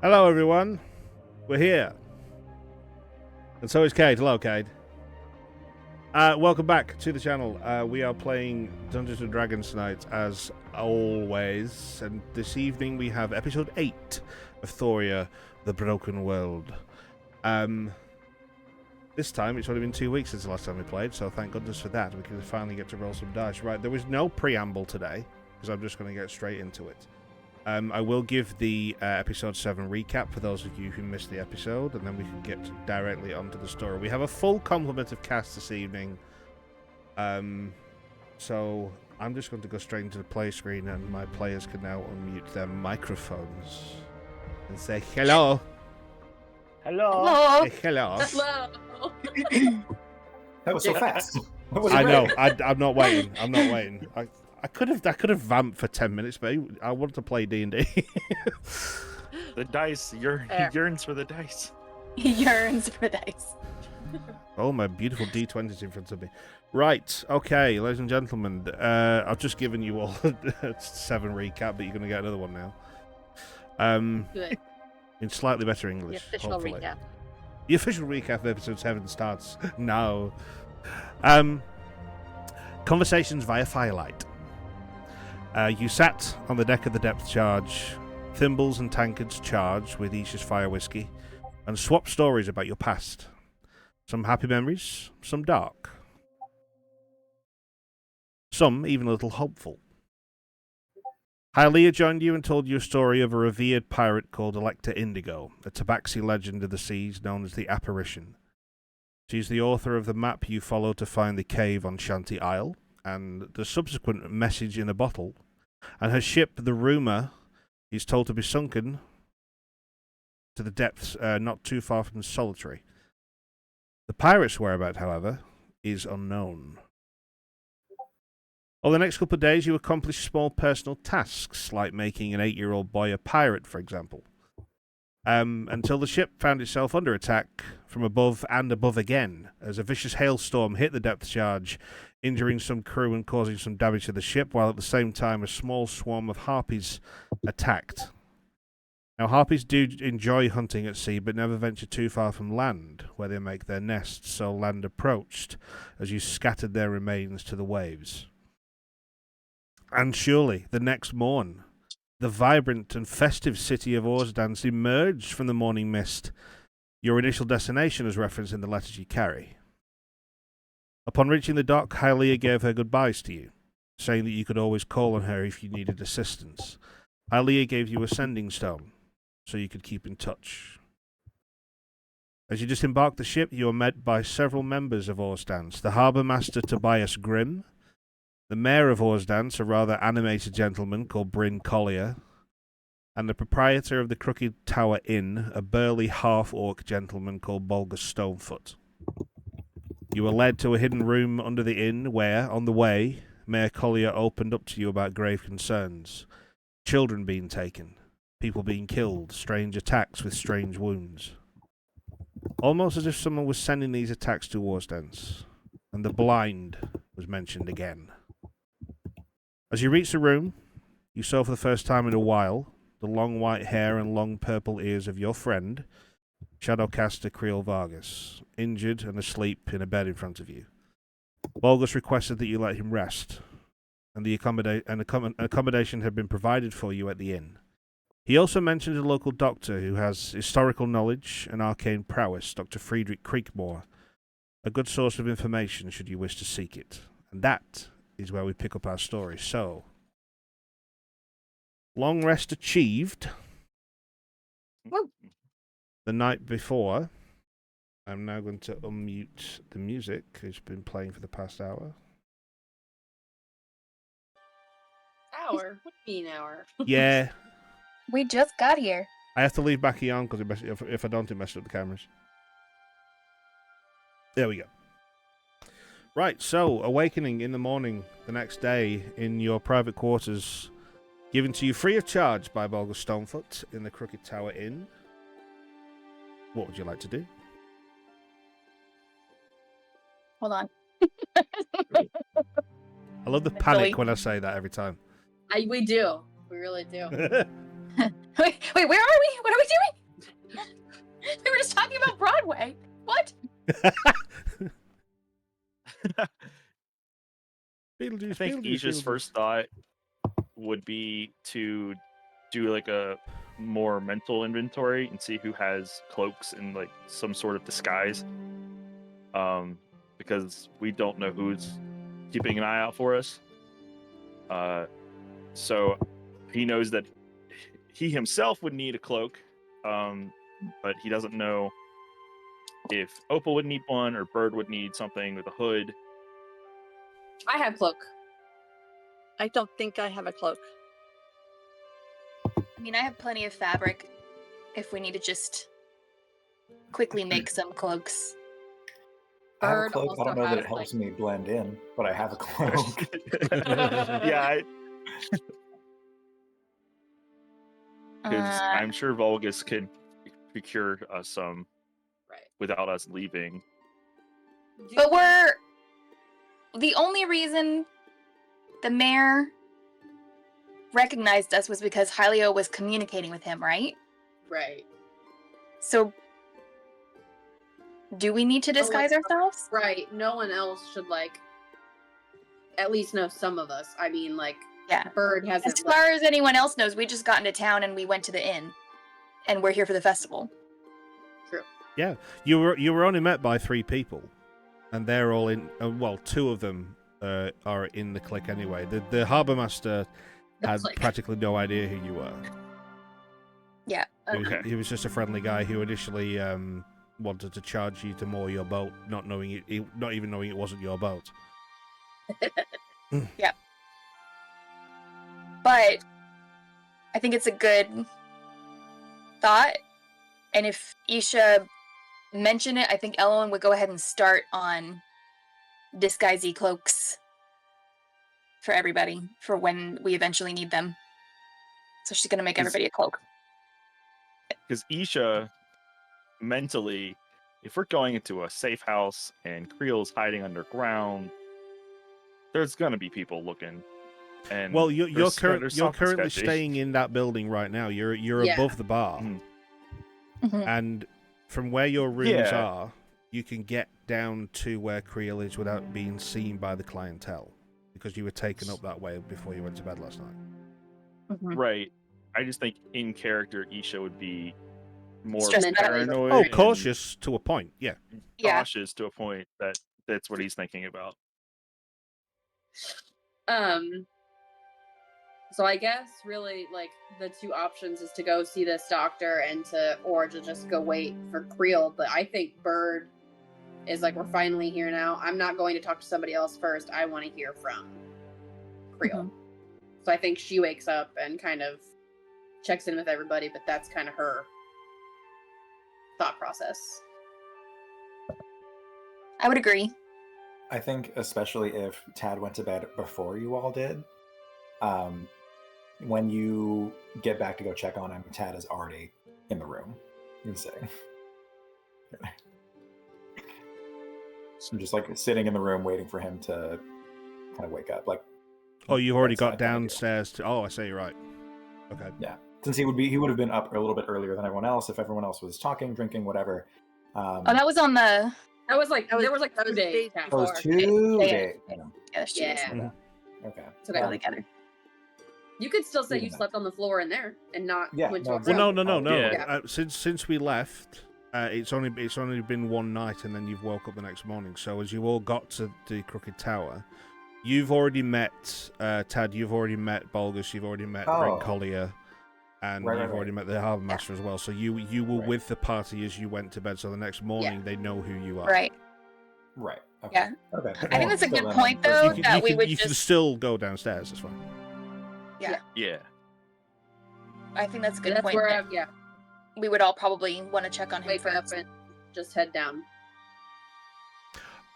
Hello, everyone. We're here. And so is Cade. Hello, Cade. Welcome back to the channel. We are playing Dungeons & Dragons tonight, as always. And this evening we have episode 8 of Thoria, The Broken World. This time it's only been 2 weeks since the last time we played, so thank goodness for that. We can finally get to roll some dice. Right, there was no preamble today, because I'm just going to get straight into it. I will give the episode 7 recap for those of you who missed the episode, and then we can get directly onto the story. We have a full complement of cast this evening, so I'm just going to go straight into the play screen, and my players can now unmute their microphones and say hello. Hello. Say hello. Hello. That was so fast. I know. I'm not waiting. I'm not waiting. I could have vamped for 10 minutes, but I wanted to play D&D. The dice. He yearns for the dice. He yearns for dice. Oh, my beautiful D20s in front of me. Right, okay, ladies and gentlemen. I've just given you all 7 recap, but you're going to get another one now. Good. In slightly better English. The official hopefully. recap. The official recap of episode 7 starts now. Conversations via firelight. You sat on the deck of the depth charge, thimbles and tankards charged with Isha's fire whiskey, and swapped stories about your past. Some happy memories, some dark. Some even a little hopeful. Hylia joined you and told you a story of a revered pirate called Electa Indigo, a tabaxi legend of the seas known as the Apparition. She's the author of the map you followed to find the cave on Shanty Isle, and the subsequent message in a bottle, and her ship, the Rumour, is told to be sunken to the depths not too far from Solitary. The pirate's whereabouts, however, is unknown. Over the next couple of days, you accomplish small personal tasks, like making an 8-year-old boy a pirate, for example. Until the ship found itself under attack from above and above again, as a vicious hailstorm hit the depth charge, injuring some crew and causing some damage to the ship, while at the same time a small swarm of harpies attacked. Now, harpies do enjoy hunting at sea, but never venture too far from land, where they make their nests, so land approached as you scattered their remains to the waves. And surely, the next morn, the vibrant and festive city of Orsdance emerged from the morning mist, your initial destination as referenced in the letters you carry. Upon reaching the dock, Hylia gave her goodbyes to you, saying that you could always call on her if you needed assistance. Hylia gave you a sending stone, so you could keep in touch. As you disembarked the ship, you were met by several members of Orsdance, the harbour master Tobias Grimm, the mayor of Orsdance, a rather animated gentleman called Bryn Collier, and the proprietor of the Crooked Tower Inn, a burly half-orc gentleman called Bolger Stonefoot. You were led to a hidden room under the inn where, on the way, Mayor Collier opened up to you about grave concerns. Children being taken, people being killed, strange attacks with strange wounds. Almost as if someone was sending these attacks to Orsdance, and the blind was mentioned again. As you reached the room, you saw for the first time in a while the long white hair and long purple ears of your friend, Shadowcaster Creel Vargas, injured and asleep in a bed in front of you. Vargas requested that you let him rest, and the accommodation had been provided for you at the inn. He also mentioned a local doctor who has historical knowledge and arcane prowess, Dr. Friedrich Creekmore, a good source of information should you wish to seek it. And that is where we pick up our story. So, long rest achieved. Woo. The night before, I'm now going to unmute the music. It's been playing for the past hour. Hour? What do you mean hour? Yeah, We just got here. I have to leave Becky on because if I don't, it messes up the cameras. There we go. Right, so awakening in the morning the next day in your private quarters, given to you free of charge by Bolger Stonefoot in the Crooked Tower Inn. What would you like to do? Hold on. I love the panic when I say that every time. We do. We really do. Wait, where are we? What are we doing? We were just talking about Broadway. What? Beetlejuice, I think Beetlejuice, Isha's Beetlejuice. first thought would be to do like a more mental inventory and see who has cloaks in like some sort of disguise. Because we don't know who's keeping an eye out for us. So he knows that he himself would need a cloak, but he doesn't know if Opal would need one or Bird would need something with a hood. I have cloak. I don't think I have a cloak. I mean, I have plenty of fabric if we need to just quickly make some cloaks. I have a Bird cloak. I don't also know that has, it helps like- me blend in, but I have a cloak. Yeah, because Uh, I'm sure Volgus could procure some Right. without us leaving. but the only reason the mayor recognized us was because Hylio was communicating with him, right? Right. So, do we need to disguise ourselves? Right. No one else should at least know some of us. I mean, Yeah. Bird As hasn't. far as anyone else knows, we just got into town and we went to the inn, and we're here for the festival. Yeah, you were only met by 3 people, and they're all in. Well, 2 of them are in the clique anyway. The harbour master had clique. practically no idea who you were. Yeah. He was just a friendly guy who initially wanted to charge you to moor your boat, not even knowing it wasn't your boat. But I think it's a good thought, and if Isha mentioned it, I think Ellen would go ahead and start on disguisey cloaks for everybody for when we eventually need them. So she's gonna make everybody a cloak. Because Isha, mentally, if we're going into a safe house and Creel's hiding underground, there's gonna be people looking. And Well, you're there's currently something sketchy. staying in that building right now. You're Yeah. above the bar, Mhm. and from where your rooms Yeah. are, you can get down to where Creel is without being seen by the clientele, because you were taken up that way before you went to bed last night. Mhm. Right. I just think in character, Isha would be more Stressed out. paranoid. Oh, and cautious to a point. Yeah. Yeah. cautious to a point that's what he's thinking about. So I guess really the 2 options is to go see this doctor or to just go wait for Creel. But I think Bird is we're finally here now. I'm not going to talk to somebody else first. I want to hear from Creel. So I think she wakes up and kind of checks in with everybody, but that's kind of her thought process. I would agree. I think especially if Tad went to bed before you all did, when you get back to go check on him, Tad is already in the room. You can say. So just sitting in the room waiting for him to kind of wake up. Oh, you've already That's got not a good idea. downstairs to. Oh, I say you're right. Okay. Yeah, since he would have been up a little bit earlier than everyone else if everyone else was talking, drinking, whatever. Oh, that was on the. That was That was- there was that 2 was days. days Kat. those before. 2 Yeah. days. Yeah, that's true. Yeah. Mhm. Okay. It's okay. All together. You could still say you Yeah. slept on the floor in there and not Yeah, went no, to a Well, room. no. Yeah. Since we left, it's only been one night, and then you've woke up the next morning. So as you all got to the Crooked Tower, you've already met Tad. You've already met Bulgus. You've already met Brent Oh. Collier, and Right, you've right, already met the Harbour Master as well. So you were Right. with the party as you went to bed. So the next morning they know who you are. Right. Right. Okay. Yeah. Okay. I think that's a Still good then, point, first though, thing- that we would you can just. still go downstairs. That's fine. Yeah. I think that's a good That's point. where that we would all probably want to check on him wake up first. and just head down.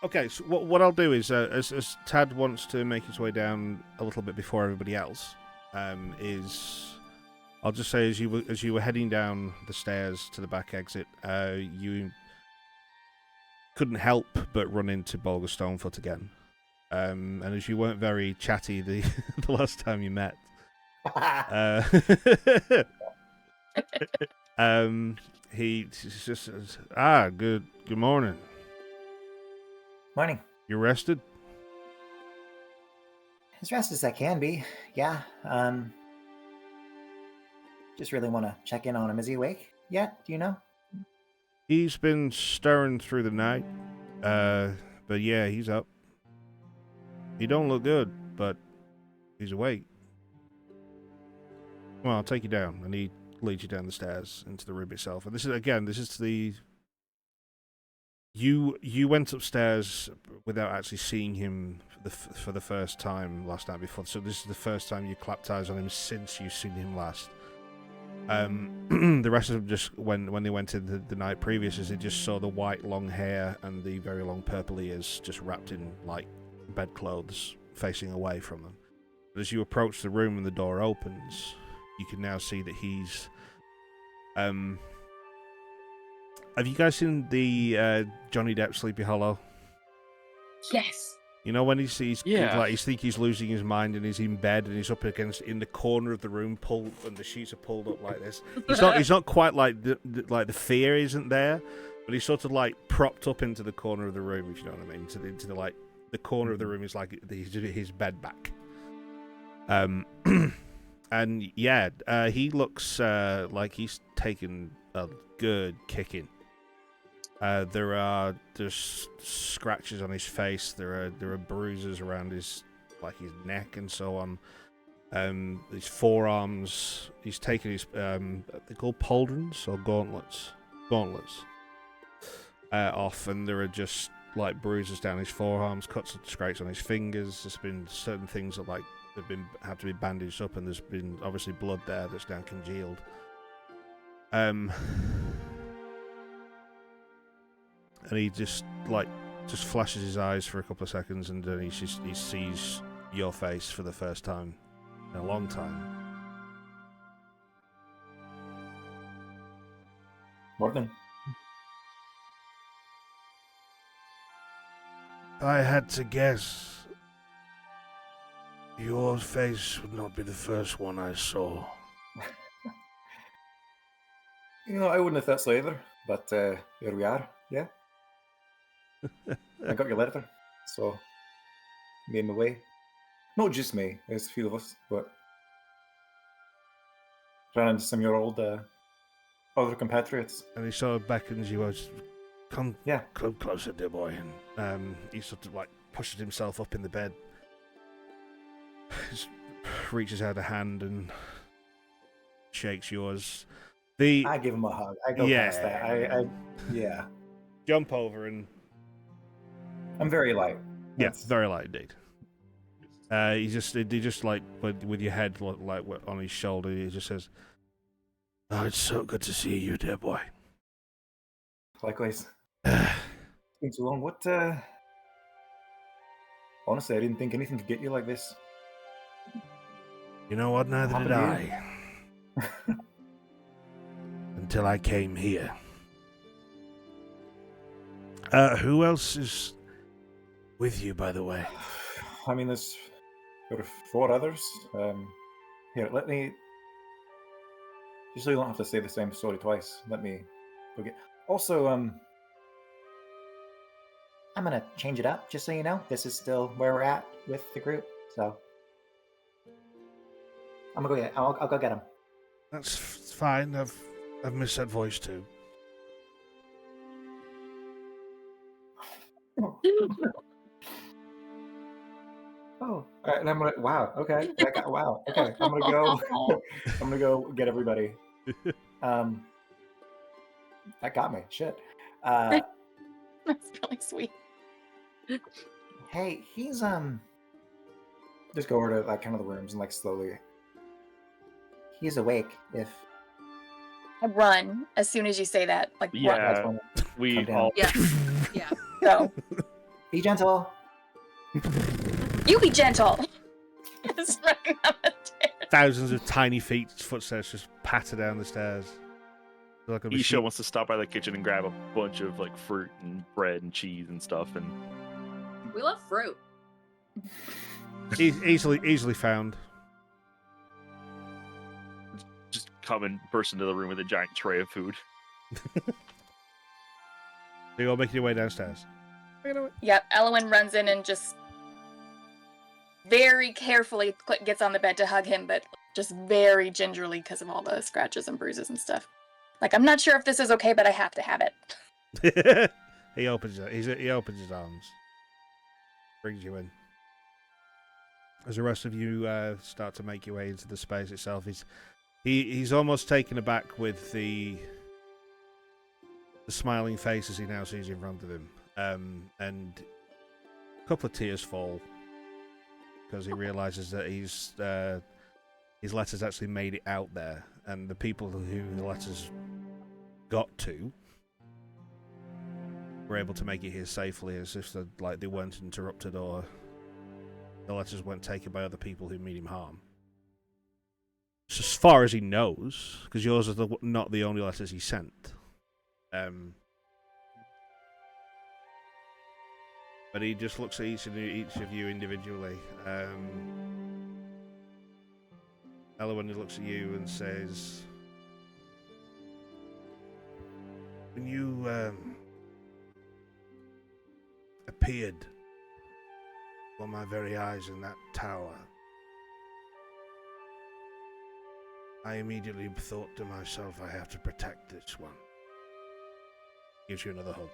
Okay, so what I'll do is, as Tad wants to make his way down a little bit before everybody else, is I'll just say as you were heading down the stairs to the back exit, you couldn't help but run into Bolger Stonefoot again, and as you weren't very chatty the the last time you met, He just says, good morning. Morning. You rested? As rested as I can be. Yeah. Just really want to check in on him. Is he awake yet? Do you know? He's been stirring through the night. But yeah, he's up. He don't look good, but he's awake. Well, I'll take you down, and he leads you down the stairs into the room itself. And this is the. You went upstairs without actually seeing him for the first time last night before. So this is the first time you clapped eyes on him since you've seen him last. The rest of them just when they went in the night previous, is they just saw the white long hair and the very long purple ears just wrapped in like bedclothes facing away from them. But as you approach the room and the door opens, you can now see that he's have you guys seen the Johnny Depp Sleepy Hollow? Yes. You know when he's Yeah. like he's losing his mind and he's in bed and he's up against in the corner of the room, pulled, and the sheets are pulled up like this. He's not quite like the fear isn't there, but he's sort of like propped up into the corner of the room, if you know what I mean. Into the like the corner of the room is like his bed back. And yeah, he looks like he's taken a good kicking. There's scratches on his face. There are bruises around his neck and so on. His forearms. He's taken his they're called pauldrons or gauntlets off, and there are just like bruises down his forearms, cuts and scrapes on his fingers. There's been certain things that have to be bandaged up, and there's been obviously blood there that's now congealed. And he just flashes his eyes for a couple of seconds, and then he sees your face for the first time in a long time. Morgan. I had to guess. Your face would not be the first one I saw. I wouldn't have thought so either, but here we are, yeah. I got your letter, so made my way. Not just me, there's a few of us, but ran into some of your old other compatriots. And he sort of beckons you out. Come closer, dear boy. And he sort of like pushes himself up in the bed. Just reaches out a hand and shakes yours. I give him a hug. I go past that. Yeah. Jump over and I'm very light. yes, very light indeed. He just like with your head like on his shoulder. He just says, "Oh, it's so good to see you, dear boy." Likewise. It's been too long. What? Honestly, I didn't think anything could get you like this. You know what? Neither did happened I. Until I came here. Who else is with you, by the way? I mean, there's sort of 4 others. Here, let me. Just so you don't have to say the same story twice. Let me go get. Also, I'm gonna change it up, just so you know. This is still where we're at with the group, so I'm gonna go get. I'll go get him. That's fine. I've missed that voice too. Oh, and I'm like, wow, okay, wow, okay. I'm gonna go. I'm gonna go get everybody. That got me. Shit. That's really sweet. Hey, he's Just go over to like kind of the rooms and like slowly. he's awake. If I run as soon as you say that. Like, Yeah, Come we down. all. Yeah. Yeah. go. be gentle. You be gentle. Just running up the stairs. Thousands of tiny footsteps just patter down the stairs. Like a Isha machine. wants to stop by the kitchen and grab a bunch of like fruit and bread and cheese and stuff, and We love fruit. Easily found. just come and burst into the room with a giant tray of food. You're all making your way downstairs. Yep, Elwyn runs in and just very carefully gets on the bed to hug him, but just very gingerly because of all the scratches and bruises and stuff. Like, I'm not sure if this is okay, but I have to have it. he opens his arms, brings you in. As the rest of you start to make your way into the space itself, he's almost taken aback with the smiling faces he now sees in front of him, and a couple of tears fall because he realizes that his letters actually made it out there, and the people who the letters got to were able to make it here safely, as if they weren't interrupted or the letters weren't taken by other people who mean him harm. Just as far as he knows, because yours are not the only letters he sent. But he just looks at each of you individually. Elwyn looks at you and says, when you appeared before my very eyes in that tower, I immediately thought to myself, I have to protect this one. Gives you another hug.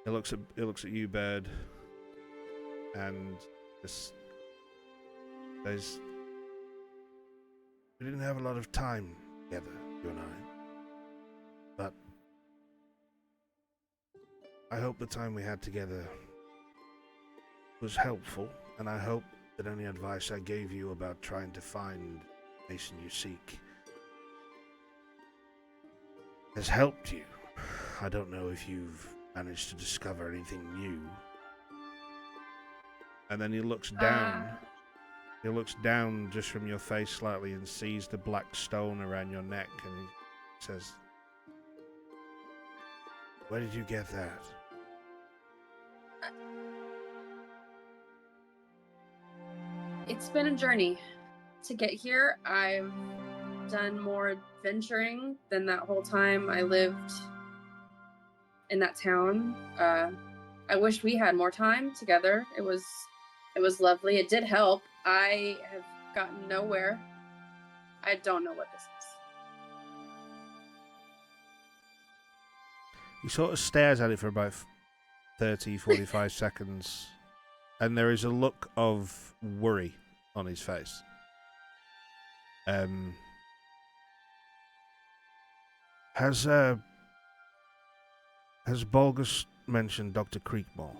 He looks at you, Bird, and just says, we didn't have a lot of time together, you and I, but I hope the time we had together was helpful, and I hope that any advice I gave you about trying to find the nation you seek has helped you. I don't know if you've managed to discover anything new. And then he looks down. He looks down just from your face slightly and sees the black stone around your neck, and he says, where did you get that? It's been a journey to get here. I've done more adventuring than that whole time I lived in that town. I wish we had more time together. It was lovely. It did help. I have gotten nowhere. I don't know what this is. He sort of stares at it for about 30, 45 seconds, and there is a look of worry on his face. Has Bulgus mentioned Dr. Creekmore?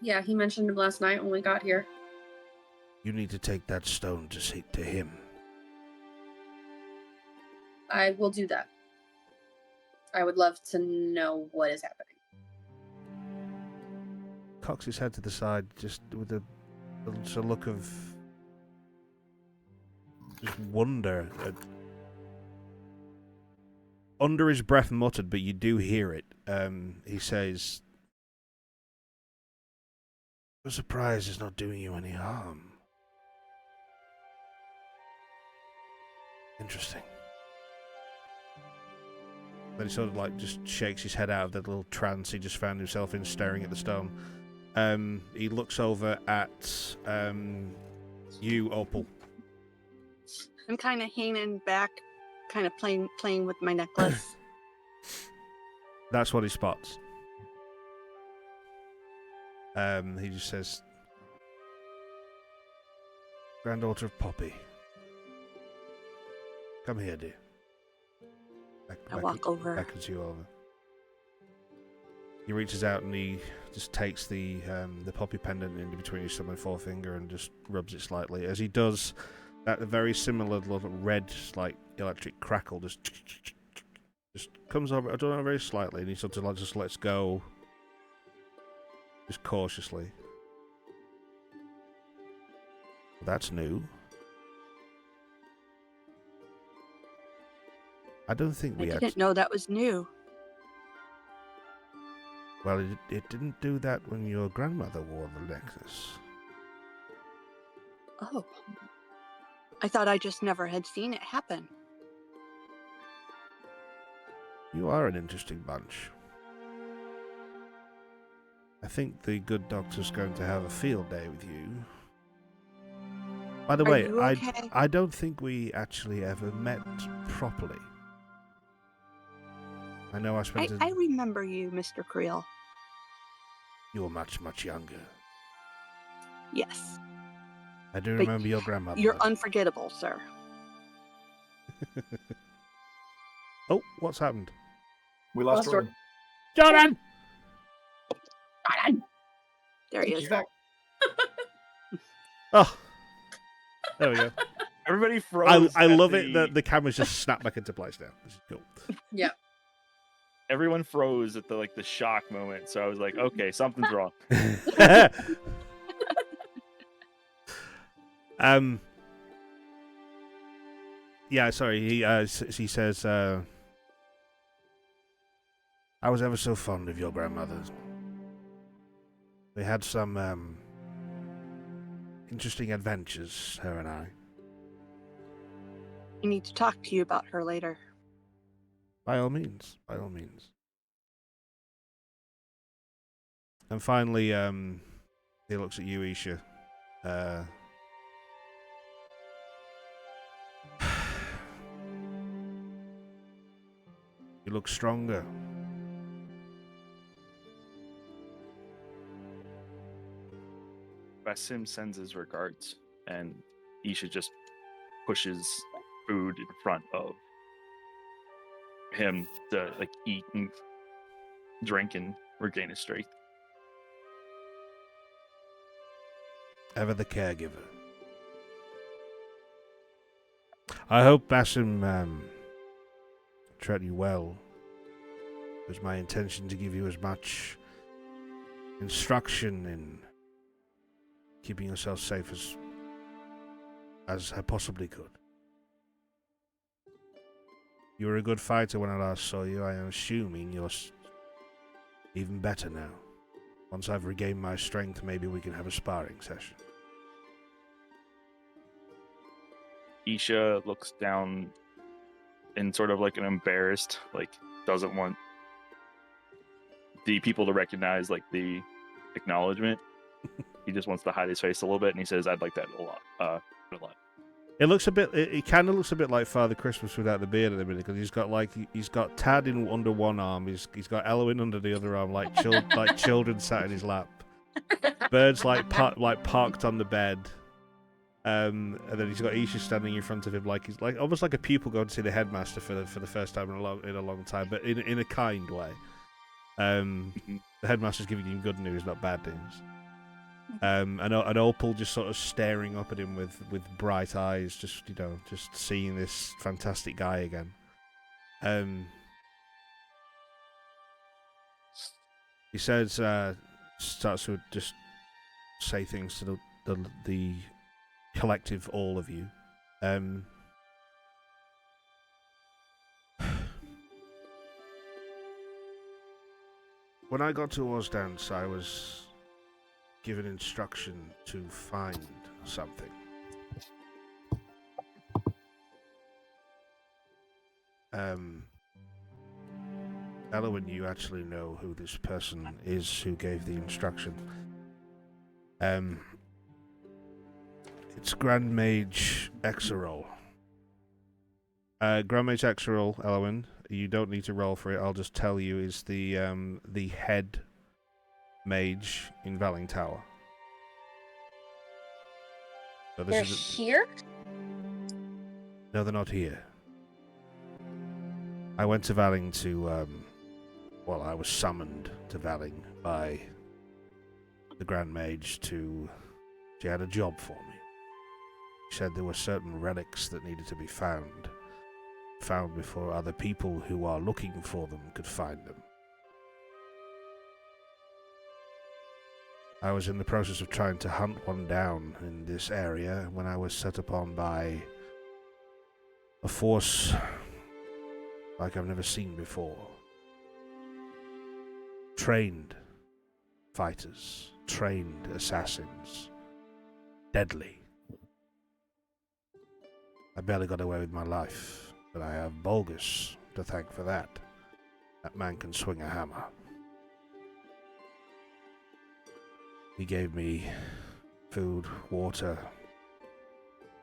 Yeah, he mentioned him last night when we got here. You need to take that stone to him. I will do that. I would love to know what is happening. Cocks his head to the side, just with a look of just wonder. Under his breath muttered, but you do hear it. He says, I'm surprised it's not doing you any harm. Interesting. Then he sort of just shakes his head out of that little trance he just found himself in, staring at the stone. He looks over at you, Opal. I'm kind of hanging back, kind of playing with my necklace. That's what he spots. He just says, granddaughter of Poppy, come here, dear. I walk over. Beckons you over. He reaches out and he just takes the poppy pendant in between his thumb and forefinger and just rubs it slightly. As he does, that very similar little red, electric crackle just comes over. I don't know, very slightly, and he sort of just lets go, just cautiously. That's new. I don't think we I didn't know that was new. Well, it didn't do that when your grandmother wore the necklace. Oh. I thought I just never had seen it happen. You are an interesting bunch. I think the good doctor's going to have a field day with you. By the Are way, you okay? I don't think we actually ever met properly. I know I spent I remember you, Mr. Creel. You were much, much younger. Yes. I do But remember your grandmother. You're though. unforgettable, sir. Oh, what's happened? We lost Lost Jordan. Jordan! There he He's is. back. Oh, there we go. Everybody froze. I at love it that the cameras just snap back into place now. This is cool. Yeah. Everyone froze at the shock moment. So I was like, okay, something's wrong. Yeah, sorry. He says, I was ever so fond of your grandmother. We had some interesting adventures, her and I. I need to talk to you about her later. By all means, by all means. And finally, he looks at you, Isha. You look stronger. Basim sends his regards, and Isha just pushes food in front of him to like eat and drink and regain his strength. Ever the caregiver. I hope Basim treat you well. It was my intention to give you as much instruction in keeping yourself safe as I possibly could. You were a good fighter when I last saw you. I am assuming you're even better now. Once I've regained my strength, maybe we can have a sparring session. Isha looks down in sort of like an embarrassed, like doesn't want the people to recognize like the acknowledgement. He just wants to hide his face a little bit, and he says, "I'd like that a lot." A lot. It looks a bit. It kind of looks a bit like Father Christmas without the beard at the minute, because he's got Tad under one arm, he's got Elwyn under the other arm, like children sat in his lap. Birds parked on the bed. And then he's got Isha standing in front of him, like he's like almost like a pupil going to see the headmaster for the first time in a long time, but in a kind way. The headmaster's giving him good news, not bad news. And Opal just sort of staring up at him with bright eyes, just seeing this fantastic guy again. He says, starts to just say things to the collective, all of you. When I got to Ozdance, I was given instruction to find something. Elwyn, you actually know who this person is who gave the instruction. It's Grand Mage Exerol. Grand Mage Exerol, Elwyn, you don't need to roll for it, I'll just tell you, is the head mage in Valing Tower. So They're here? No, they're not here. I went to Valing to, I was summoned to Valing by the Grand Mage she had a job for me. She said there were certain relics that needed to be found before other people who are looking for them could find them. I was in the process of trying to hunt one down in this area when I was set upon by a force like I've never seen before. trained fighters, trained assassins, deadly. I barely got away with my life, but I have Bulgus to thank for that. That man can swing a hammer. He gave me food, water,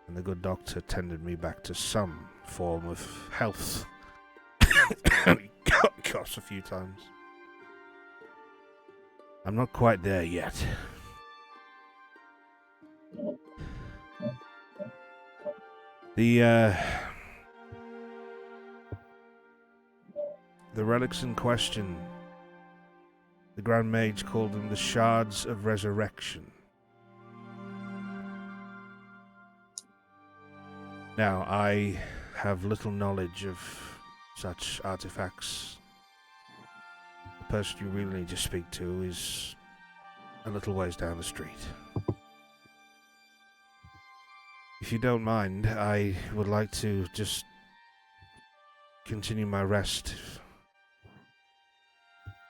and the good doctor tended me back to some form of health. He got cussed a few times. I'm not quite there yet. The relics in question, the Grand Mage called them the Shards of Resurrection. Now, I have little knowledge of such artifacts. The person you really need to speak to is a little ways down the street. If you don't mind, I would like to just continue my rest,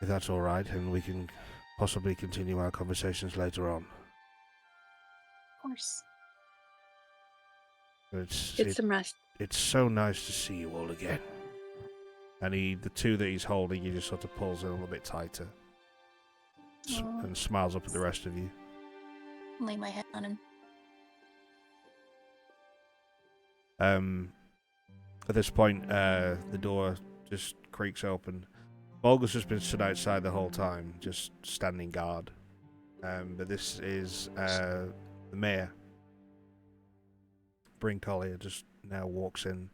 if that's all right, and we can possibly continue our conversations later on. Of course. Get some rest. It's so nice to see you all again. And the two that he's holding, he just sort of pulls in a little bit tighter, and smiles up at the rest of you. Lay my head on him. At this point, the door just creaks open. Bulgus has been stood outside the whole time, just standing guard. But this is the mayor. Bryn Collier just now walks in.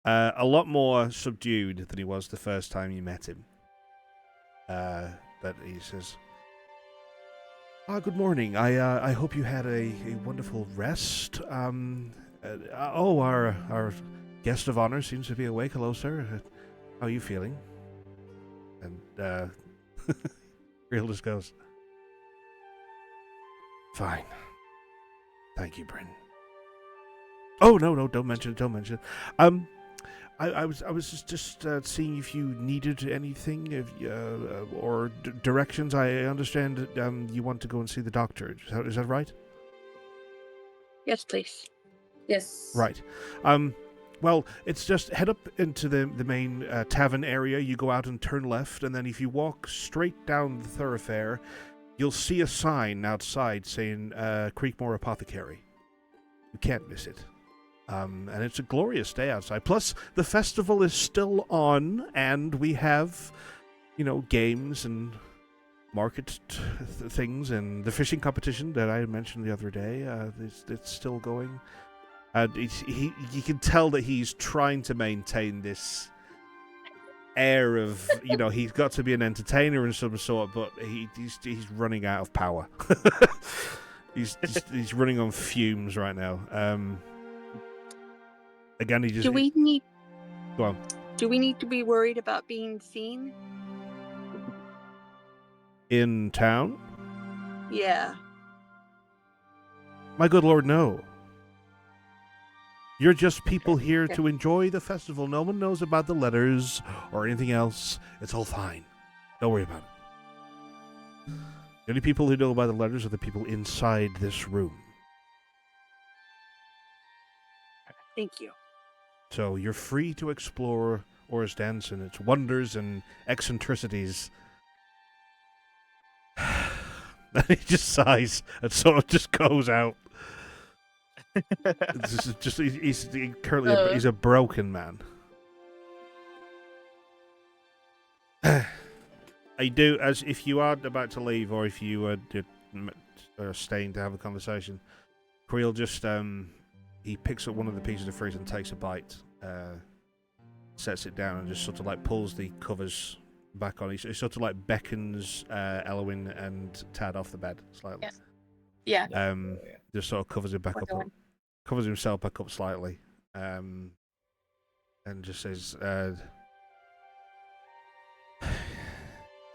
A lot more subdued than he was the first time you met him. But he says, good morning. I hope you had a wonderful rest. Our guest of honor seems to be awake. Hello, sir. How are you feeling? And Real just goes, fine. Thank you, Bryn. Oh, no, don't mention it. I was just seeing if you needed anything or directions. I understand that you want to go and see the doctor. Is that right? Yes, please. Yes. Right. Well, it's just head up into the main tavern area. You go out and turn left, and then if you walk straight down the thoroughfare, you'll see a sign outside saying Creekmore Apothecary. You can't miss it. And it's a glorious day outside. Plus, the festival is still on, and we have, games and market things, and the fishing competition that I mentioned the other day. It's still going. And you can tell that he's trying to maintain this air of, he's got to be an entertainer of some sort, but he's running out of power. he's running on fumes right now. Again, he just. Do we need? Go on. Do we need to be worried about being seen? In town? Yeah. My good lord, no. You're just people here to enjoy the festival. No one knows about the letters or anything else. It's all fine. Don't worry about it. The only people who know about the letters are the people inside this room. Thank you. So you're free to explore Orsdance and its wonders and eccentricities. And he just sighs and sort of just goes out. He's currently he's a broken man. I do, as if you are about to leave or if you are staying to have a conversation, Creel just he picks up one of the pieces of fruit and takes a bite, sets it down and just sort of like pulls the covers back on. He sort of like beckons Elwyn and Tad off the bed slightly. Yeah. Just sort of covers it back up. Covers himself back up slightly, and just says, the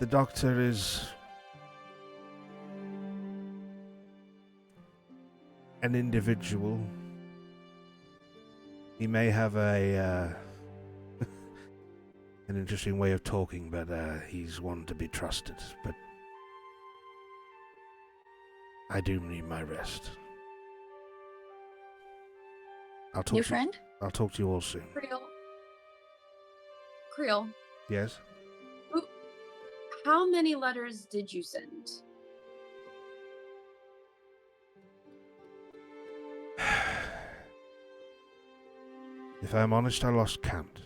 doctor is an individual. He may have a an interesting way of talking, but he's one to be trusted. But I do need my rest. I'll talk New to friend? I'll talk to you all soon. Creel, Yes? how many letters did you send? If I'm honest, I lost count.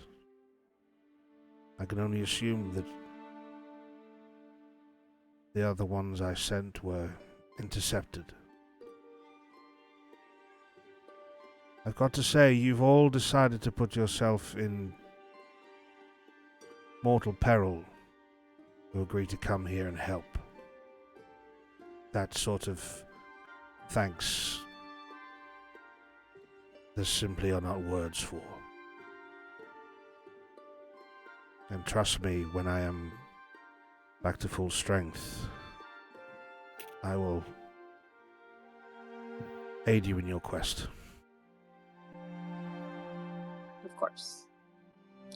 I can only assume that the other ones I sent were intercepted. I've got to say, you've all decided to put yourself in mortal peril to agree to come here and help. That sort of thanks, there simply are not words for. And trust me, when I am back to full strength, I will aid you in your quest. Of course.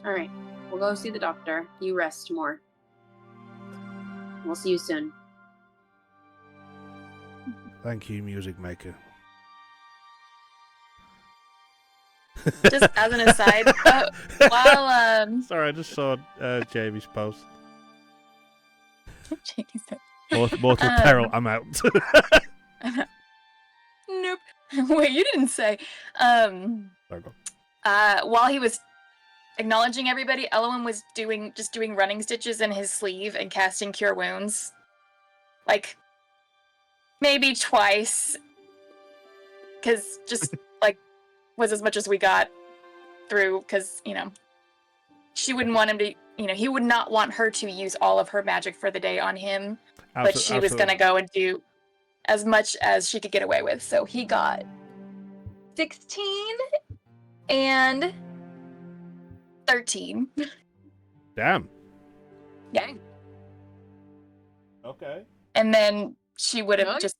All right, we'll go see the doctor. You rest more. We'll see you soon. Thank you, music maker. Just as an aside, while Sorry, I just saw Jamie's post. Jamie said, Mortal peril, I'm out. nope. Wait, you didn't say. Sorry, go. While he was acknowledging everybody, Elowen was doing running stitches in his sleeve and casting Cure Wounds. Like, maybe twice. Because just, like, was as much as we got through, because, you know, she wouldn't want him to, you know, he would not want her to use all of her magic for the day on him, but she was going to go and do as much as she could get away with. So he got 16 and 13. Damn. Yeah. Okay. And then she would have just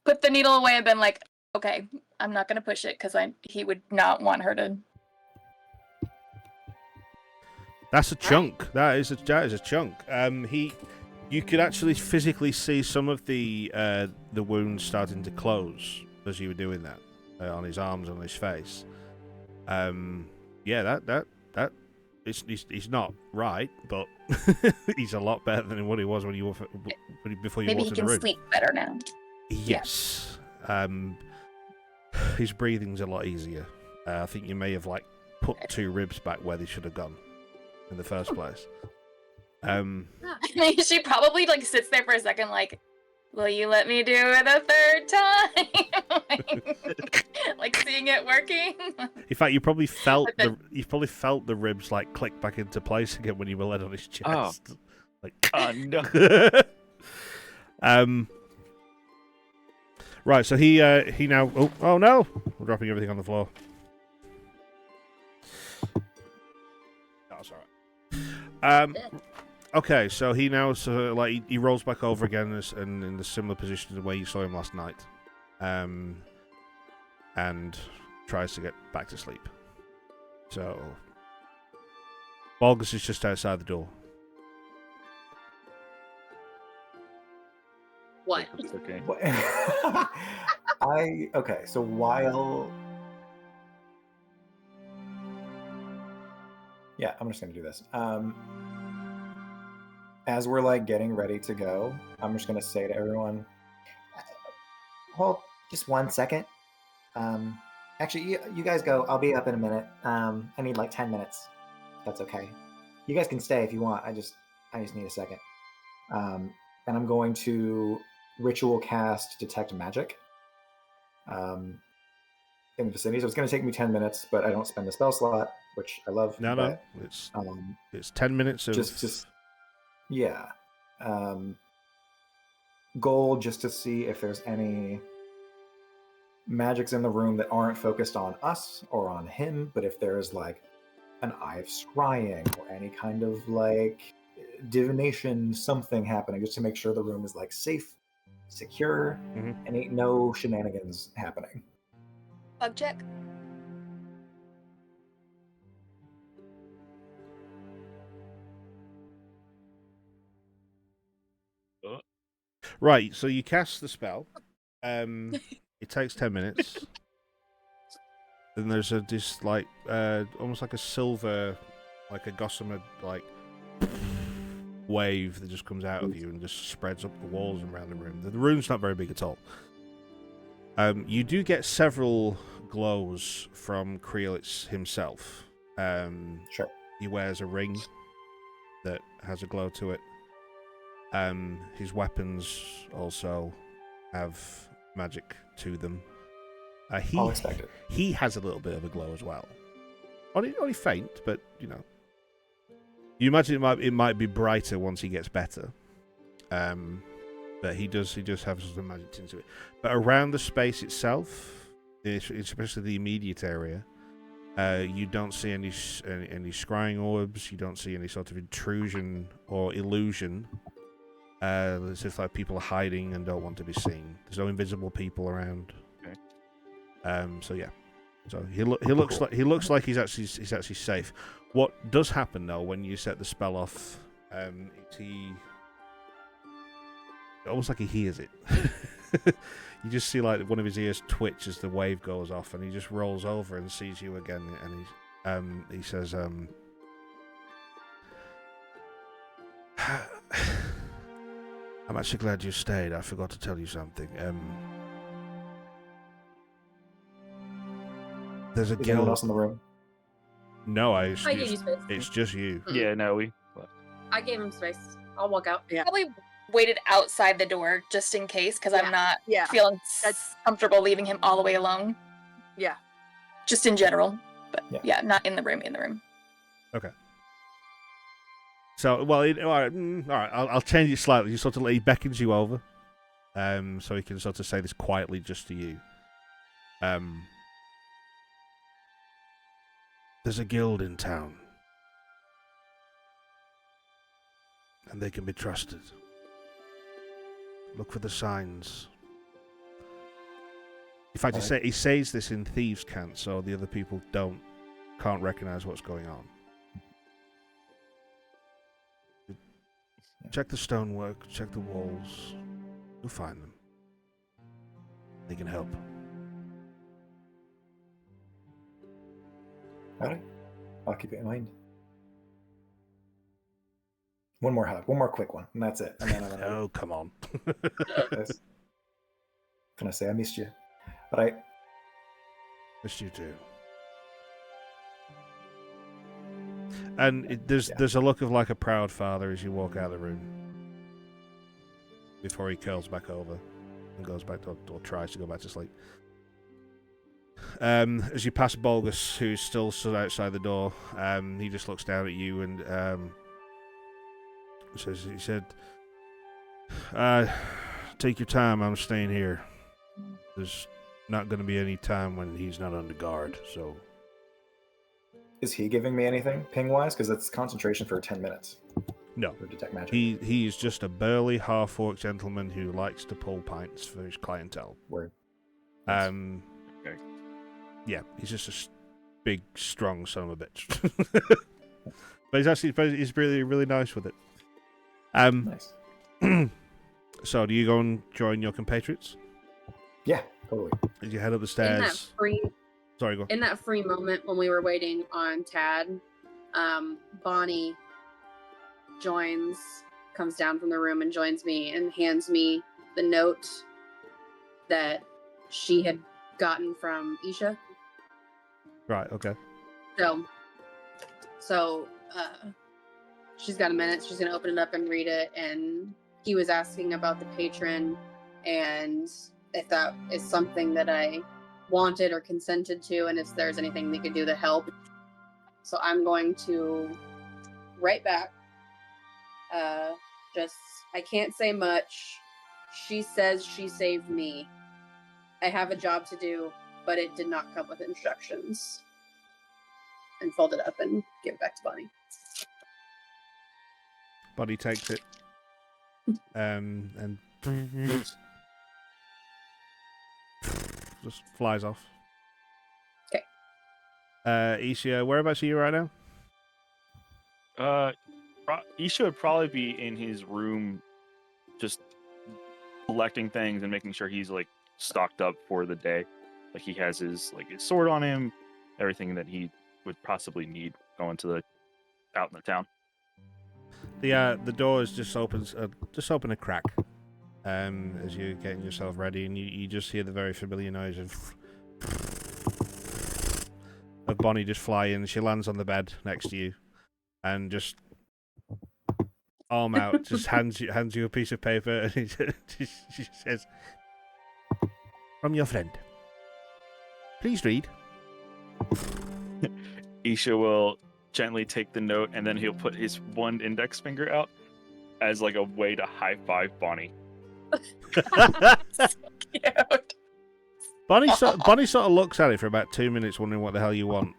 put the needle away and been like, okay, I'm not going to push it because he would not want her to. That's a chunk. That is a chunk. You could actually physically see some of the wounds starting to close as you were doing that on his arms, on his face. Yeah, that he's not right, but he's a lot better than what he was before you walked in the room. Maybe he can sleep better now. Yes. His breathing's a lot easier. I think you may have put 2 ribs back where they should have gone in the first place. I mean, she probably sits there for a second, like, will you let me do it a third time? like seeing it working. In fact, you probably felt the ribs click back into place again when you were led on his chest. Oh no. Right, so he now. Oh no! We're dropping everything on the floor. That's alright. Okay, so he now he rolls back over again and in the similar position to where you saw him last night, and tries to get back to sleep. So Bulgus is just outside the door. What? It's okay. Okay, so while... Yeah, I'm just going to do this. As we're getting ready to go, I'm just going to say to everyone, hold just 1 second. Actually, you guys go. I'll be up in a minute. I need 10 minutes. That's okay. You guys can stay if you want. I just need a second. And I'm going to ritual cast Detect Magic in the vicinity. So it's going to take me 10 minutes, but I don't spend the spell slot, which I love. No, it's 10 minutes of just yeah. Goal just to see if there's any magics in the room that aren't focused on us or on him, but if there's an eye of scrying or any kind of divination, something happening, just to make sure the room is safe, secure, and ain't no shenanigans happening. Bug check. Right, so you cast the spell. It takes 10 minutes. Then there's this like almost like a silver, like a gossamer like wave that just comes out of you and just spreads up the walls and around the room. The room's not very big at all. You do get several glows from Creel himself. Sure. He wears a ring that has a glow to it. His weapons also have magic to them. I'll expect it. He has a little bit of a glow as well. Only faint, but you know. You imagine it might be brighter once he gets better. But he does have some magic into it. But around the space itself, especially the immediate area, you don't see any scrying orbs. You don't see any sort of intrusion or illusion. It's just like people are hiding and don't want to be seen. There's no invisible people around. Okay. So yeah. So he looks like he's actually safe. What does happen though when you set the spell off? He almost like he hears it. You just see like one of his ears twitch as the wave goes off, and he just rolls over and sees you again, and he says, "I'm actually glad you stayed. I forgot to tell you something. There's a Is anyone guild." else in the room? No, I gave you space. it's just you. Yeah, no, I gave him space. I'll walk out. Yeah. Probably waited outside the door just in case, because I'm not Yeah. feeling That's- comfortable leaving him all the way alone. Yeah. Just in general. But Yeah. yeah, not in the room. In the room. Okay. So, well, all right. I'll change it slightly. You sort of he beckons you over, so he can sort of say this quietly just to you. There's a guild in town, and they can be trusted. Look for the signs. In fact, he says this in thieves' cant, so the other people can't recognize what's going on. Check the stonework, check the walls. You'll find them. They can help. Alright. I'll keep it in mind. One more hug. One more quick one. And that's it. And then I'm gonna Oh, come on. this. Can I say I missed you? Alright. Missed you too. And there's a look of like a proud father as you walk out of the room. Before he curls back over and goes back to, or tries to go back to sleep. As you pass Bulgus, who's still stood outside the door, he just looks down at you and he said, take your time, I'm staying here. There's not going to be any time when he's not under guard, so... Is he giving me anything ping-wise? Because it's concentration for 10 minutes. No. For detect magic. He is just a burly half-orc gentleman who likes to pull pints for his clientele. Word. Okay. Yeah, he's just a big, strong son of a bitch. But he's really, really nice with it. Nice. So, do you go and join your compatriots? Yeah, totally. As you head up the In stairs. that free Sorry, go. in that free moment when we were waiting on Tad, Bonnie comes down from the room and joins me and hands me the note that she had gotten from Isha. Right, okay. So she's got a minute. She's gonna open it up and read it. And he was asking about the patron and if that is something that I wanted or consented to, and if there's anything they could do to help. So I'm going to write back. I can't say much. She says she saved me. I have a job to do, but it did not come with instructions. And fold it up and give it back to Bonnie. Bonnie takes it. And just flies off. Okay. Isha, whereabouts are you right now? Isha would probably be in his room, just collecting things and making sure he's like stocked up for the day. Like he has his sword on him, everything that he would possibly need going to out in the town. The doors just open a crack, as you're getting yourself ready, and you just hear the very familiar noise of Bonnie just fly in. She lands on the bed next to you, and just arm out, just hands you a piece of paper, and she says, "From your friend. Please read." Isha will gently take the note, and then he'll put his one index finger out as like a way to high five Bonnie. Cute. Bonnie sort of looks at it for about 2 minutes, wondering what the hell you want.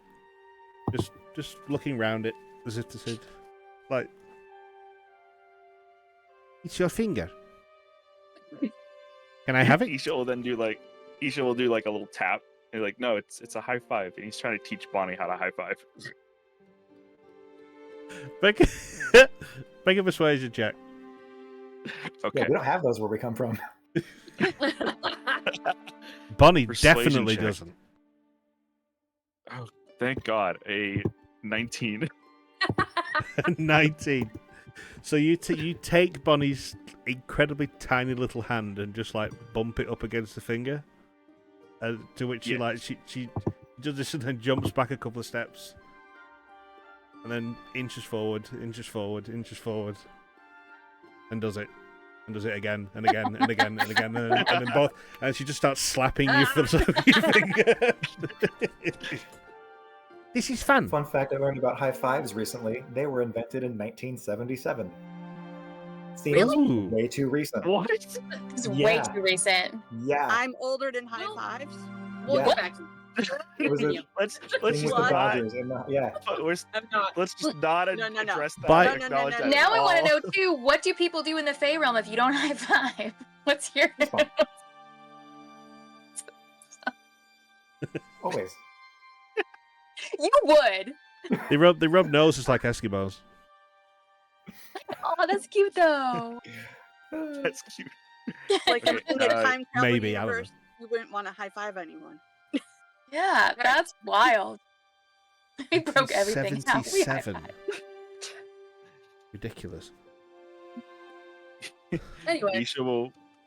Just looking round it as if to say, like, "It's your finger. Can I have it?" Isha will do like a little tap. And like, no, it's a high five, and he's trying to teach Bonnie how to high five. Make a persuasion check. Okay. Yeah, we don't have those where we come from. Bonnie Persuasion definitely check. doesn't. Oh, thank God. A 19. 19. So you take Bonnie's incredibly tiny little hand and just like bump it up against the finger, to which she does this and then jumps back a couple of steps, and then inches forward, and does it again and again and again and again, and then both, and she just starts slapping you for your finger. This is fun. Fun fact I learned about high fives recently: they were invented in 1977. Seems Really? way too recent. What? It's way Yeah. too recent. Yeah, I'm older than high Well, fives. We'll Yeah. get back to it was a Continue. Let's thing with the just not. Dodgers. And yeah, Let's I'm not. just not No. address that. But- or acknowledge that Now at I want to all. know too. What do people do in the Fey realm if you don't high five? What's your? it's fun. Always. You would. They rub noses like Eskimos. Oh, that's cute though. That's cute. Like in a time travel maybe, I don't know. universe, you wouldn't want to high five anyone. Yeah, that's wild. We broke everything. Now we high 77. five. Ridiculous. Anyway,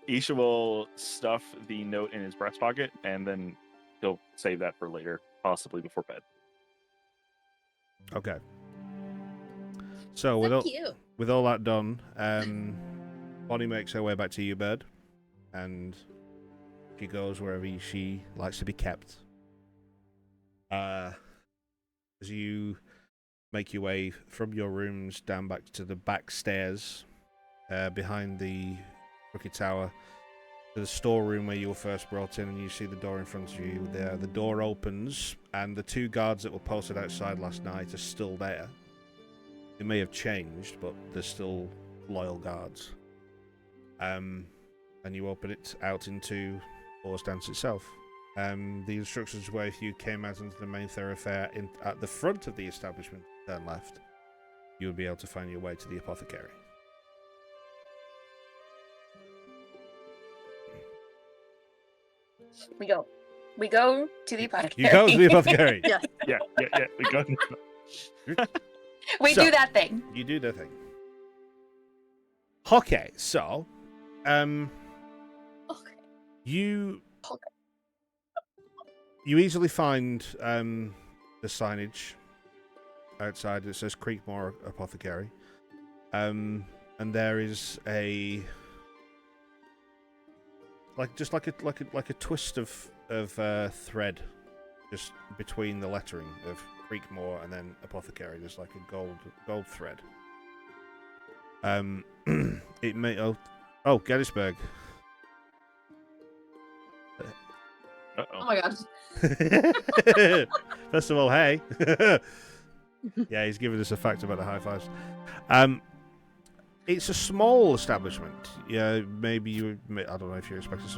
Isha will stuff the note in his breast pocket, and then he'll save that for later, possibly before bed. Okay. So so cute. with all that done, Bonnie makes her way back to you, Bird, and she goes wherever she likes to be kept. As you make your way from your rooms down back to the back stairs, behind the Crooked Tower, to the storeroom where you were first brought in, and you see the door in front of you. The door opens, and the two guards that were posted outside last night are still there. It may have changed, but they're still loyal guards. And you open it out into Horse Dance itself. The instructions were if you came out into the main thoroughfare at the front of the establishment, turn left, you would be able to find your way to the apothecary. We go to the apothecary. You go to the apothecary. Yeah. We go. We So- do that thing. You do the thing. Okay, so, Okay. you Okay. you easily find the signage outside that says Creekmore Apothecary, and there is a like a twist of thread just between the lettering of Creekmore and then Apothecary. There's like a gold thread. It may Gettysburg. Oh Uh-oh. my gosh. First of all, hey. Yeah, he's giving us a fact about the high fives. It's a small establishment. Yeah, maybe I don't know if you're expecting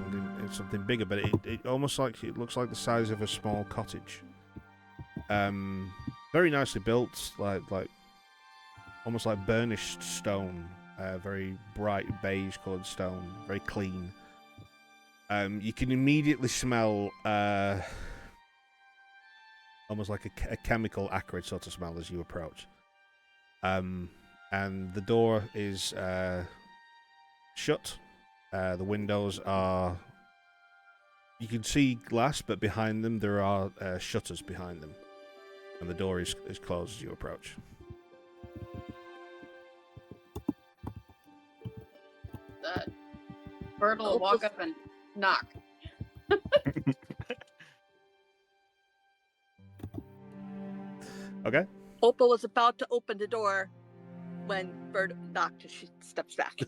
something bigger, but it almost it looks like the size of a small cottage. Very nicely built, like almost like burnished stone. Very bright beige coloured stone, very clean. You can immediately smell almost like a chemical acrid sort of smell as you approach. And the door is shut. The windows are... You can see glass, but behind them there are shutters behind them. And the door is closed as you approach. Bird will walk up and knock. Okay. Opal was about to open the door when Bird knocked and she steps back.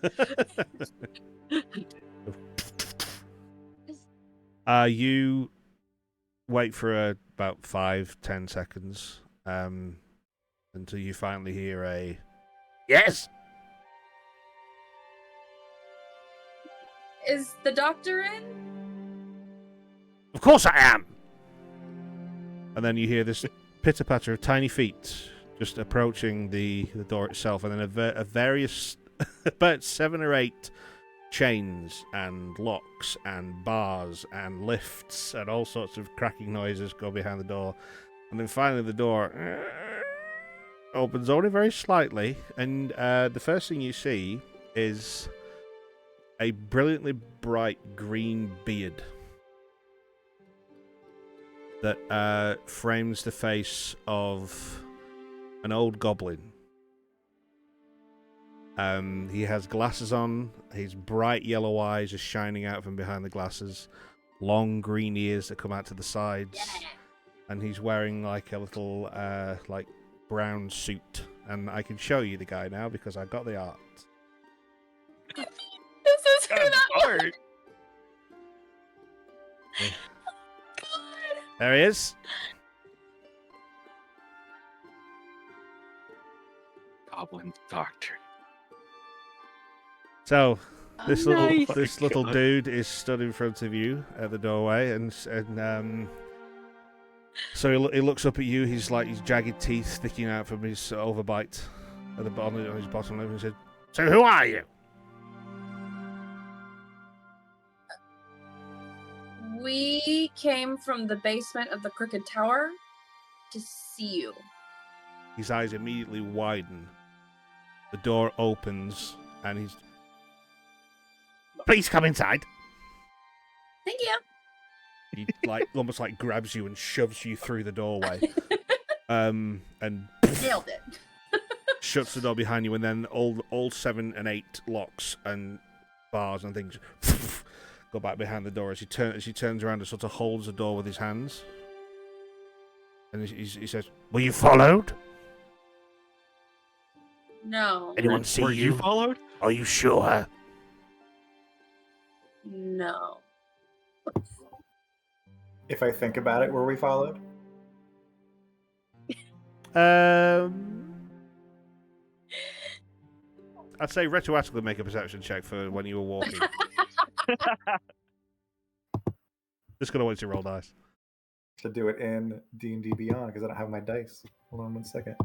You wait for about 5-10 seconds until you finally hear a yes. Is the doctor in? Of course I am. And then you hear this pitter patter of tiny feet just approaching the door itself, and then a various about 7 or 8 chains and locks and bars and lifts and all sorts of cracking noises go behind the door, and then finally the door opens only very slightly, and the first thing you see is a brilliantly bright green beard that frames the face of an old goblin. He has glasses on. His bright yellow eyes are shining out from behind the glasses. Long green ears that come out to the sides. Yeah. And he's wearing like a little like brown suit. And I can show you the guy now because I got the art. This is who that was. Art. There he is. Goblin doctor. So this Nice. little dude is stood in front of you at the doorway, and so he looks up at you. He's like his jagged teeth sticking out from his overbite at the bottom of his bottom lip, and said, "So who are you?" We came from the basement of the Crooked Tower to see you. His eyes immediately widen. The door opens, and he's... Please come inside. Thank you. He almost grabs you and shoves you through the doorway, and Nailed it. shuts the door behind you, and then all 7 and 8 locks and bars and things go back behind the door as he turns around and sort of holds the door with his hands, and he says, "Were you followed? No. Anyone see Were you? you followed? Are you sure?" No. If I think about it, were we followed? I'd say retroactively make a perception check for when you were walking. Just gonna wait to roll dice. To do it in D&D Beyond because I don't have my dice. Hold on 1 second.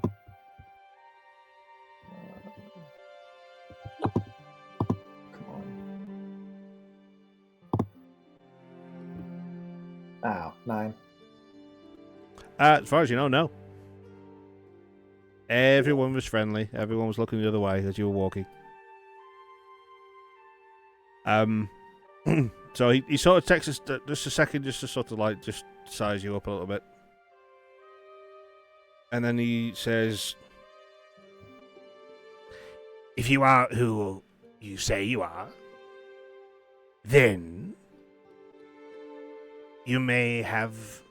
Come on. Ow, 9. As far as you know, no. Everyone was friendly. Everyone was looking the other way as you were walking. So he sort of takes us just a second just to sort of just size you up a little bit. And then he says, "If you are who you say you are, then you may have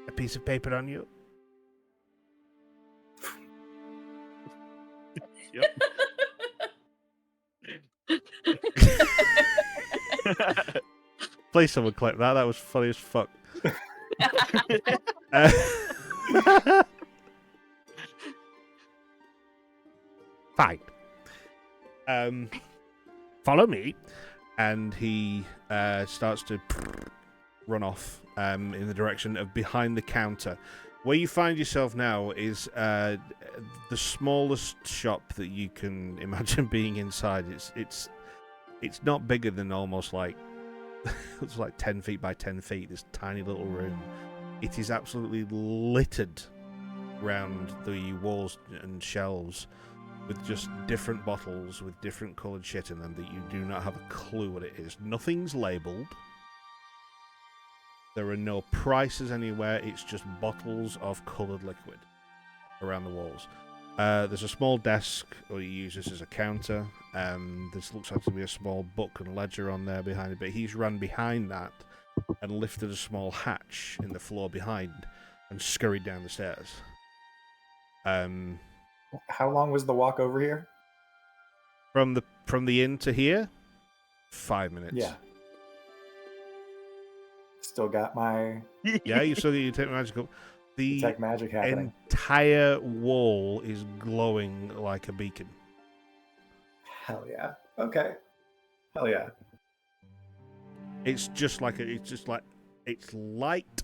a piece of paper on you." Yep. Please someone clip that. That was funny as fuck. Fine. Follow me. And he starts to run off in the direction of behind the counter. Where you find yourself now is the smallest shop that you can imagine being inside. It's not bigger than almost like it's like 10 feet by 10 feet, this tiny little room. It is absolutely littered around the walls and shelves with just different bottles with different coloured shit in them that you do not have a clue what it is. Nothing's labelled. There are no prices anywhere. It's just bottles of coloured liquid around the walls. There's a small desk, or you use this as a counter. This looks like to be a small book and ledger on there behind it, but he's run behind that and lifted a small hatch in the floor behind and scurried down the stairs. How long was the walk over here? From the inn to here, 5 minutes. Yeah. Still got my Yeah, you saw that you take magical. The detect magic happening. entire wall is glowing like a beacon. Hell yeah. Okay. Hell yeah. It's light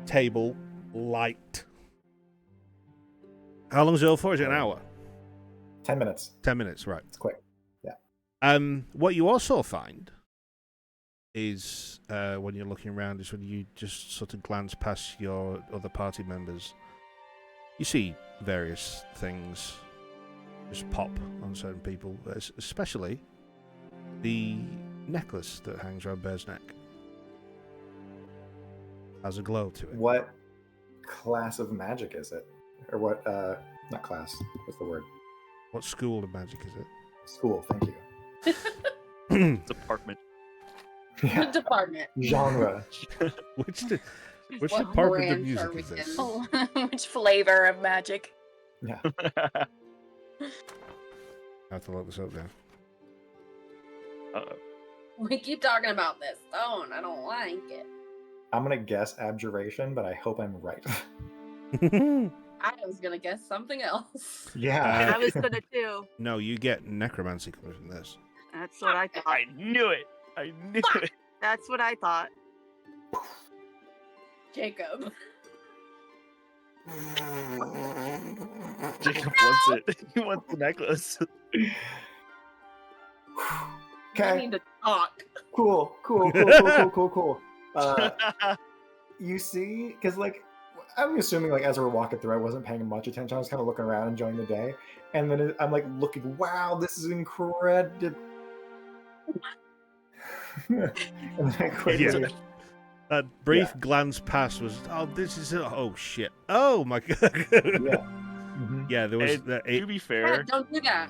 table light. How long is it all for? Is it an hour? 10 minutes. 10 minutes, right. It's quick. Yeah. What you also find is when you're looking around is when you just sort of glance past your other party members, you see various things just pop on certain people, especially the necklace that hangs around Bear's neck. Has a glow to it. What class of magic is it? Or what, not class, what's the word? What school of magic is it? School, thank you. It's apartment. Yeah. Department. Genre. Which What department of branch music are we is this? in? Oh, which flavor of magic? Yeah. I have to look this up now. Uh-oh. We keep talking about this stone. I don't like it. I'm going to guess abjuration, but I hope I'm right. I was gonna guess something else. Yeah. I was gonna too. No, you get necromancy coming from this. That's what I thought. I knew it. I knew it. That's what I thought. Jacob. Jacob wants it. He wants the necklace. I Okay. need to talk. Cool. You see, because like, I'm assuming like as we were walking through, I wasn't paying much attention. I was kind of looking around, enjoying the day, and then I'm like looking, wow, this is incredible. And then I quickly, Yeah. That brief glance past was, oh, this is, oh shit, oh my god. yeah. Mhm. Yeah, there was. And to be Yeah, fair, don't do that.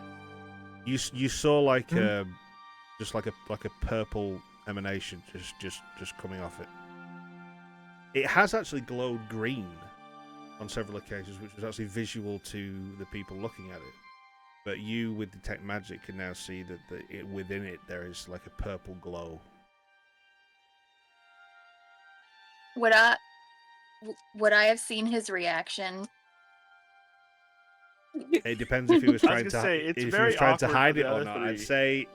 You saw like just like a purple emanation just coming off it. It has actually glowed green on several occasions, which was actually visual to the people looking at it. But you, with detect magic, can now see that within it there is like a purple glow. Would I have seen his reaction? It depends if he was I was trying to gonna say, it's if he very was trying to awkward for hide the it or other not. three.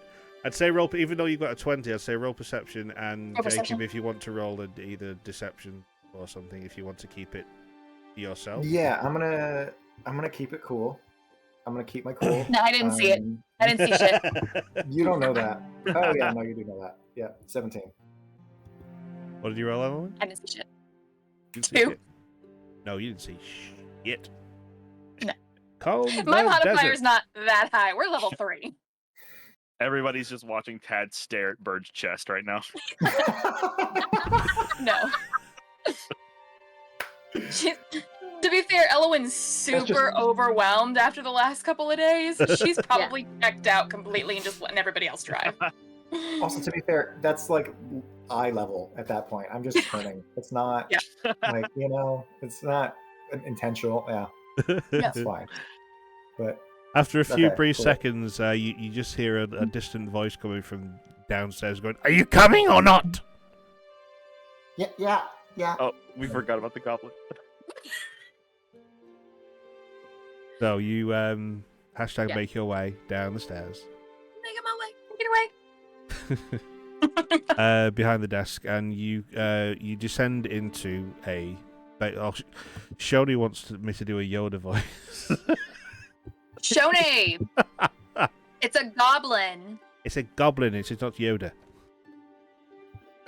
I'd say roll. Even though you've got a 20, I'd say roll perception, and Roll Jacob, perception. if you want to roll either deception or something, if you want to keep it to yourself. Yeah, I'm gonna keep it cool. I'm gonna keep my cool. No, I didn't see it. I didn't see shit. You don't know that. Oh yeah, no, you do know that. Yeah, 17. What did you roll, Emily? I didn't see shit. You didn't see 2. shit? No, you didn't see shit. No. Cold My Blood modifier's Desert. not that high. We're level 3. everybody's just watching Tad stare at Bird's chest right now. No. To be fair, Elowen's super overwhelmed after the last couple of days. She's probably checked out completely and just letting everybody else drive. Also, to be fair, that's like eye level at that point. I'm just turning. It's not like, it's not intentional. Yeah, it's fine. But After a few Okay, brief cool. seconds, you just hear a distant voice coming from downstairs going, "Are you coming or not?" yeah. Oh, we forgot about the goblin. So you hashtag make your way down the stairs Make it my way. Get away. behind the desk, and you descend into a. Shoni wants me to do a Yoda voice. Shone! It's a goblin. It's a goblin. It's not Yoda.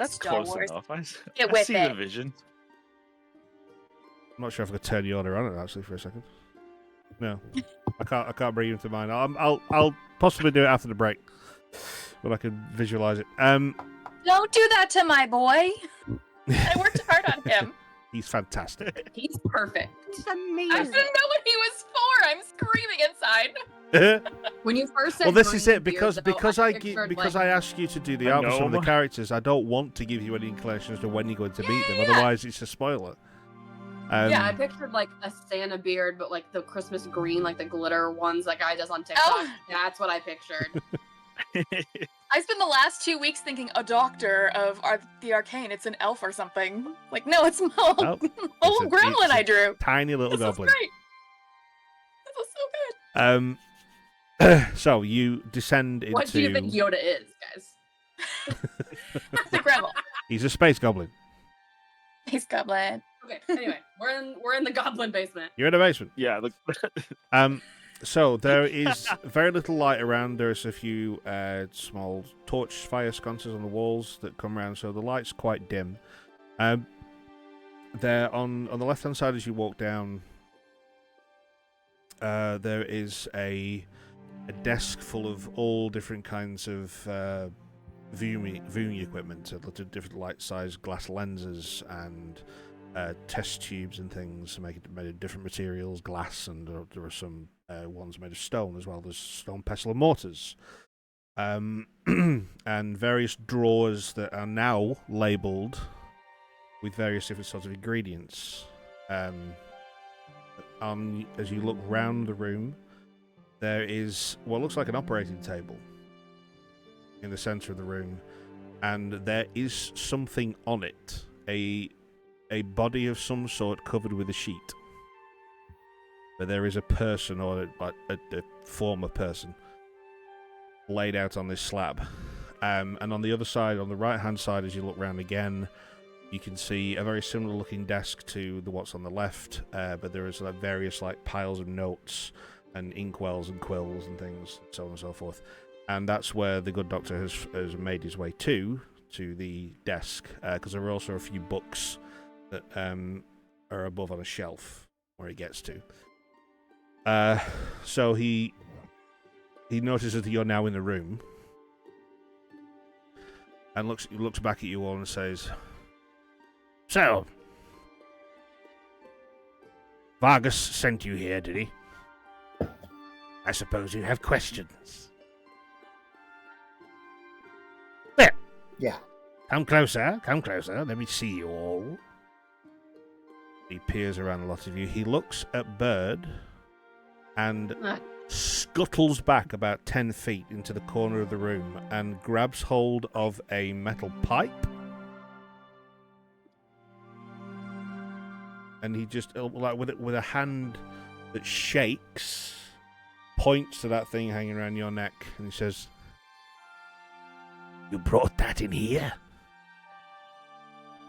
That's Star close Wars. enough. I Get with see it. the vision. I'm not sure if I could turn the order on it actually for a second. No, I can't bring you into mind. I'll possibly do it after the break, but I can visualize it. Don't do that to my boy. I worked hard on him. He's fantastic. He's perfect. It's I amazing. didn't know what he was for. I'm screaming inside. When you first said Well, this is green it because beard, though, because pictured, I asked you to do the A art for some of the gnome. characters. I don't want to give you any inclination as to when you're going to meet them. Otherwise, it's a spoiler. yeah, I pictured like a Santa beard, but like the Christmas green, like the glitter ones that guy does on TikTok. Oh. That's what I pictured. I spent the last 2 weeks thinking a doctor of the arcane. It's an elf or something. Like, no, it's my old, Nope. old It's a- gremlin it's a I drew. Tiny little This is goblin. great. This is so good. So you descend into. What do you think Yoda is, guys? The gremlin. He's a space goblin. He's goblin. Okay. Anyway, we're in the goblin basement. You're in the basement. Yeah. Look. So there is very little light around. There's a few small torch fire sconces on the walls that come around, so the light's quite dim. There on the left-hand side as you walk down, there is a desk full of all different kinds of viewing equipment, a lot of different light-sized glass lenses and test tubes and things made of different materials, glass, and there are some ones made of stone as well. There's stone pestle and mortars, and various drawers that are now labelled with various different sorts of ingredients. As you look round the room, there is what looks like an operating table in the centre of the room, and there is something on it, a body of some sort covered with a sheet. But there is a person, or a former person, laid out on this slab. And on the other side, on the right-hand side, as you look round again, you can see a very similar-looking desk to what's on the left, but there is various piles of notes and inkwells and quills and things, so on and so forth. And that's where the good doctor has made his way to the desk, because there are also a few books that are above on a shelf where he gets to. So he notices that you're now in the room and looks back at you all and says, "So, Vargas sent you here, did he? I suppose you have questions." Well, Yeah. come closer, let me see you all. He peers around a lot of you. He looks at Bird and scuttles back about 10 feet into the corner of the room and grabs hold of a metal pipe. And he just, with a hand that shakes, points to that thing hanging around your neck, and he says, "You brought that in here?"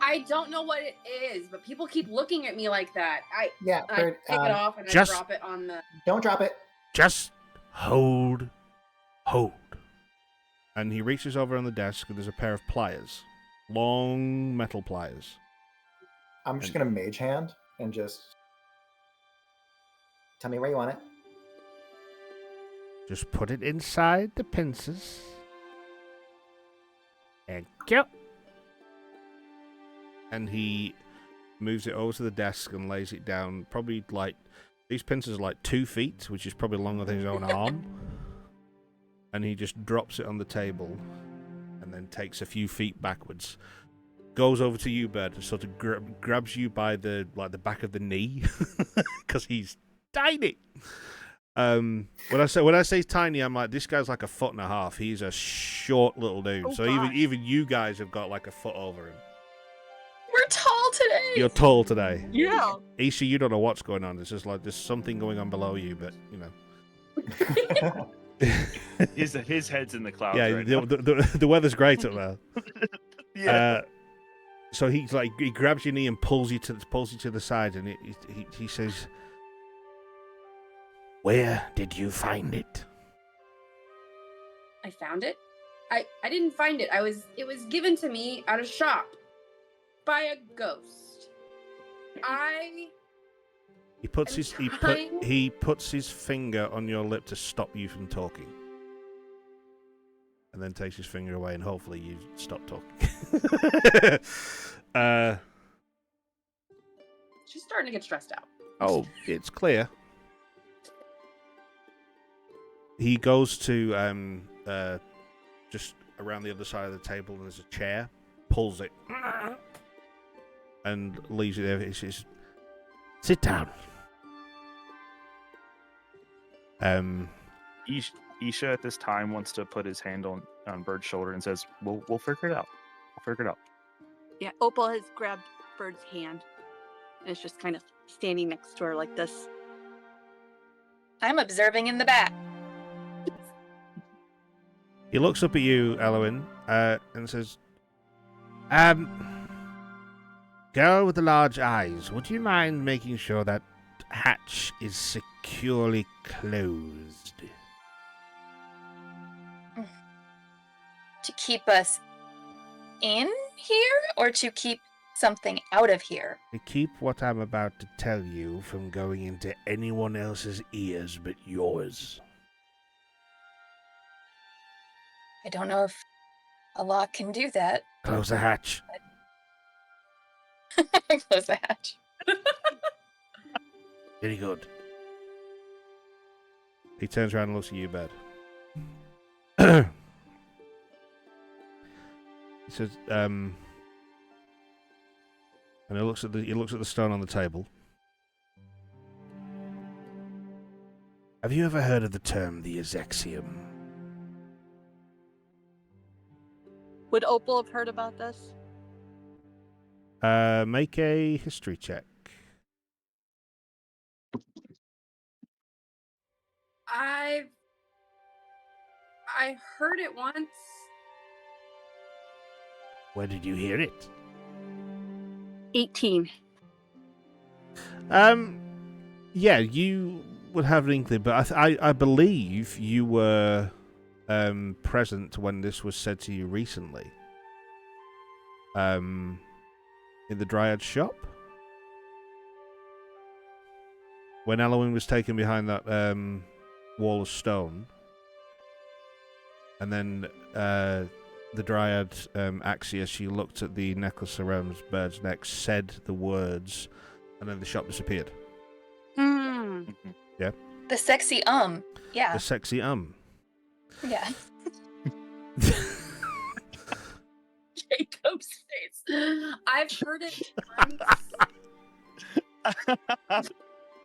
I don't know what it is, but people keep looking at me like that. I Bird, take it off and just- I drop it on the. Don't drop it. Just hold. And he reaches over on the desk, and there's a pair of pliers. Long metal pliers. I'm just gonna mage hand and just tell me where you want it. Just put it inside the pincers. Thank you. And he moves it over to the desk and lays it down. Probably these pincers are 2 feet, which is probably longer than his own arm. And he just drops it on the table and then takes a few feet backwards. Goes over to you, Bird, and sort of grabs you by the back of the knee because he's tiny. When I say he's tiny, I'm like, this guy's like 1.5 feet. He's a short little dude. Oh, so gosh. even you guys have got a foot over him. We're tall today. You're tall today. Yeah. Isha, you don't know what's going on. It's just there's something going on below you, but His head's in the clouds. yeah, right now. the weather's great up there. Yeah. So he grabs your knee and pulls you to the side, and he says, "Where did you find it?" I found it I didn't find it. It was given to me at a shop by a ghost. He puts his finger on your lip to stop you from talking. And then takes his finger away and hopefully you stop talking. She's starting to get stressed out. Oh, it's clear. He goes to just around the other side of the table and there's a chair, pulls it, and leaves it there. He says, "Sit down." Isha at this time wants to put his hand on Bird's shoulder and says, "We'll figure it out. We'll figure it out." Yeah, Opal has grabbed Bird's hand and is just kind of standing next to her like this. I'm observing in the back. He looks up at you, Eloin, and says, girl with the large eyes, would you mind making sure that hatch is securely closed?" To keep us in here or to keep something out of here? To keep what I'm about to tell you from going into anyone else's ears but yours. I don't know if a lock can do that. Close the hatch. Close the hatch. Very good. He turns around and looks at you, Bed. He says, and he looks at the stone on the table. Have you ever heard of the term the Ezexium? Would Opal have heard about this? Make a history check. I heard it once. Where did you hear it? 18. Yeah, you would have an inkling, but I believe you were present when this was said to you recently. In the Dryad shop? When Eloin was taken behind that wall of stone, and then the Dryad, Axia, she looked at the necklace around Bird's neck, said the words, and then the shop disappeared. Yeah? The sexy yeah. The sexy Yeah. Jacob's face. I've heard it once. I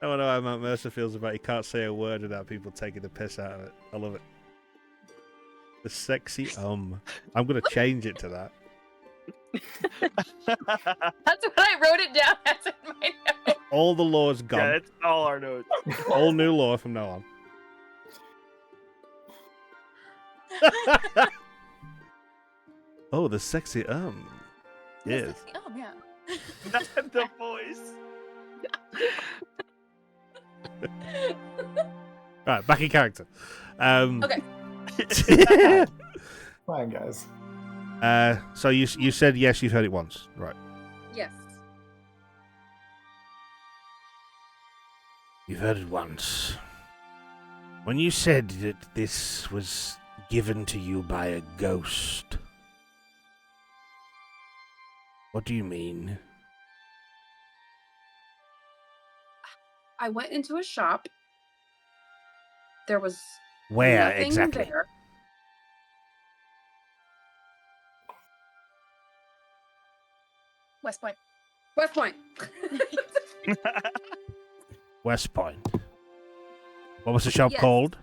don't know how Mount Mercer feels about it. He can't say a word without people taking the piss out of it. I love it. The sexy I'm going to change it to that. That's what I wrote it down as in my notes. All the laws gone. Yeah, it's all our notes. All new law from now on. Oh, the sexy The Yes. sexy yeah. That's the voice. Right, back in character. Okay. Fine, guys. So you said yes, you've heard it once, right? Yes. You've heard it once. When you said that this was given to you by a ghost, what do you mean? I went into a shop. There was Where nothing exactly? there. West Point. West Point. West Point. What was the shop Yes. called?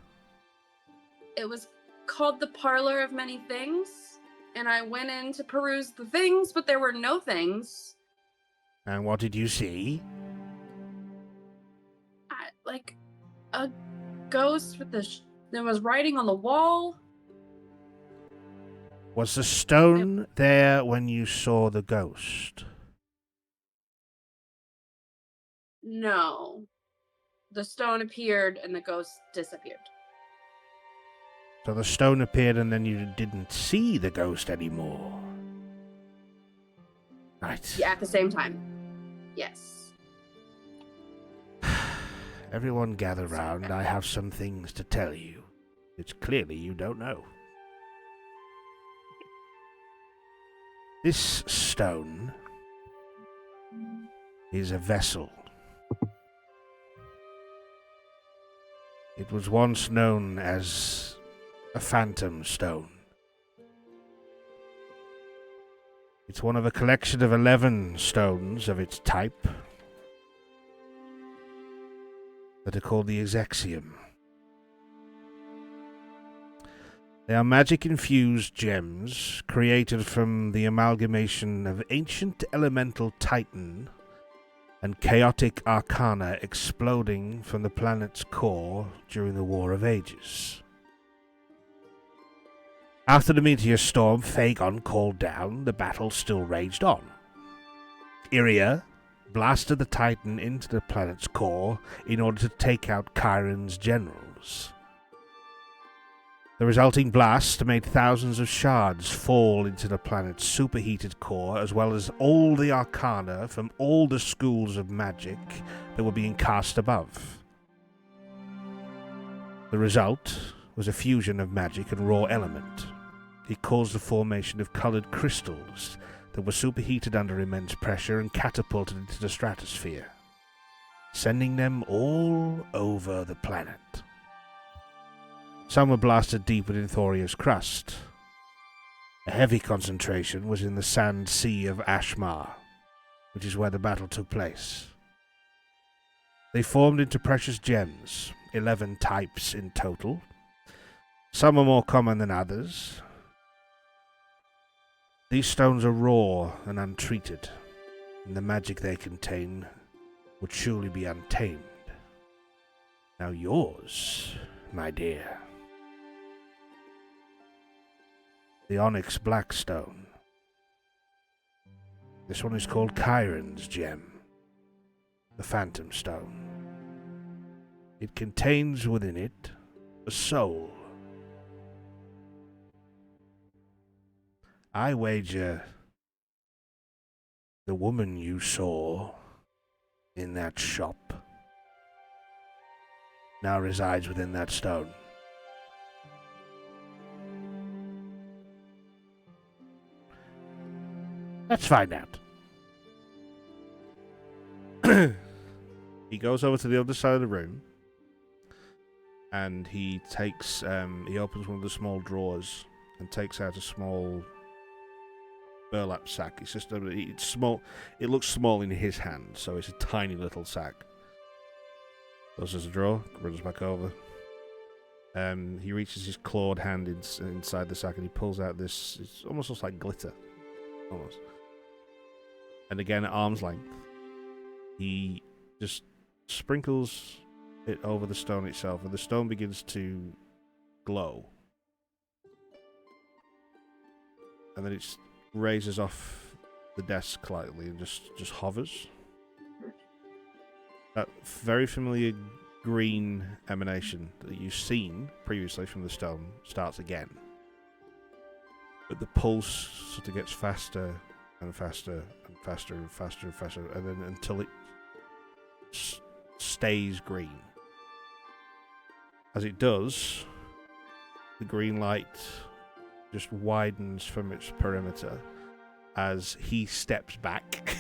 It was called the Parlor of Many Things, and I went in to peruse the things, but there were no things. And what did you see? Like a ghost with there was writing on the wall. Was the stone there when you saw the ghost? No. The stone appeared and the ghost disappeared. So the stone appeared and then you didn't see the ghost anymore. Right. Yeah, at the same time. Yes. Everyone gather round. I have some things to tell you. It's clearly you don't know. This stone is a vessel. It was once known as a phantom stone. It's one of a collection of 11 stones of its type that are called the Exexium. They are magic-infused gems created from the amalgamation of ancient elemental titan and chaotic arcana exploding from the planet's core during the War of Ages. After the meteor storm Phagon called down, the battle still raged on. Iria blasted the Titan into the planet's core in order to take out Chiron's generals. The resulting blast made thousands of shards fall into the planet's superheated core, as well as all the arcana from all the schools of magic that were being cast above. The result was a fusion of magic and raw element. It caused the formation of coloured crystals that were superheated under immense pressure and catapulted into the stratosphere, sending them all over the planet. Some were blasted deep within Thoria's crust. A heavy concentration was in the sand sea of Ashmar, which is where the battle took place. They formed into precious gems, 11 types in total. Some are more common than others. These stones are raw and untreated, and the magic they contain would surely be untamed. Now yours, my dear. The Onyx Blackstone. This one is called Chiron's Gem, the Phantom Stone. It contains within it a soul. I wager the woman you saw in that shop now resides within that stone. Let's find out. He goes over to the other side of the room and he takes, he opens one of the small drawers and takes out a small burlap sack. It's just it's small. It looks small in his hand, so it's a tiny little sack. Closes the drawer, runs back over. He reaches his clawed hand inside the sack and he pulls out this. It almost looks like glitter, almost. And again, at arm's length, he just sprinkles it over the stone itself, and the stone begins to glow. And then it raises off the desk slightly and just hovers. That very familiar green emanation that you've seen previously from the stone starts again. But the pulse sort of gets faster and faster and faster and faster and faster, and then until it stays green. As it does, the green light just widens from its perimeter as he steps back.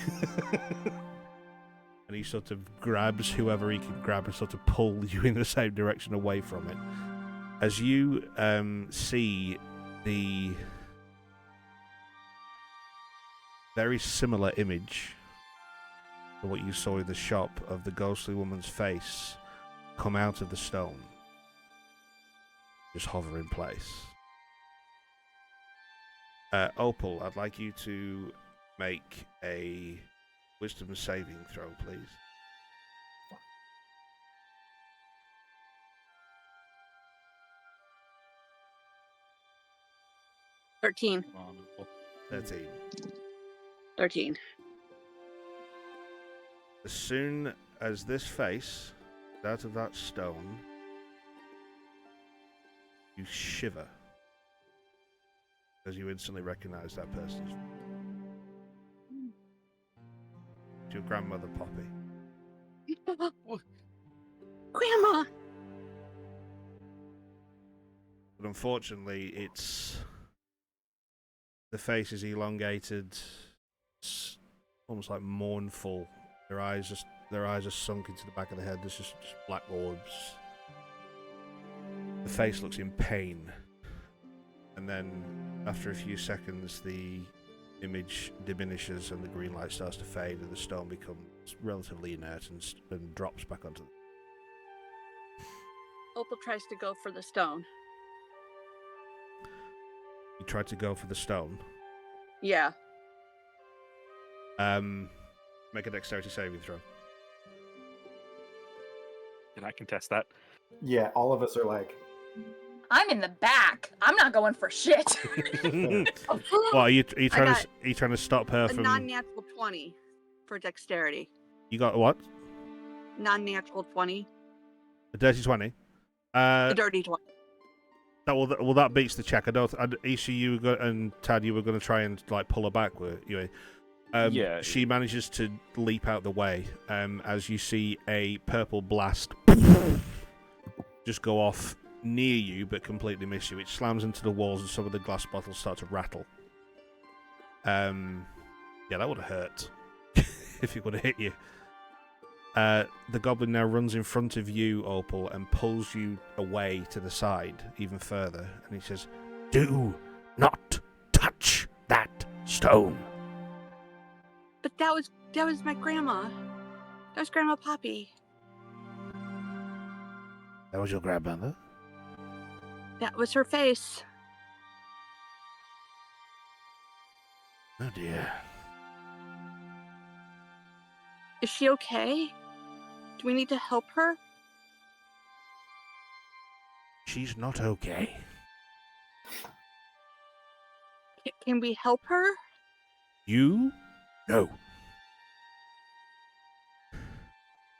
And he sort of grabs whoever he can grab and sort of pull you in the same direction away from it. As you see the very similar image to what you saw in the shop of the ghostly woman's face come out of the stone, just hover in place. Opal, I'd like you to make a wisdom saving throw, please. $13. 13. 13. As soon as this face is out of that stone, You shiver as you instantly recognize that person. It's your grandmother, Poppy. Grandma! But unfortunately, it's the face is elongated, it's almost like mournful. Their eyes are sunk into the back of the head. There's just black orbs. The face looks in pain, and then after a few seconds, the image diminishes and the green light starts to fade, and the stone becomes relatively inert and drops back onto. Opal tries to go for the stone. You tried to go for the stone. Yeah. Make a dexterity saving throw. And I can test that. Yeah, all of us are like, I'm in the back. I'm not going for shit. Well, are you trying to stop her A from? non-natural 20 for dexterity. You got what? Non-natural 20. A dirty 20. A dirty 20. That beats the check. Isha, and Tad, you were going to try and like pull her back, were you? Yeah. She manages to leap out the way as you see a purple blast just go off near you but completely miss you. It slams into the walls and some of the glass bottles start to rattle. Yeah, that would have hurt if it would have hit you. The goblin now runs in front of you, Opal, and pulls you away to the side even further. And he says, "Do not touch that stone." But that was my grandma. That was Grandma Poppy. That was your grandmother? That was her face. Oh dear. Is she okay? Do we need to help her? She's not okay. Can we help her? You? No.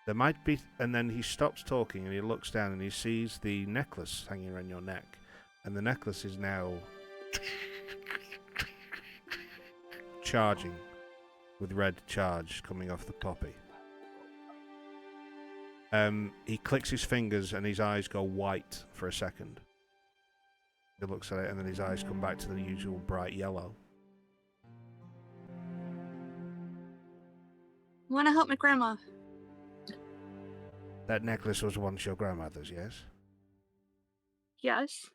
There might be... And then he stops talking and he looks down and he sees the necklace hanging around your neck. And the necklace is now charging with red charge coming off the poppy. He clicks his fingers and his eyes go white for a second. He looks at it and then his eyes come back to the usual bright yellow. I want to help my grandma. That necklace was once your grandmother's, yes? Yes.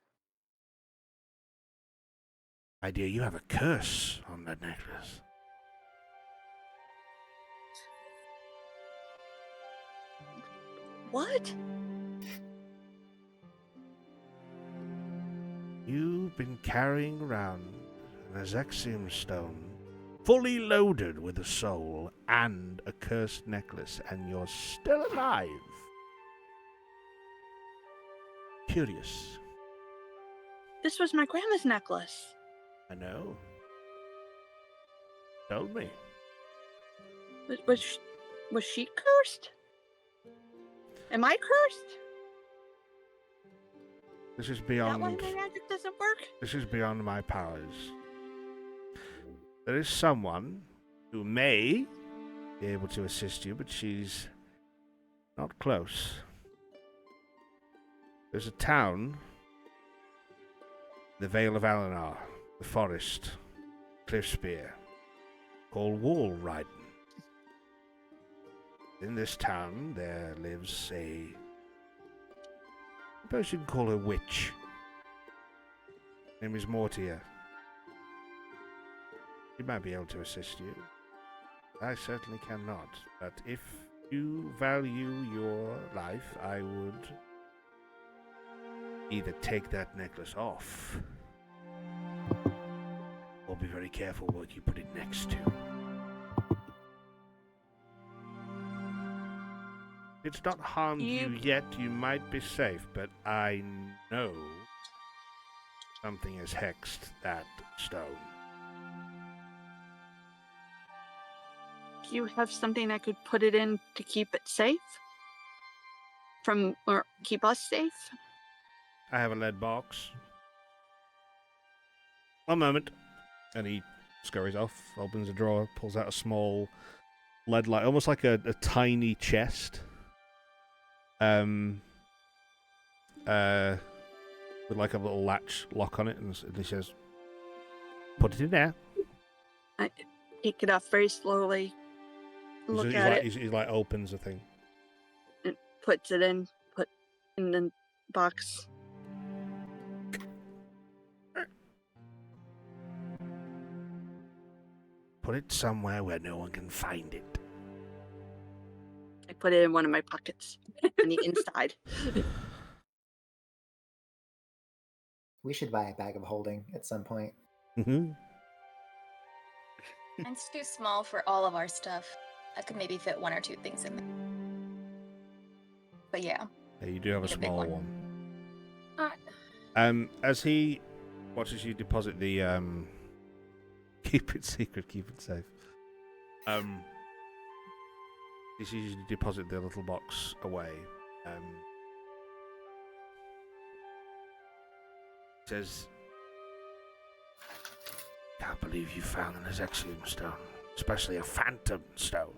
My dear, you have a curse on that necklace. What? You've been carrying around an Azexium stone fully loaded with a soul and a cursed necklace, and you're still alive. Curious. This was my grandma's necklace. I know. Told me. Was she cursed? Am I cursed? This is Is that beyond... why my magic doesn't work? This is beyond my powers. There is someone who may be able to assist you, but she's not close. There's a town, the Vale of Alinar, the forest, Cliffspear, called Wallriden. In this town, there lives a... suppose you can call her witch. Her name is Mortia. She might be able to assist you. I certainly cannot, but if you value your life, I would either take that necklace off or be very careful what you put it next to. It's not harmed you yet, you might be safe, but I know something has hexed that stone. Do you have something I could put it in to keep it safe? Or keep us safe? I have a lead box. One moment. And he scurries off, opens a drawer, pulls out a small lead light, almost like a tiny chest. With like a little latch lock on it, and he says, "Put it in there." I take it off very slowly. Look at it. He like opens the thing. And puts it in. Put in the box. Put it somewhere where no one can find it. I put it in one of my pockets on the inside. We should buy a bag of holding at some point. Mm-hmm. It's too small for all of our stuff. I could maybe fit 1 or 2 things in there. But yeah. Yeah, you do have a Need a big smaller one. As he watches you deposit the keep it secret, keep it safe. He sees you deposit the little box away. Says, "Can't believe you found an Ezexium stone, especially a phantom stone."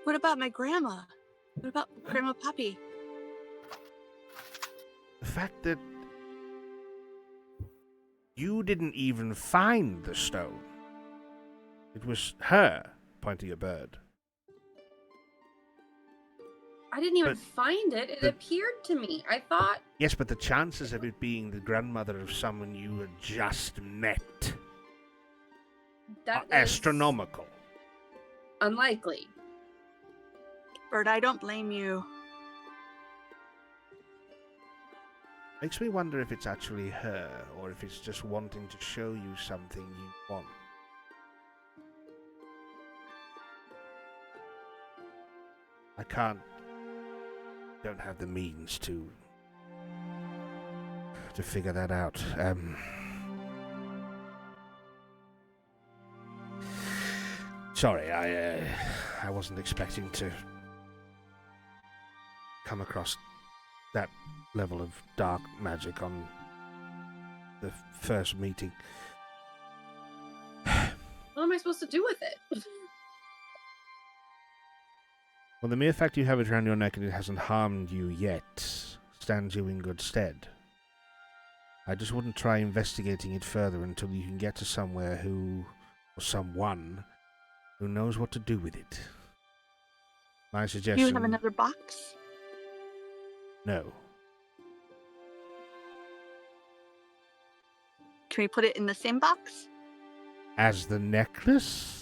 What about my grandma? What about Grandma Poppy? The fact that you didn't even find the stone. It was her, pointing a bird. I didn't even But find it. It appeared to me. I thought. Yes, but the chances of it being the grandmother of someone you had just met That are is astronomical. unlikely. Bird, I don't blame you. Makes me wonder if it's actually her, or if it's just wanting to show you something you want. I don't have the means to figure that out. Sorry, I wasn't expecting to come across that level of dark magic on the first meeting. What am I supposed to do with it? Well, the mere fact you have it around your neck and it hasn't harmed you yet stands you in good stead. I just wouldn't try investigating it further until you can get to somewhere or someone who knows what to do with it. My Do suggestion... you have another box? No. Can we put it in the same box? As the necklace?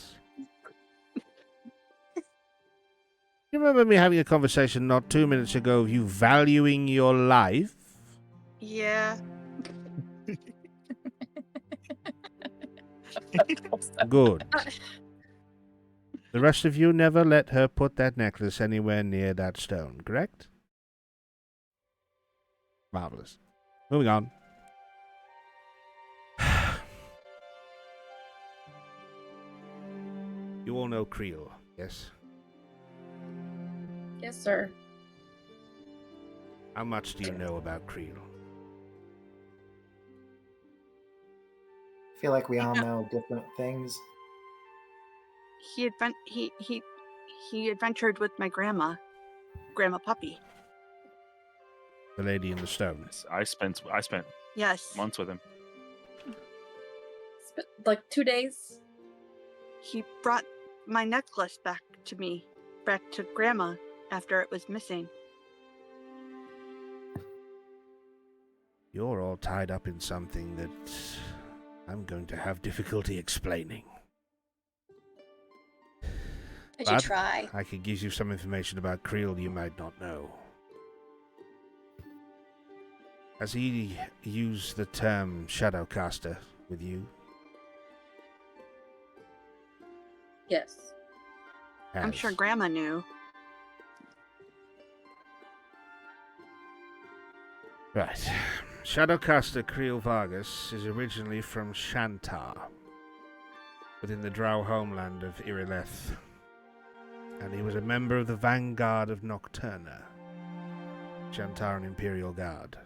You remember me having a conversation not 2 minutes ago of you valuing your life? Yeah. Good. The rest of you never let her put that necklace anywhere near that stone, correct? Marvelous. Moving on. You all know Creel, yes? Yes, sir. How much do you know about Creel? I feel like we all know different things. He adventured with my Grandma Puppy. The lady in the stone. I spent Yes. months with him. Spent like 2 days. He brought my necklace back to Grandma after it was missing. You're all tied up in something that I'm going to have difficulty explaining. Did you But try? I could give you some information about Creel you might not know. Has he used the term Shadowcaster with you? Yes. I'm sure Grandma knew. Right. Shadowcaster Creel Vargas is originally from Shantar, within the Drow homeland of Irileth, and he was a member of the Vanguard of Nocturna. Shantaran Imperial Guard.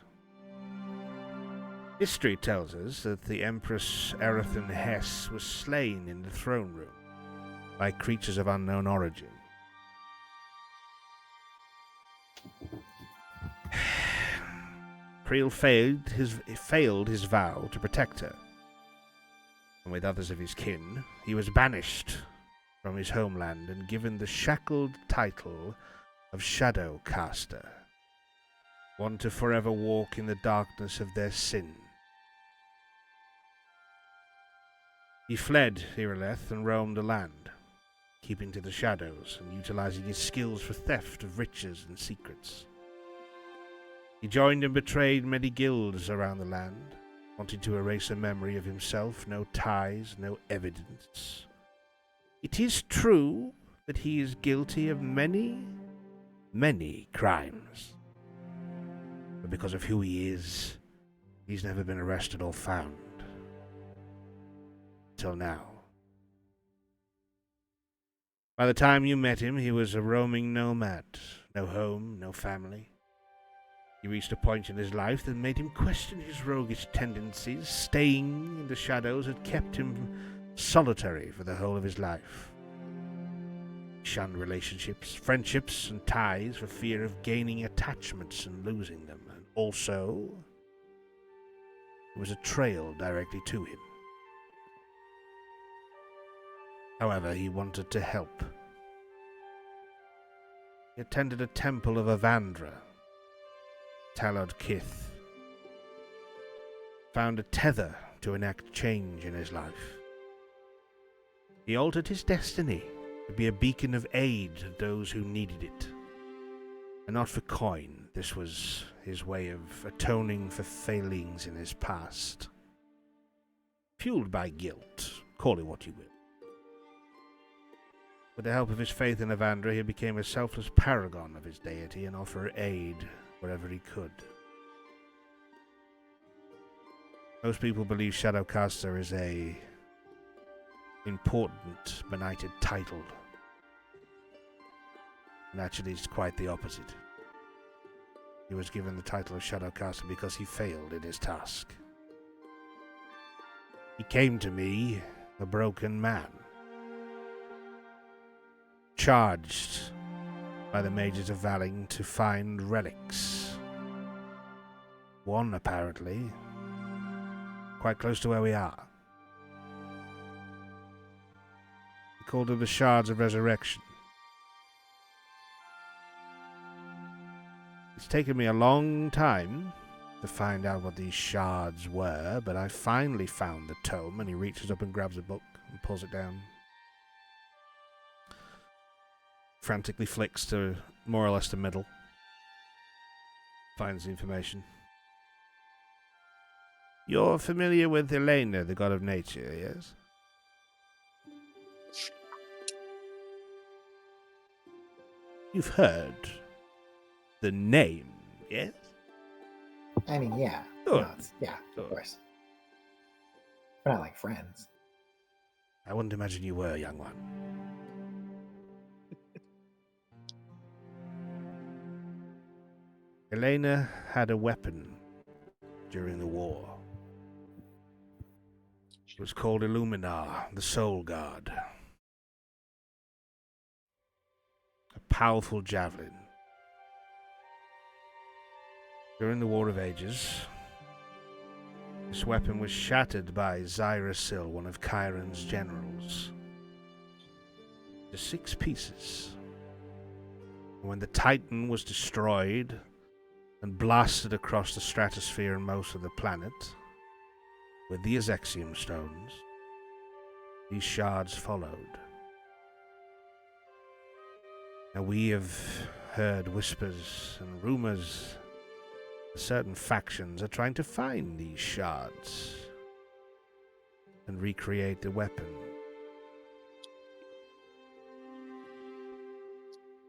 History tells us that the Empress Erethan Hess was slain in the throne room by creatures of unknown origin. Creel failed his vow to protect her, and with others of his kin, he was banished from his homeland and given the shackled title of Shadow Caster, one to forever walk in the darkness of their sin. He fled Irileth and roamed the land, keeping to the shadows and utilizing his skills for theft of riches and secrets. He joined and betrayed many guilds around the land, wanting to erase a memory of himself, no ties, no evidence. It is true that he is guilty of many, many crimes. But because of who he is, he's never been arrested or found. Till now. By the time you met him, he was a roaming nomad. No home, no family. He reached a point in his life that made him question his roguish tendencies. Staying in the shadows had kept him solitary for the whole of his life. He shunned relationships, friendships, and ties for fear of gaining attachments and losing them. And also, there was a trail directly to him. However, he wanted to help. He attended a temple of Avandra, Talod Kith, found a tether to enact change in his life. He altered his destiny to be a beacon of aid to those who needed it. And not for coin, this was his way of atoning for failings in his past. Fueled by guilt, call it what you will. With the help of his faith in Avandra, he became a selfless paragon of his deity and offered aid wherever he could. Most people believe Shadowcaster is a important, benighted title. And actually, it's quite the opposite. He was given the title of Shadowcaster because he failed in his task. He came to me, a broken man, charged by the mages of Valing to find relics. One, apparently, quite close to where we are. He called them the Shards of Resurrection. It's taken me a long time to find out what these shards were, but I finally found the tome, and he reaches up and grabs a book and pulls it down. Frantically flicks to more or less the middle. Finds the information. You're familiar with Elena, the god of nature, yes? You've heard the name, yes? I mean, yeah. Sure. No, yeah, Sure. of course. We're not like friends. I wouldn't imagine you were, young one. Elena had a weapon during the war. It was called Illuminar, the Soul Guard. A powerful javelin. During the War of Ages, this weapon was shattered by Zyrasil, one of Chiron's generals, to 6 pieces. And when the Titan was destroyed and blasted across the stratosphere and most of the planet with the Azexium stones, these shards followed. Now we have heard whispers and rumors that certain factions are trying to find these shards and recreate the weapon.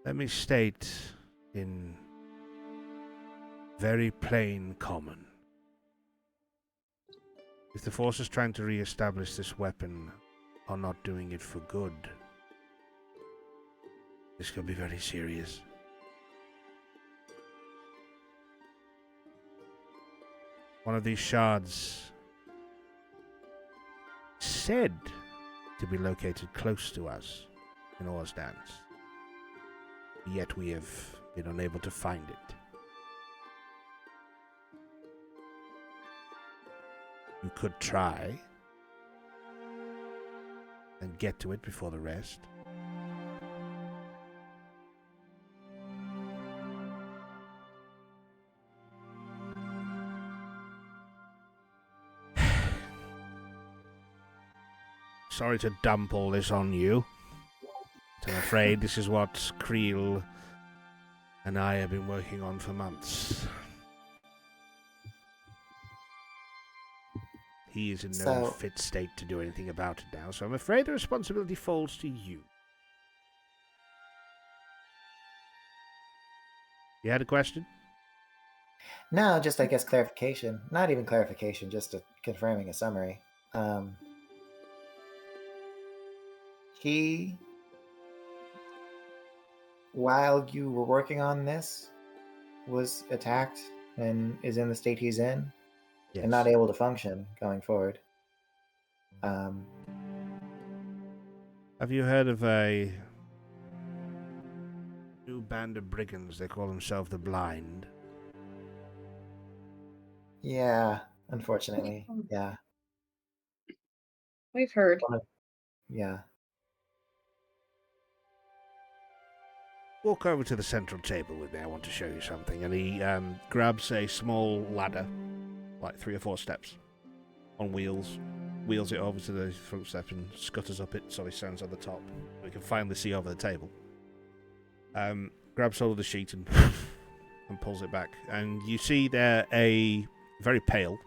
Let me state in very plain common. If the forces trying to re-establish this weapon are not doing it for good, this could be very serious. One of these shards said to be located close to us in Orsdance. Yet we have been unable to find it. You could try and get to it before the rest. Sorry to dump all this on you, but I'm afraid this is what Creel and I have been working on for months. He is in no fit state to do anything about it now, so I'm afraid the responsibility falls to you. You had a question? No, just I guess clarification. Not even clarification, just confirming a summary. He, while you were working on this, was attacked and is in the state he's in, Yes. and not able to function going forward. Have you heard of a new band of brigands? They call themselves the Blind. Yeah, unfortunately. Yeah. We've heard. Yeah. Walk over to the central table with me. I want to show you something. And he grabs a small ladder, like 3 or 4 steps, on wheels, wheels it over to the front step and scutters up it so he stands on the top. We can finally see over the table. Grabs hold of the sheet and and pulls it back. And you see there a very pale,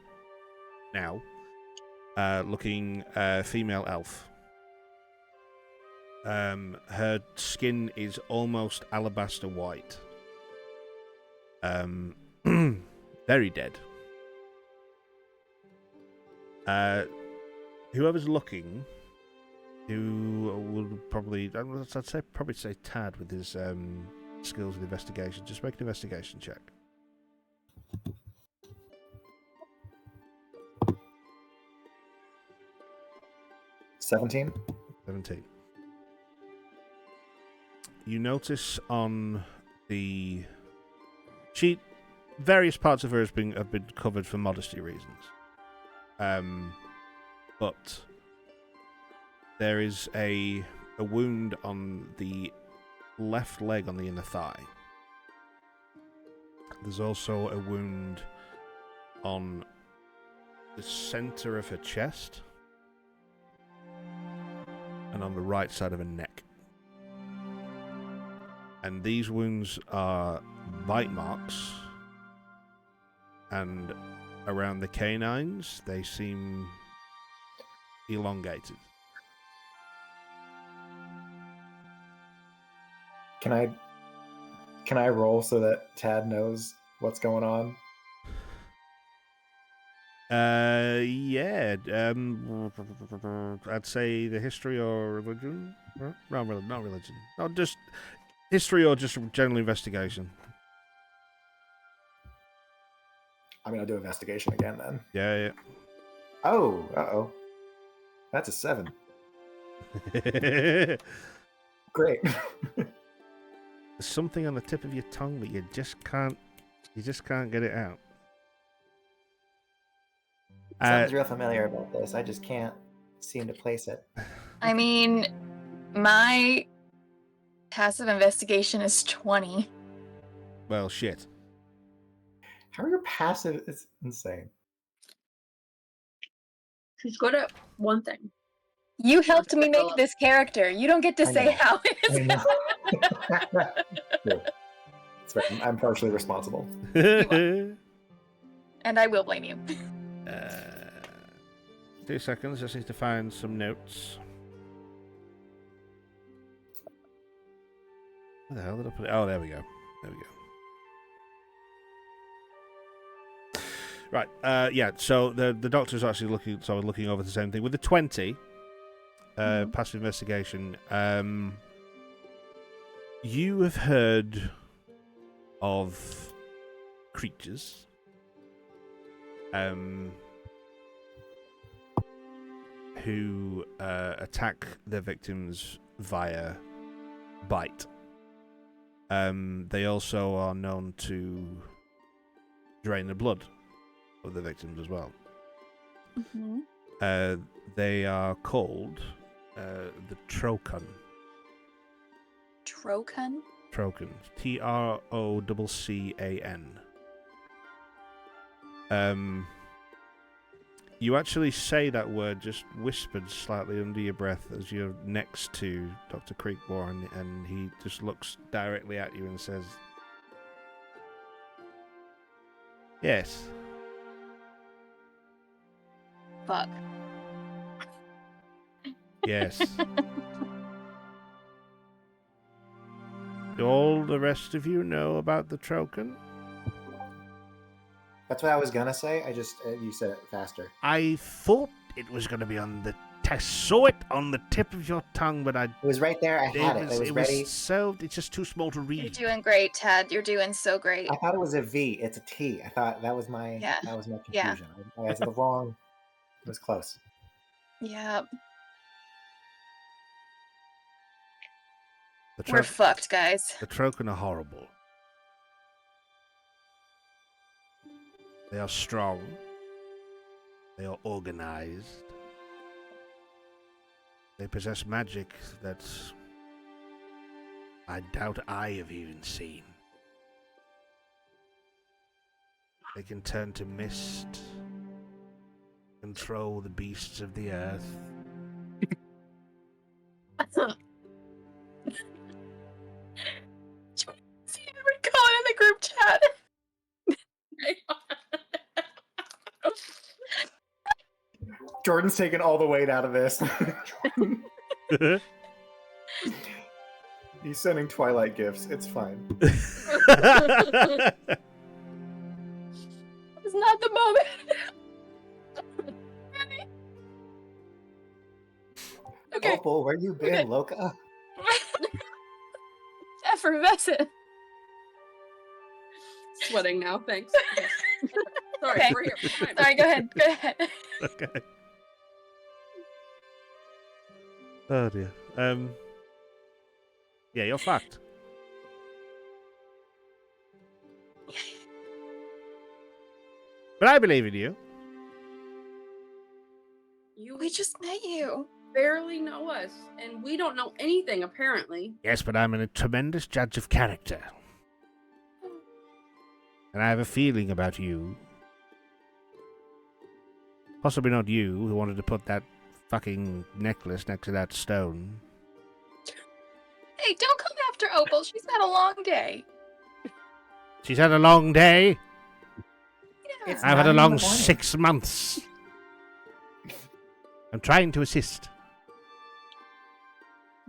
now, looking female elf. Her skin is almost alabaster white. Very dead. Whoever's looking, who would probably, I'd say Tad with his skills with investigation. Just make an investigation check. 17. You notice on the sheet, various parts of her have been covered for modesty reasons. But there is a wound on the left leg on the inner thigh. There's also a wound on the center of her chest and on the right side of her neck. And these wounds are bite marks, and around the canines they seem elongated. Can I roll so that Tad knows what's going on? Yeah. I'd say the history or religion. No, not religion. No, just history or just general investigation. I mean, I'll do investigation again then. Yeah. Oh, uh-oh. That's a 7. Great. There's something on the tip of your tongue that you just can't get it out. Sounds real familiar about this. I just can't seem to place it. I mean, my passive investigation is 20. Well, shit. How are your passive? It's insane. She's good at one thing. You helped me make this character. You don't get to say how it is. True. That's right. I'm partially responsible. And I will blame you. 2 seconds, just need to find some notes. Where the hell did I put it? Oh, there we go. Right, yeah, so the doctor's actually looking over the same thing. With the 20, passive investigation, you have heard of creatures who attack their victims via bite. They also are known to drain the blood of the victims as well. Mm-hmm. They are called the Trocan. Trocan? Trocan. Troccan. You actually say that word just whispered slightly under your breath as you're next to Dr. Creekborn, and he just looks directly at you and says, "Yes." Fuck. Yes. Do all the rest of you know about the Trocan? That's what I was gonna say. I just you said it faster. I thought it was going to be on the. I saw it on the tip of your tongue, but It was right there. I had it. It was ready. It's just too small to read. You're doing great, Tad. You're doing so great. I thought it was a V. It's a T. I thought that was my confusion. I was the wrong. It was close. Yeah. The We're fucked, guys. The Trocan are horrible. They are strong. They are organized. They possess magic that I doubt I have even seen. They can turn to mist, control the beasts of the earth. See, we're calling in the group chat. Jordan's taking all the weight out of this. He's sending Twilight gifts. It's fine. It's not the moment. Okay. Opal, where you been, Loca? Effervescent. Sweating now, thanks. Sorry, Okay. we're here. We're fine. Sorry, go ahead. Go ahead. Okay. Oh dear. Yeah, you're fucked. But I believe in you. We just met you. Barely know us, and we don't know anything, apparently. Yes, but I'm a tremendous judge of character. And I have a feeling about you. Possibly not you, who wanted to put that fucking necklace next to that stone. Hey, don't come after Opal. She's had a long day. She's had a long day. Yeah. It's I've had a 9 in long the morning. 6 months. I'm trying to assist.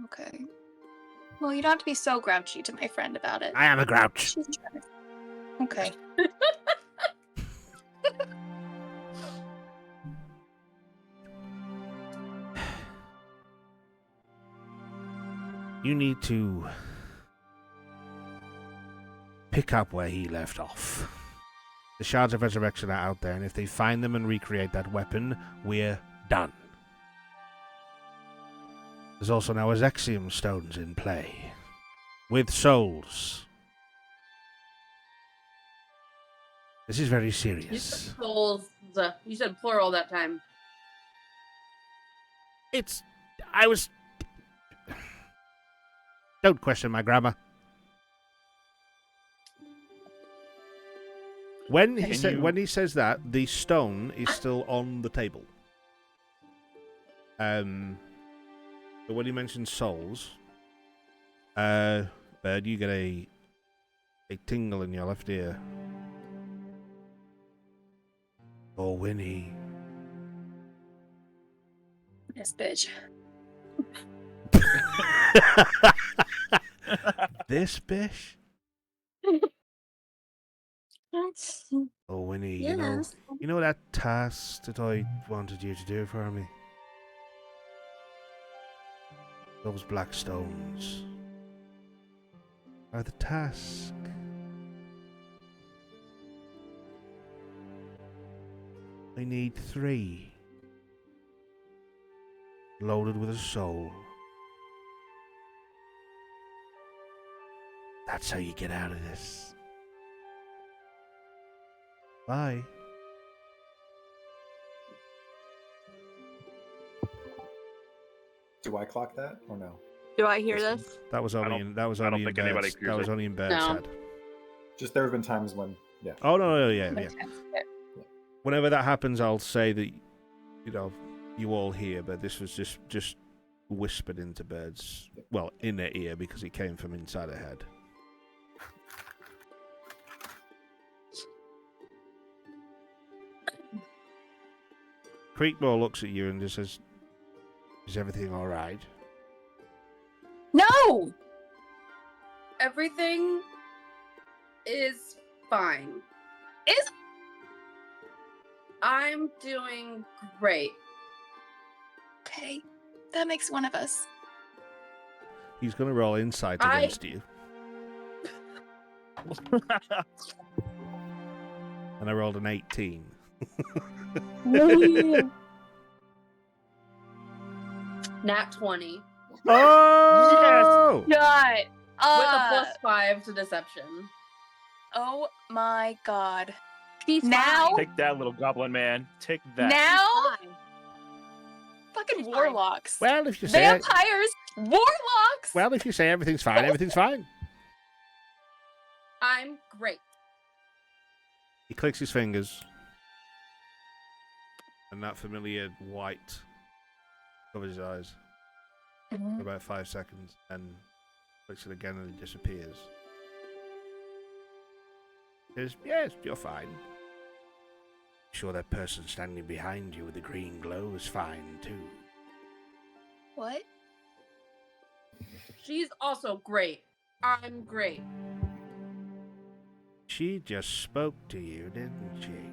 Okay. Well, you don't have to be so grouchy to my friend about it. I am a grouch. She's trying. Okay. You need to pick up where he left off. The shards of resurrection are out there, and if they find them and recreate that weapon, we're done. There's also now Azexium stones in play, with souls. This is very You serious. said souls. You said plural that time. Don't question my grammar. When he says that, the stone is still on the table. But when he mentions souls, Bird, you get a tingle in your left ear. Oh, Winnie. This bitch. This bitch? Oh, Winnie, Yes. you know that task that I wanted you to do for me? Those black stones are the task. I need 3. Loaded with a soul. That's how you get out of this. Bye. Do I clock that or no? Do I hear this? That was only in Baird's No. head. Just there have been times when, yeah. Oh no, yeah. Whenever that happens, I'll say that, you all hear, but this was just whispered into Baird's, well, in their ear because it came from inside her head. Creekmore looks at you and just says, "Is everything all right?" No! Everything is fine. I'm doing great. Okay, that makes one of us. He's going to roll insight against you. And I rolled an 18. Nat 20. Oh! God. With a +5 to deception. Oh my god. He's Now? fine. Take that, little goblin man. Take that. Now? Fine. Fucking He's fine. warlocks. Well, if you say Vampires! Warlocks! well, if you say everything's fine, everything's fine. I'm great. He clicks his fingers, and that familiar white covers his eyes for about 5 seconds, and clicks it again, and it disappears. He says, "Yes, you're fine. Sure, that person standing behind you with the green glow is fine too." What? She's also great. I'm great. She just spoke to you, didn't she?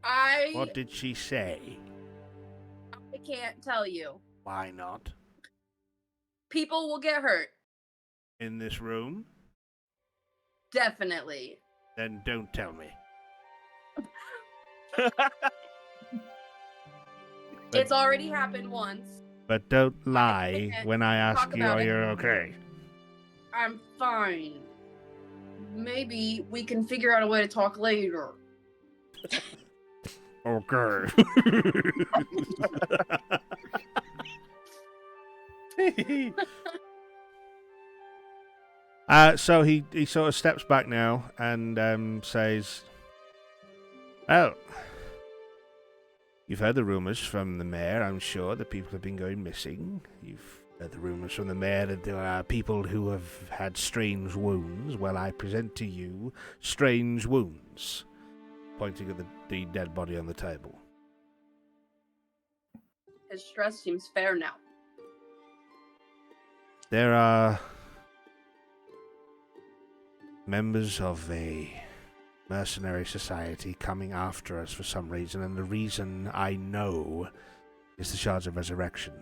I What did she say? can't tell you. Why not? People will get hurt. In this room? Definitely. Then don't tell me. It's already happened once. But don't lie can't when I ask talk you about are it. you okay. I'm fine. Maybe we can figure out a way to talk later. Okay. So he sort of steps back now and says, "Well, you've heard the rumours from the mayor, I'm sure, that people have been going missing. You've heard the rumours from the mayor that there are people who have had strange wounds. Well, I present to you strange wounds," pointing at the dead body on the table. His stress seems fair now. There are members of a mercenary society coming after us for some reason, and the reason I know is the Shards of Resurrection.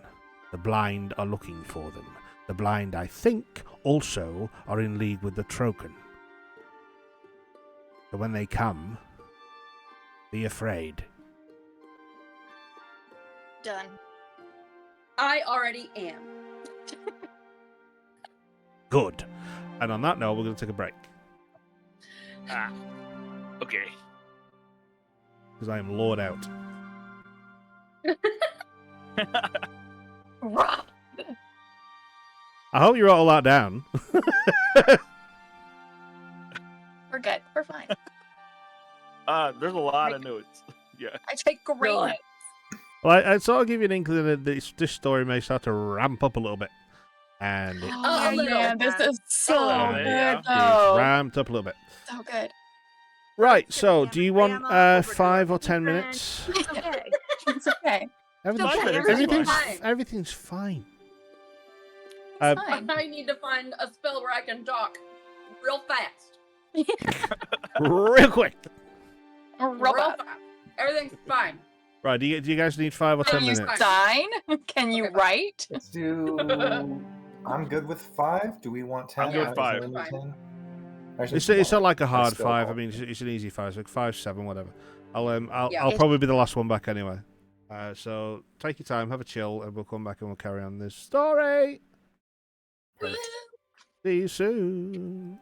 The blind are looking for them. The blind, I think, also are in league with the Troken. So when they come, be afraid. Done. I already am. Good. And on that note, we're going to take a break. Okay. Because I am Lord out. Rob. I hope you wrote all that down. We're good. We're fine. There's a lot of notes. Yeah. I take great Really? notes. Well, I sort of give you an inkling that this story may start to ramp up a little bit. And it Oh, man, this is so little bit, good yeah. is though. ramped up a little bit. So good. Right, so do you want Grandma, 5 or 10 friend. minutes? It's okay. It's okay. Everything's, Five minutes is everything's, fine. everything's fine. It's fine. I need to find a spell where I can talk real fast. Real quick. A Real robot. fast. Everything's fine. Right, do you guys need 5 or 10 Can you minutes? sign? Can you Okay. write? Let's do. I'm good with 5. Do we want 10? I'm good with Is 5. there any Fine. 10? Actually, It's not like a hard still 5. I cool. mean, it's an easy 5. It's like 5, 7, whatever. I'll Yeah. I'll probably be the last one back anyway. So take your time, have a chill, and we'll come back and we'll carry on this story. See you soon.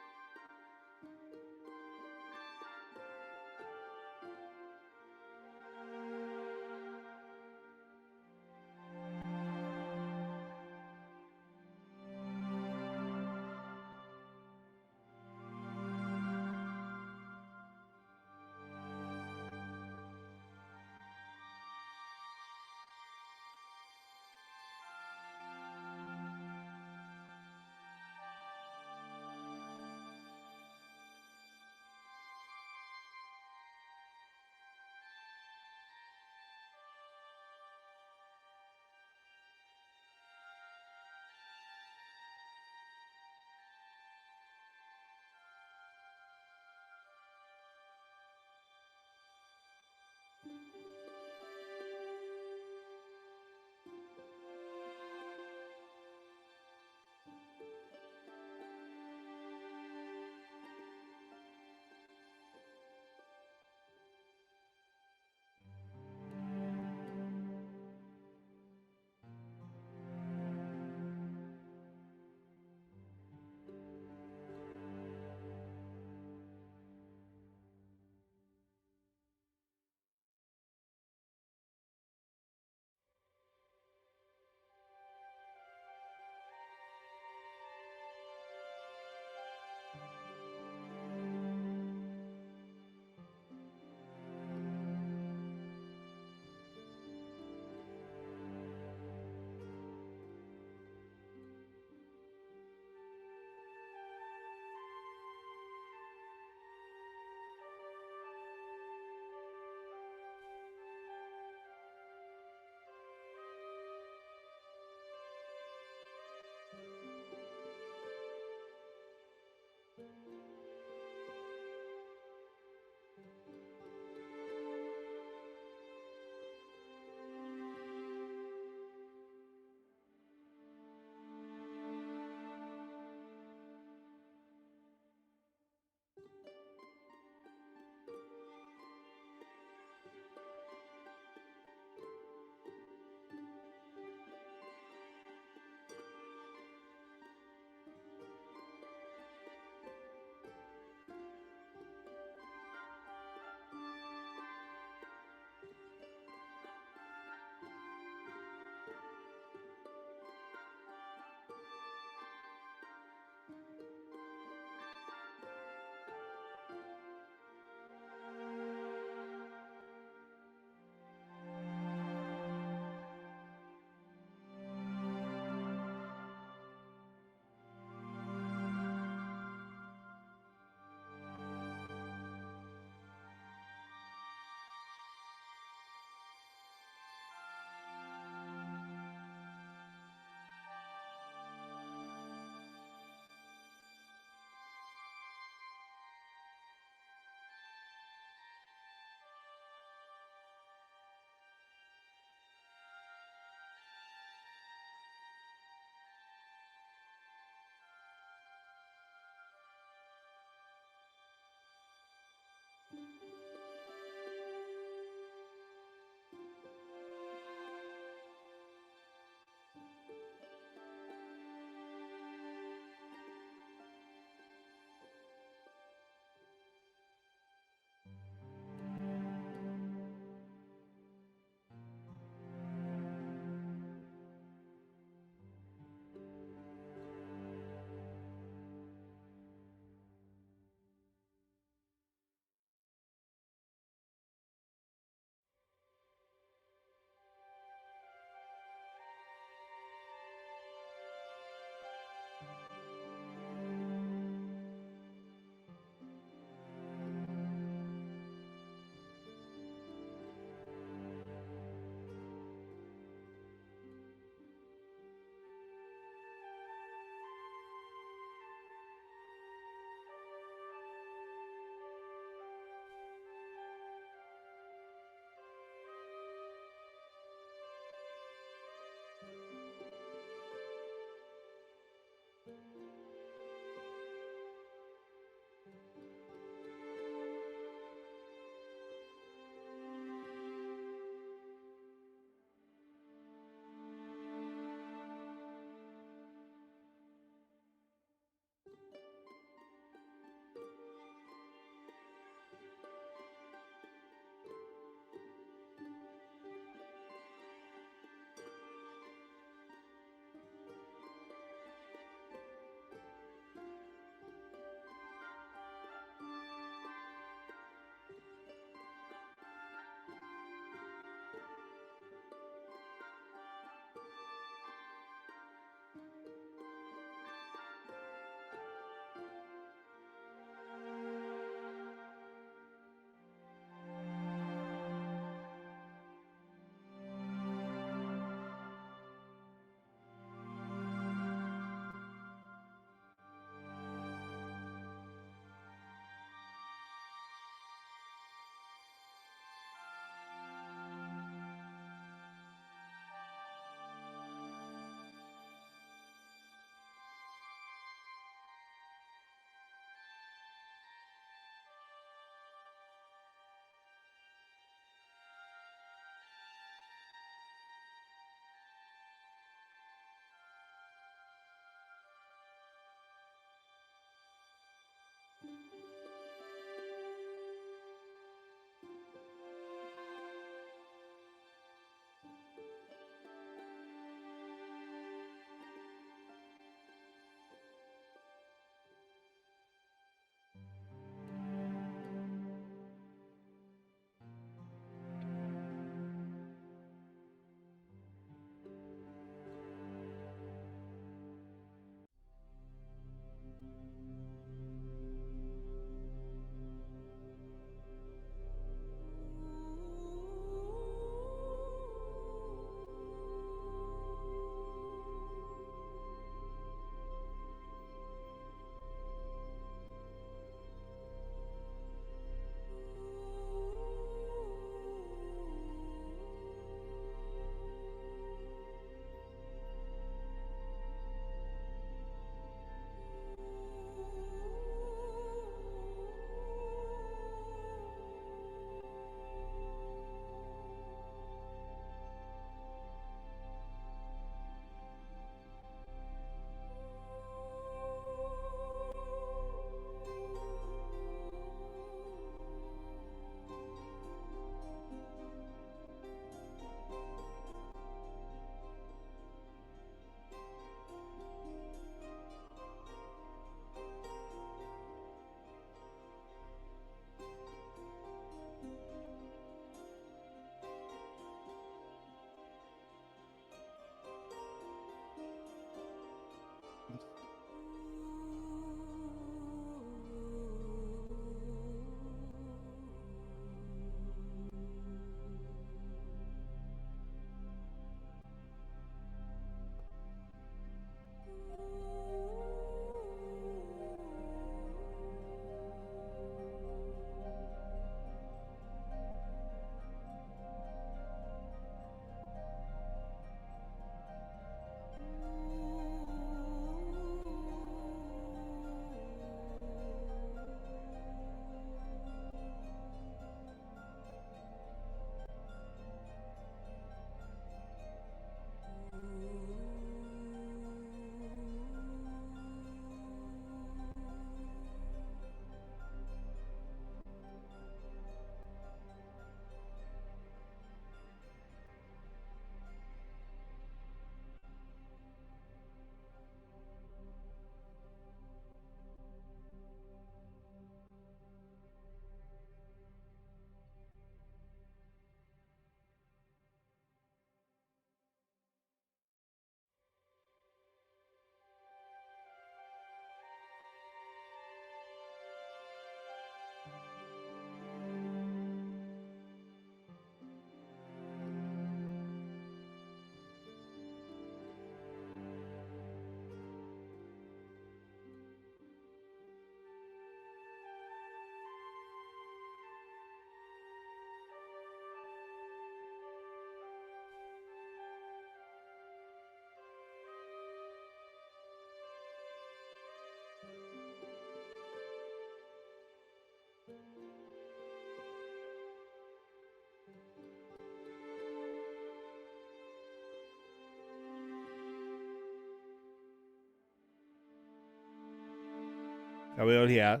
Are we all here?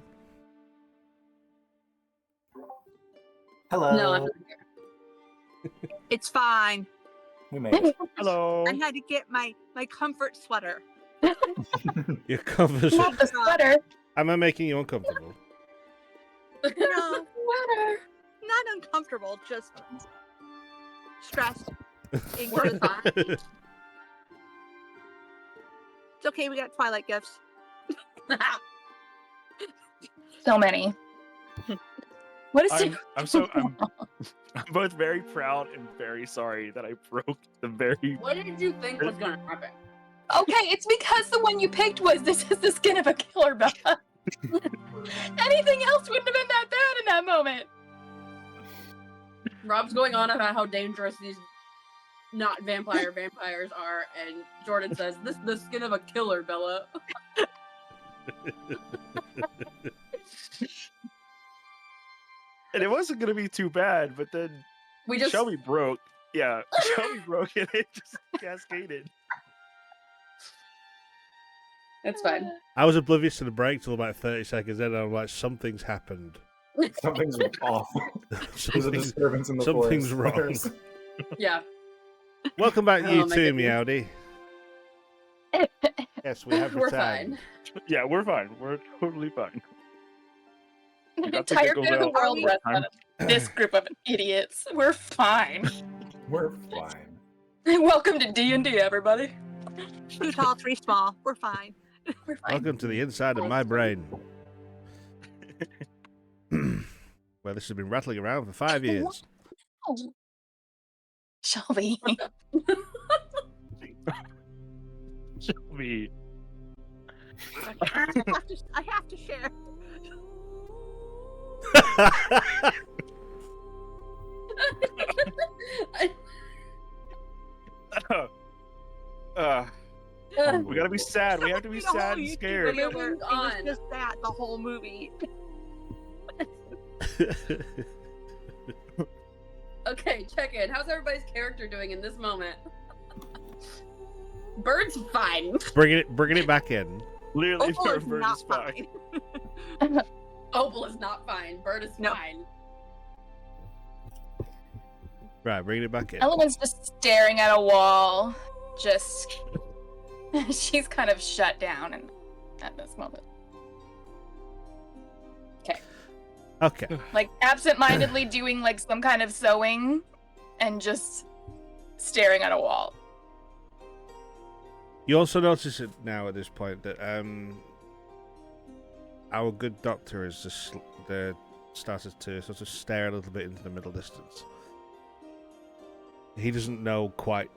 Hello. No, I'm not here. It's fine. We made it. Hello. I had to get my comfort sweater. Your covers. Not the sweater. Am I making you uncomfortable? No, Sweater. not uncomfortable, just stressed. We're fine. It's okay, we got Twilight gifts. So many. What is it? I'm both very proud and very sorry that I broke the very. What did you think was gonna happen? Okay, it's because the one you picked was this is the skin of a killer, Bella. Anything else wouldn't have been that bad in that moment. Rob's going on about how dangerous these not vampires are, and Jordan says, "This is the skin of a killer, Bella." And it wasn't gonna be too bad, but then We just Shelby broke. Yeah, Shelby broke and it just cascaded. It's fine. I was oblivious to the break till about 30 seconds in, and I'm like, something's happened. Something's off. There's a Something's, disturbance in the something's forest. wrong. Yeah. Welcome back, Oh, you my too, goodness. Meowdy. Yes, we have We're returned. fine. Yeah, we're fine. We're totally fine. The got the entire giggles good of the out. world rests on this group of idiots. We're fine. We're fine. Welcome to D&D, everybody. 2 tall, 3 small. We're fine. We're fine. Welcome to the inside of my brain. Where this has been rattling around for 5 years. Oh. Shelby. Shelby. I have to share. We gotta be sad. We have to be The whole sad and YouTube scared. video where Moving it was on. just that the whole movie. Okay, check in. How's everybody's character doing in this moment? Bird's fine. bringing it back in. Literally, Opal is Bird not is fine. fine. Opal is not fine. Bird is No. fine. Right, bringing it back in. Elena's just staring at a wall. Just... She's kind of shut down at this moment. Okay. Like, absent-mindedly doing, like, some kind of sewing and just staring at a wall. You also notice it now at this point that our good doctor has just started to sort of stare a little bit into the middle distance. He doesn't know quite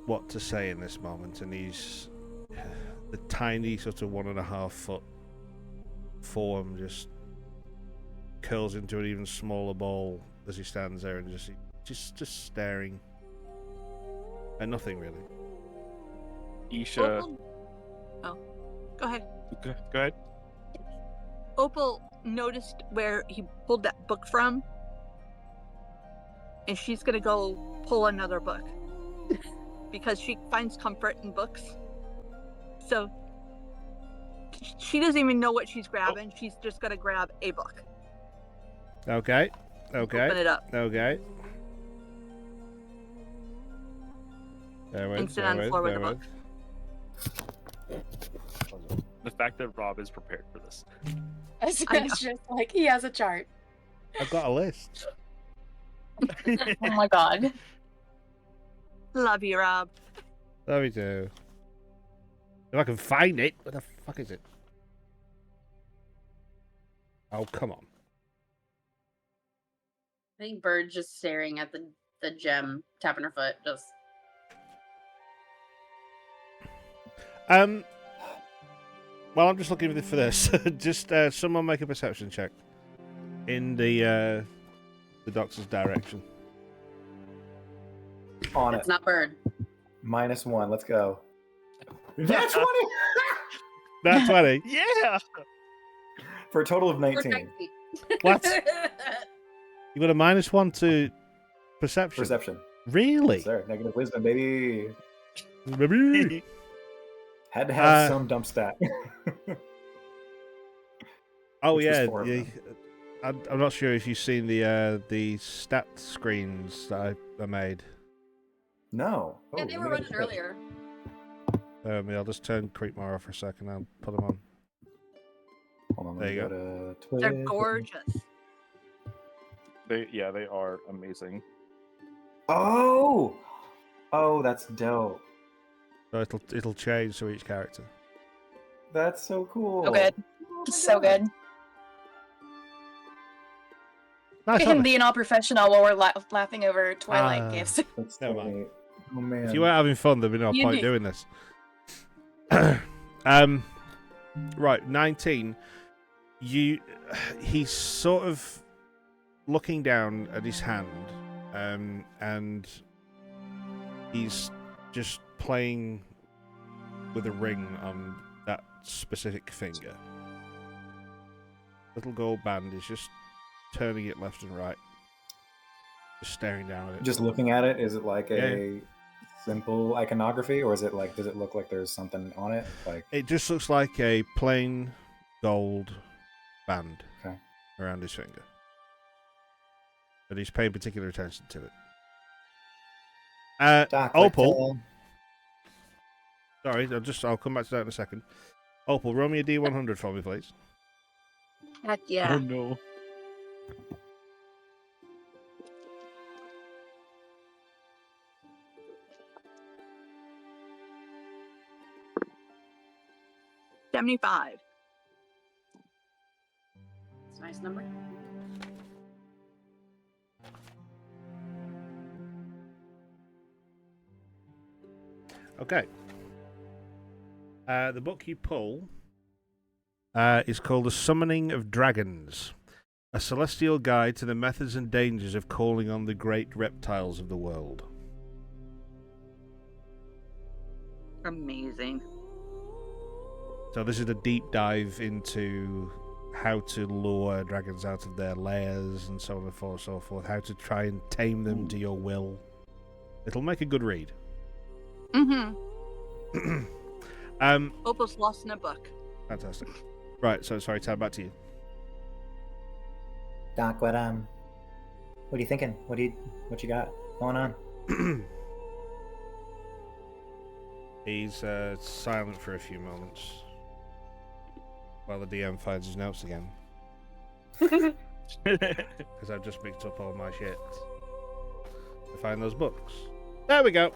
what to say in this moment, and he's the tiny sort of 1.5 foot form just curls into an even smaller ball as he stands there and just staring at nothing really. Isha. Opal... Oh, go ahead. Go ahead. Opal noticed where he pulled that book from, and she's gonna go pull another book because she finds comfort in books. So she doesn't even know what she's grabbing. She's just gonna grab a book. Okay. Open it up. Okay. There And sit on the floor with the book. The fact that Rob is prepared for this. It's I know. just like, he has a chart. I've got a list. Oh my god. Love you, Rob. There we do. If I can find it, where the fuck is it? Oh, come on. I think Bird's just staring at the gem, tapping her foot. Just Well, I'm just looking for this. Just someone make a perception check in the doctor's direction. On it's it. not Bird. -1. Let's go. That's 20. That 20. Yeah. For a total of Or 19. technically. What? You got a -1 to perception. Perception. Really? Sir, negative wisdom, baby. Baby. Had to have some dump stat. Oh Which was yeah, 4 of them. I'm not sure if you've seen the stat screens that I made. No. Yeah, Oh, they let were me running get- earlier. I'll just turn Creepmore off for a second. I'll put them on. Hold on, There let me you go to Twitch. They're gorgeous. They are amazing. Oh! Oh, that's dope. So it'll change to each character. That's so cool. So good. Oh my So God. good. Nice. Look at him being all professional while we're laughing over Twilight Ah. gifts. That's Never so mind. neat. Oh man. If you weren't having fun, there'd be no You point need- doing this. Right, 19. He's sort of looking down at his hand, and he's just playing with a ring on that specific finger. Little gold band is just turning it left and right, just staring down at it. Just looking at it, is it like Yeah. a simple iconography, or is it like, does it look like there's something on it? Like, It just looks like a plain gold band Okay. around his finger. But he's paying particular attention to it. Doc, like, Opal. Sorry, I'll come back to that in a second. Opal, roll me a D100 for me, please. Heck yeah. Oh no. $75. It's a nice number. Okay. The book you pull is called The Summoning of Dragons, a celestial guide to the methods and dangers of calling on the great reptiles of the world. Amazing. So this is a deep dive into how to lure dragons out of their lairs and so on and so forth, how to try and tame them to your will. It'll make a good read. Mm-hmm. Opal's lost in a book. Fantastic. Right, so sorry, Tad, back to you. Doc, what are you thinking? What you got going on? He's silent for a few moments while the DM finds his notes again, because I've just picked up all my shit to find those books. There we go.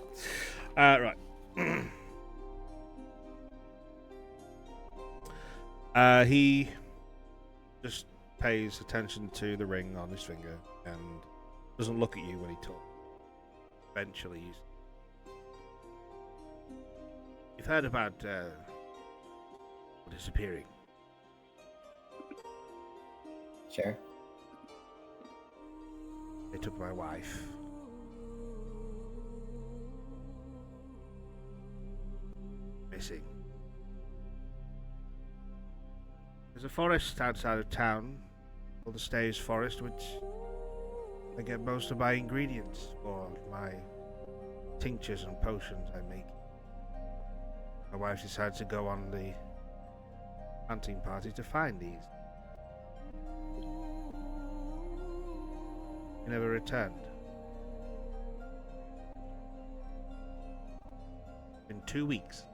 Right. He just pays attention to the ring on his finger and doesn't look at you when he talks. Eventually, you've heard about disappearing. Sure. They took my wife. Missing. There's a forest outside of town called the Staves Forest, which I get most of my ingredients for my tinctures and potions I make. My wife decided to go on the hunting party to find these. He never returned. In 2 weeks.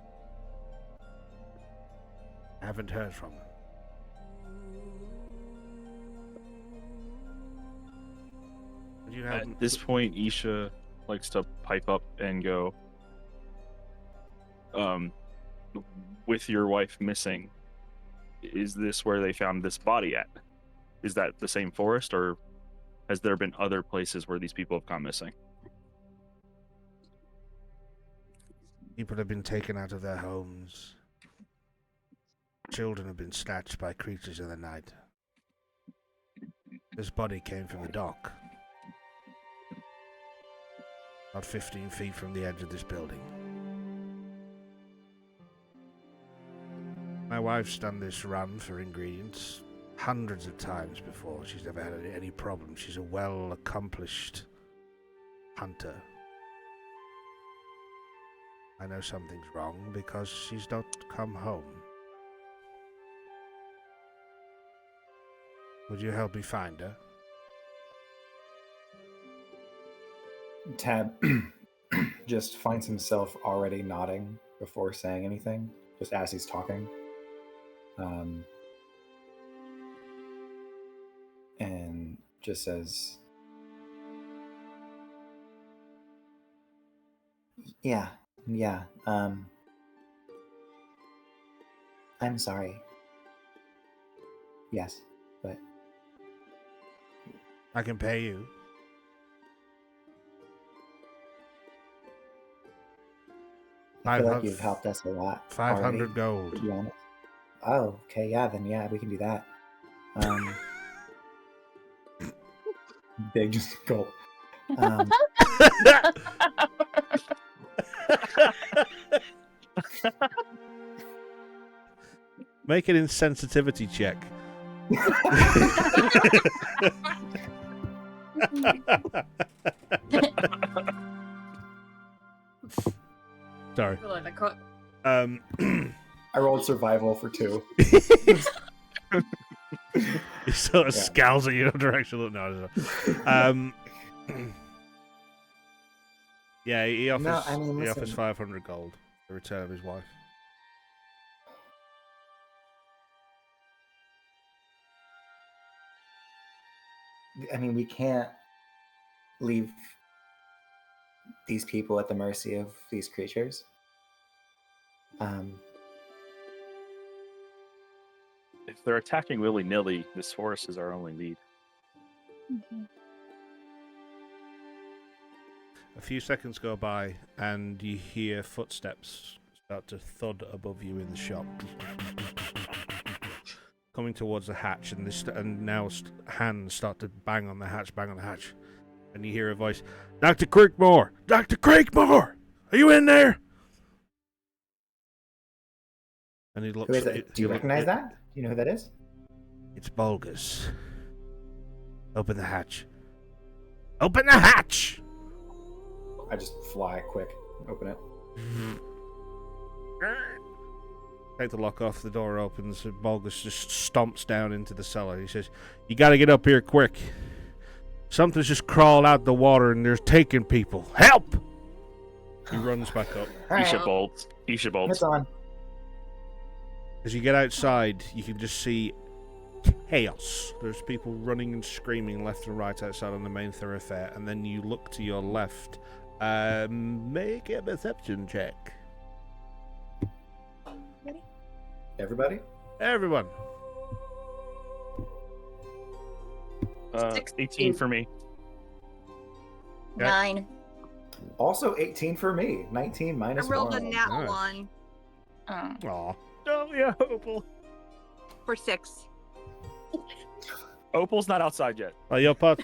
I haven't heard from them. Would you have At this point, Isha likes to pipe up and go, with your wife missing, is this where they found this body at? Is that the same forest, or has there been other places where these people have gone missing? People have been taken out of their homes. Children have been snatched by creatures of the night. This body came from the dock. About 15 feet from the edge of this building. My My wife's done this run for ingredients hundreds of times before. She's never had any problem. She's a well-accomplished hunter. I know something's wrong because she's not come home. Would you help me find her? Tab just finds himself already nodding before saying anything, just as he's talking. And just says, yeah, I'm sorry. Yes, but I can pay you. I feel like you've helped us a lot. 500 already, gold. to be honest. Oh, okay, then we can do that. Big just gulp. Make an insensitivity check. Sorry. I rolled survival for 2. He sort of scowls at you in a direction. No. Yeah, he offers. He offers 500 gold for the return of his wife. I mean, we can't leave these people at the mercy of these creatures. If they're attacking willy-nilly, this forest is our only lead. Mm-hmm. A few seconds go by, and you hear footsteps start to thud above you in the shop, coming towards the hatch, and now hands start to bang on the hatch, and you hear a voice, "Dr. Creekmore! Dr. Creekmore! Are you in there?" And he looks. Who is it? Do you recognize that? Do you know who that is? It's Bulgus. Open the hatch. Open the hatch! I just fly quick. Open it. Take the lock off, the door opens, and Bulgus just stomps down into the cellar. He says, "You gotta get up here quick. Something's just crawled out the water and they're taking people. Help!" He runs back up. Isha bolts. It's on. As you get outside, you can just see chaos. There's people running and screaming left and right outside on the main thoroughfare, and then you look to your left. Make a perception check. Everybody? Everyone. 18 for me. 9. Also 18 for me. 19 minus I rolled 1. a nat Nice. 1 Aw. Oh, yeah, Opal. for 6. Opal's not outside yet. Oh, your part.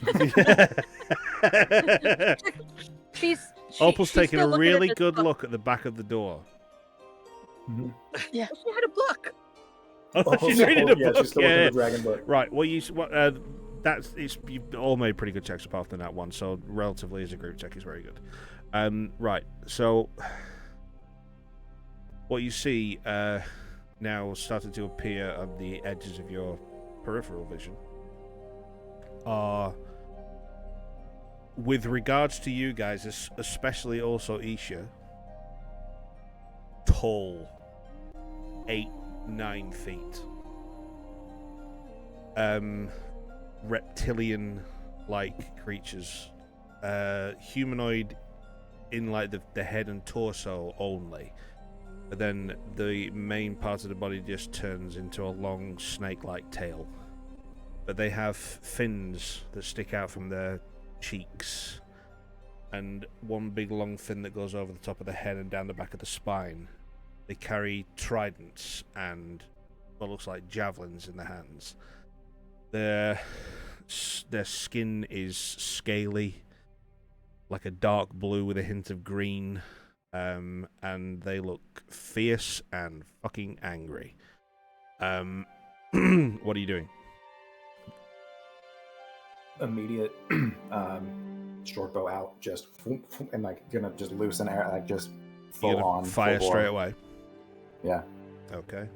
Opal's taking a really good look at the back of the door. Mm-hmm. Yeah. She had a book. Oh, she's reading a book. She's still looking at the dragon book. Right. Well, you've all made pretty good checks apart from that one, so relatively as a group check is very good. Right. So what you see now starting to appear on the edges of your peripheral vision are, with regards to you guys, especially also Isha, tall, 8-9 feet, reptilian-like creatures, humanoid in like the head and torso only, but then the main part of the body just turns into a long snake-like tail. But they have fins that stick out from their cheeks, and one big long fin that goes over the top of the head and down the back of the spine. They carry tridents and what looks like javelins in their hands. Their skin is scaly, like a dark blue with a hint of green, and they look fierce and fucking angry. What are you doing? Immediate short bow out, just and like gonna just loosen air, like just You're full gonna on fire full straight bore. away. Yeah. Okay.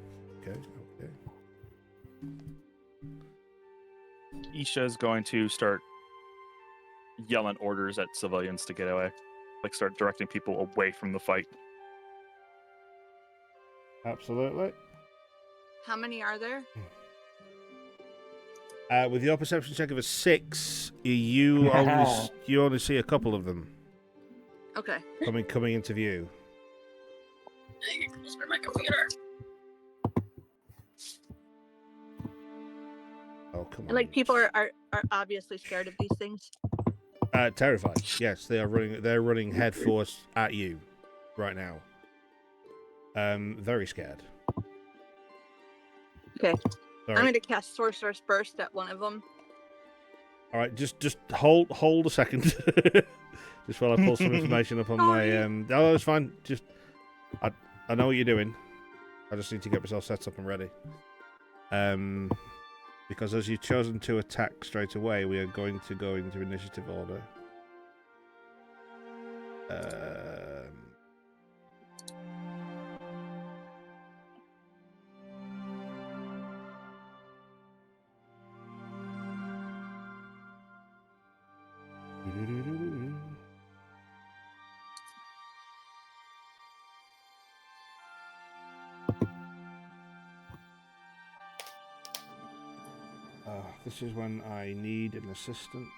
Isha is going to start yelling orders at civilians to get away. Like start directing people away from the fight. Absolutely. How many are there? With your perception check of a 6, you only see a couple of them Okay. coming into view. I get closer to my computer. Oh, come on. And like people are obviously scared of these things. Terrified. Yes, they are running. They're running headfirst at you right now. Very scared. Okay. Sorry. I'm going to cast Sorcerer's Burst at one of them. All right, just hold a second. Just while I pull some information up on my. Oh, it's fine. Just I know what you're doing. I just need to get myself set up and ready. Because as you've chosen to attack straight away, we are going to go into initiative order. This is when I need an assistant.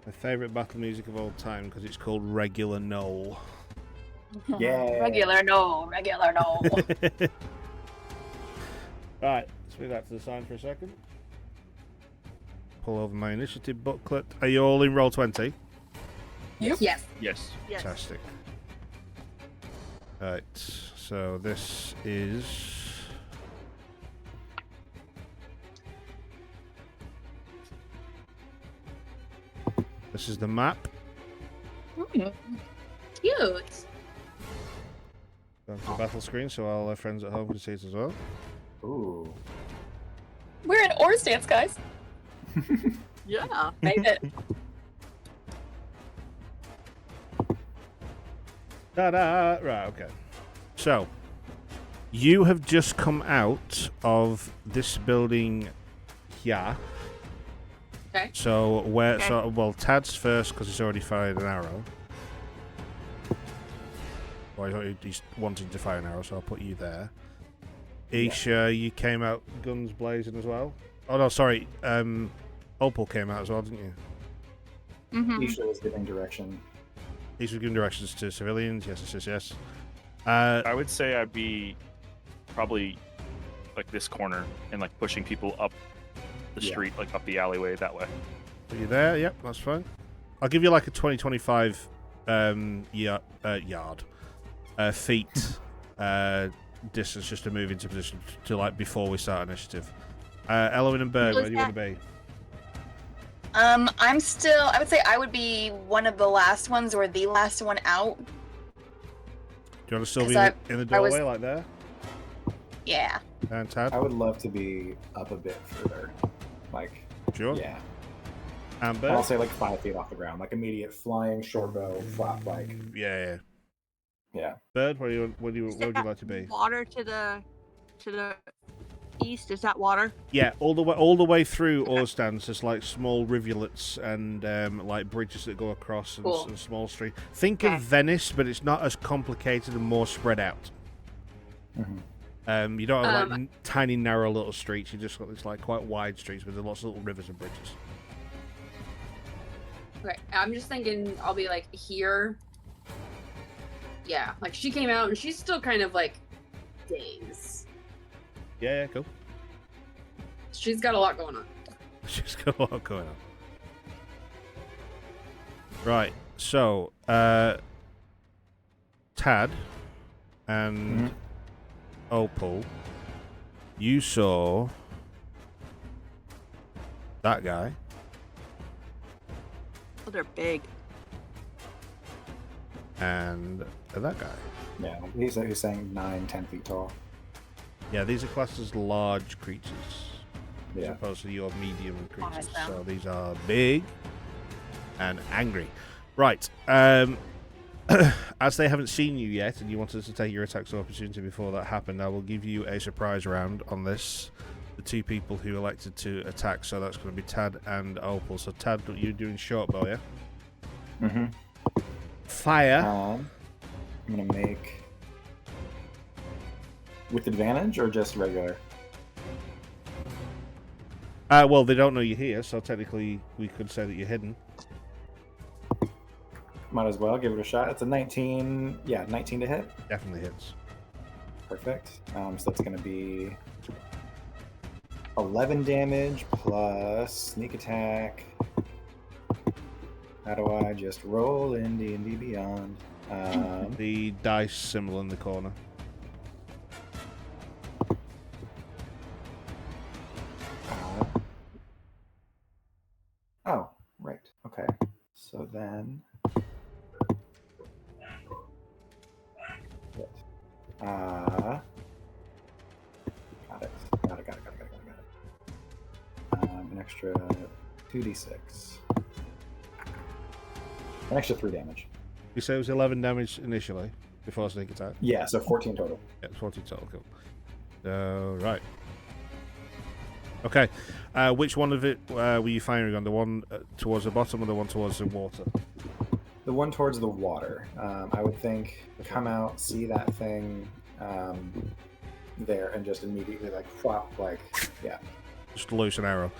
My favourite battle music of all time because it's called Regular No. Yeah. Regular no. Right, let's move that to the side for a second. Pull over my initiative booklet. Are you all in roll 20? Yes. Yes. Yes. Fantastic. Right, so this is... This is the map. Cute. Going to the battle screen so all our friends at home can see it as well. Ooh. We're in Ore stance, guys. Yeah. Made it. Ta-da! Right, okay. So, you have just come out of this building here. Okay. So, well, Tad's first because he's already fired an arrow. Well, he's wanting to fire an arrow, so I'll put you there. Isha, you came out guns blazing as well. Oh, no, sorry. Opal came out as well, didn't you? Mm-hmm. Isha was giving direction. These were giving directions to civilians. Yes. I would say I'd be probably like this corner and like pushing people up the street, like up the alleyway that way. Are you there? Yep, that's fine. I'll give you like a 20-25 feet distance just to move into position to like before we start initiative. Elowen and Bird, where do you want to be? I would say I would be one of the last ones or the last one out. Do you want to still be in the doorway like there? Yeah. And Tad? I would love to be up a bit further. Like, Sure. yeah. And Bird? I'll say like 5 feet off the ground, like immediate flying short bow, flap, like. Yeah. Yeah. Bird, where would you like to be? Water to the east. Is that water? Yeah, all the way through Orstan's, there's like small rivulets and like bridges that go across and, Cool. and small streets. Think of Venice, but it's not as complicated and more spread out. Mm-hmm. You don't have like tiny narrow little streets. You just got these like quite wide streets with lots of little rivers and bridges. Okay, I'm just thinking I'll be like here. Yeah, like she came out and she's still kind of like dazed. Yeah, cool. She's got a lot going on. She's got a lot going on. Right, so Tad and Opal, you saw that guy. Oh, they're big. And that guy. Yeah, he's saying 9, 10 feet tall. Yeah, these are classed as large creatures. As Yeah. opposed to your medium creatures. Awesome. So these are big and angry. Right. As they haven't seen you yet, and you wanted to take your attacks of opportunity before that happened, I will give you a surprise round on this. The two people who elected to attack, so that's going to be Tad and Opal. So Tad, you're doing short bow, yeah? Mm-hmm. Fire. I'm gonna make with advantage or just regular. Well, they don't know you're here, so technically we could say that you're hidden. Might as well give it a shot. It's a 19. Yeah, 19 to hit. Definitely hits. Perfect. So that's gonna be 11 damage plus sneak attack. How do I just roll in D&D Beyond? The dice symbol in the corner. Oh, right. Okay. So then. Got it. Got it. An extra 2d6. An extra 3 damage. You say it was 11 damage initially, before sneak attack? Yeah, so 14 total. Yeah, 14 total, cool. Right. Okay. Which one of it were you firing on? The one towards the bottom or the one towards the water? The one towards the water. I would think come out, see that thing there, and just immediately like flop, like, yeah. Just loose an arrow.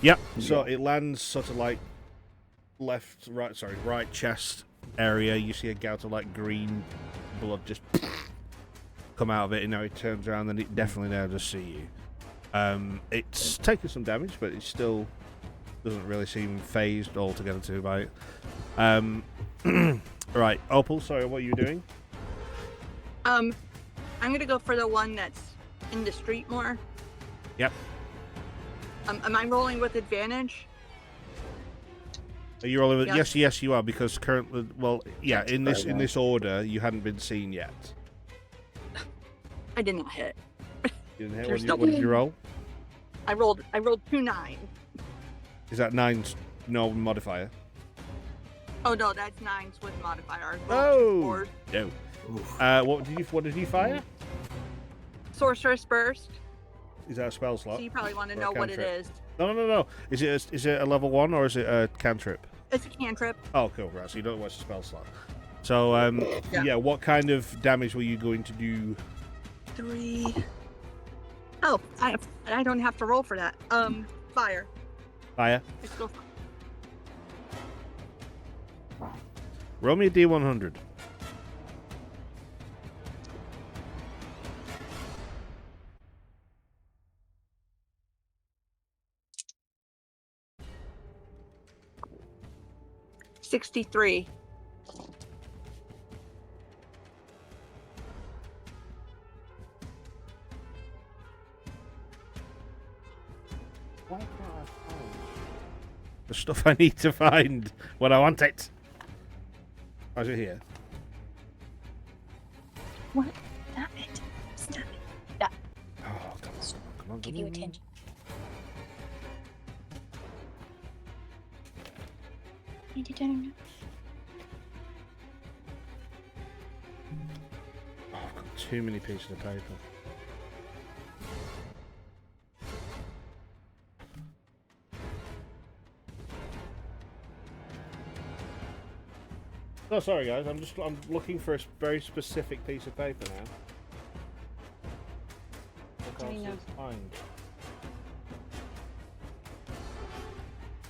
Yep. So Yeah. it lands sort of like right chest area. You see a gout of like green blood just come out of it, and now it turns around, and it definitely now does see you. It's taken some damage, but it still doesn't really seem phased altogether to by it. Right, Opal, sorry, what are you doing? I'm gonna go for the one that's in the street more. Yep. Am I rolling with advantage? Are you rolling with? Yeah. Yes, you are, because currently, well, yeah, in this order, you hadn't been seen yet. I did not hit. You didn't hit? There's What did you roll? I rolled 2 9s. Is that 9's no modifier? Oh no, that's 9s with modifier. Oh! No. Oof. What did you fire? Sorcerer's Burst. Is that a spell slot? So you probably want to Or a know what it cantrip? is. No. Is it a level 1 or is it a cantrip? It's a cantrip. Oh, cool. Right, so you don't know what's a spell slot. So, Yeah. yeah, what kind of damage were you going to do? 3. Oh, I don't have to roll for that. Fire. Fire. Let's go. Roll me a D100. $63. Why can't I find the stuff I need to find when I want it? Oh, is it here? What? Stop it. Stop it. Stop. Oh, come on. Give you attention. Need to turn. Oh, I've got too many pieces of paper. Oh, sorry guys, I'm looking for a very specific piece of paper now. I can't Doing seem a- to find.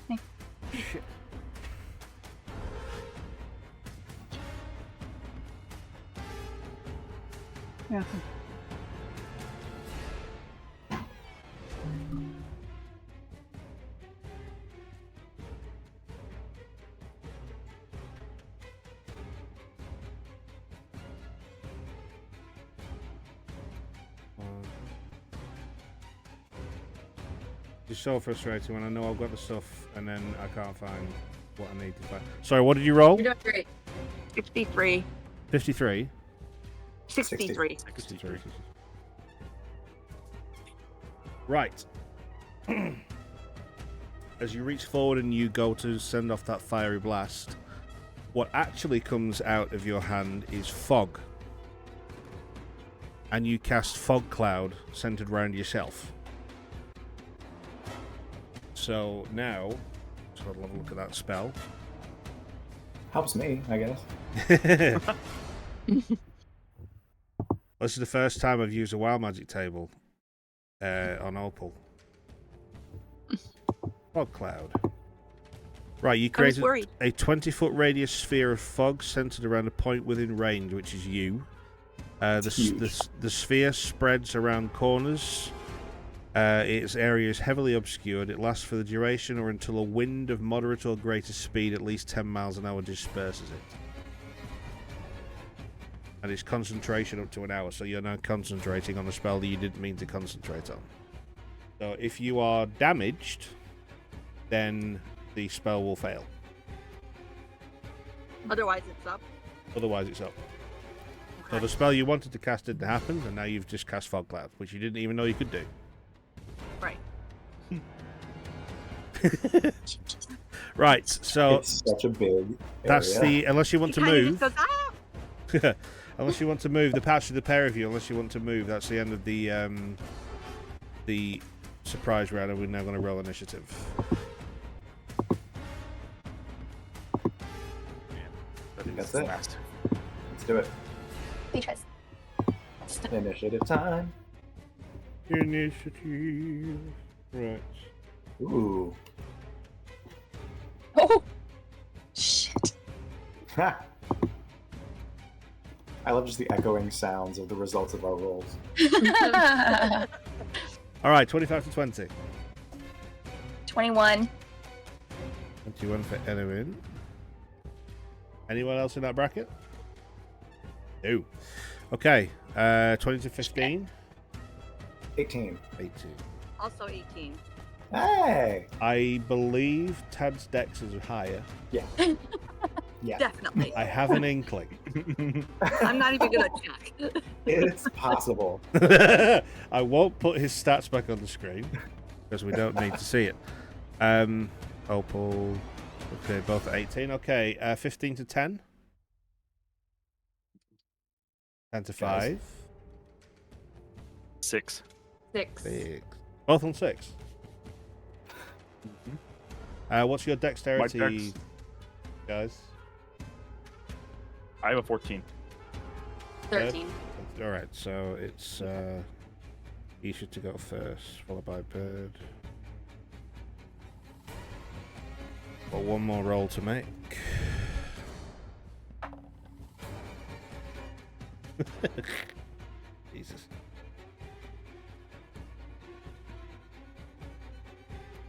Hey. Shit. Yeah. It's so frustrating when I know I've got the stuff and then I can't find what I need to find. Sorry, what did you roll? You're doing great. 63. 53? 63. 63. Right. As you reach forward and you go to send off that fiery blast, what actually comes out of your hand is fog. And you cast Fog Cloud centered around yourself. So now, so I'll have a look at that spell. Helps me, I guess. This is the first time I've used a wild magic table on Opal. Fog Cloud. Right, you created a 20-foot radius sphere of fog centered around a point within range, which is you. The sphere spreads around corners. Its area is heavily obscured. It lasts for the duration or until a wind of moderate or greater speed, at least 10 miles an hour, disperses it. And it's concentration up to an hour, so you're now concentrating on a spell that you didn't mean to concentrate on. So if you are damaged, then the spell will fail. Otherwise, it's up. Otherwise, it's up. Okay. So the spell you wanted to cast didn't happen, and now you've just cast Fog Cloud, which you didn't even know you could do. Right. Right, so It's such a big that's area. the unless you want to He kinda move. just goes, "Ah!" Unless you want to move, the patch of the pair of you. Unless you want to move, that's the end of the surprise round, and we're now going to roll initiative. That's it. Last. Let's do it. Beatrice. Initiative time. Initiative. Right. Ooh. Oh! Shit. Ha! I love just the echoing sounds of the results of our rolls. All right, 25 to 20. 21. 21 for Elwin. Anyone else in that bracket? No. Okay, 20 to 15. 18. 18. Also 18. Hey! I believe Tad's dex is higher. Yeah. Yeah. Definitely. I have an inkling. I'm not even gonna check. It's possible. I won't put his stats back on the screen because we don't need to see it. Opal. Okay, both at 18. Okay, 15 to 10. 10 to 5. 6. 6. 6. Both on 6. What's your dexterity, My dex- guys? I have a 14. 13. All right, so it's Isha to go first, followed by Bird. Got one more roll to make. Jesus.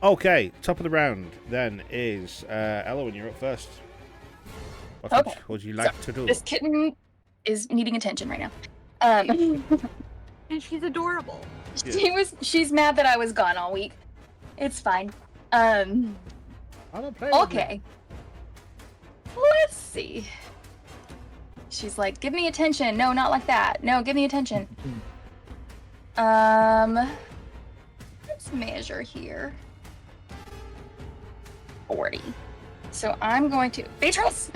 Okay, top of the round then is Elowen, you're up first. What would you like to do? This kitten is needing attention right now. And she's adorable. She's mad that I was gone all week. It's fine. I don't play with Okay. Let's see. She's like, give me attention. No, not like that. No, give me attention. Let's measure here. 40. So I'm going to Beatrice.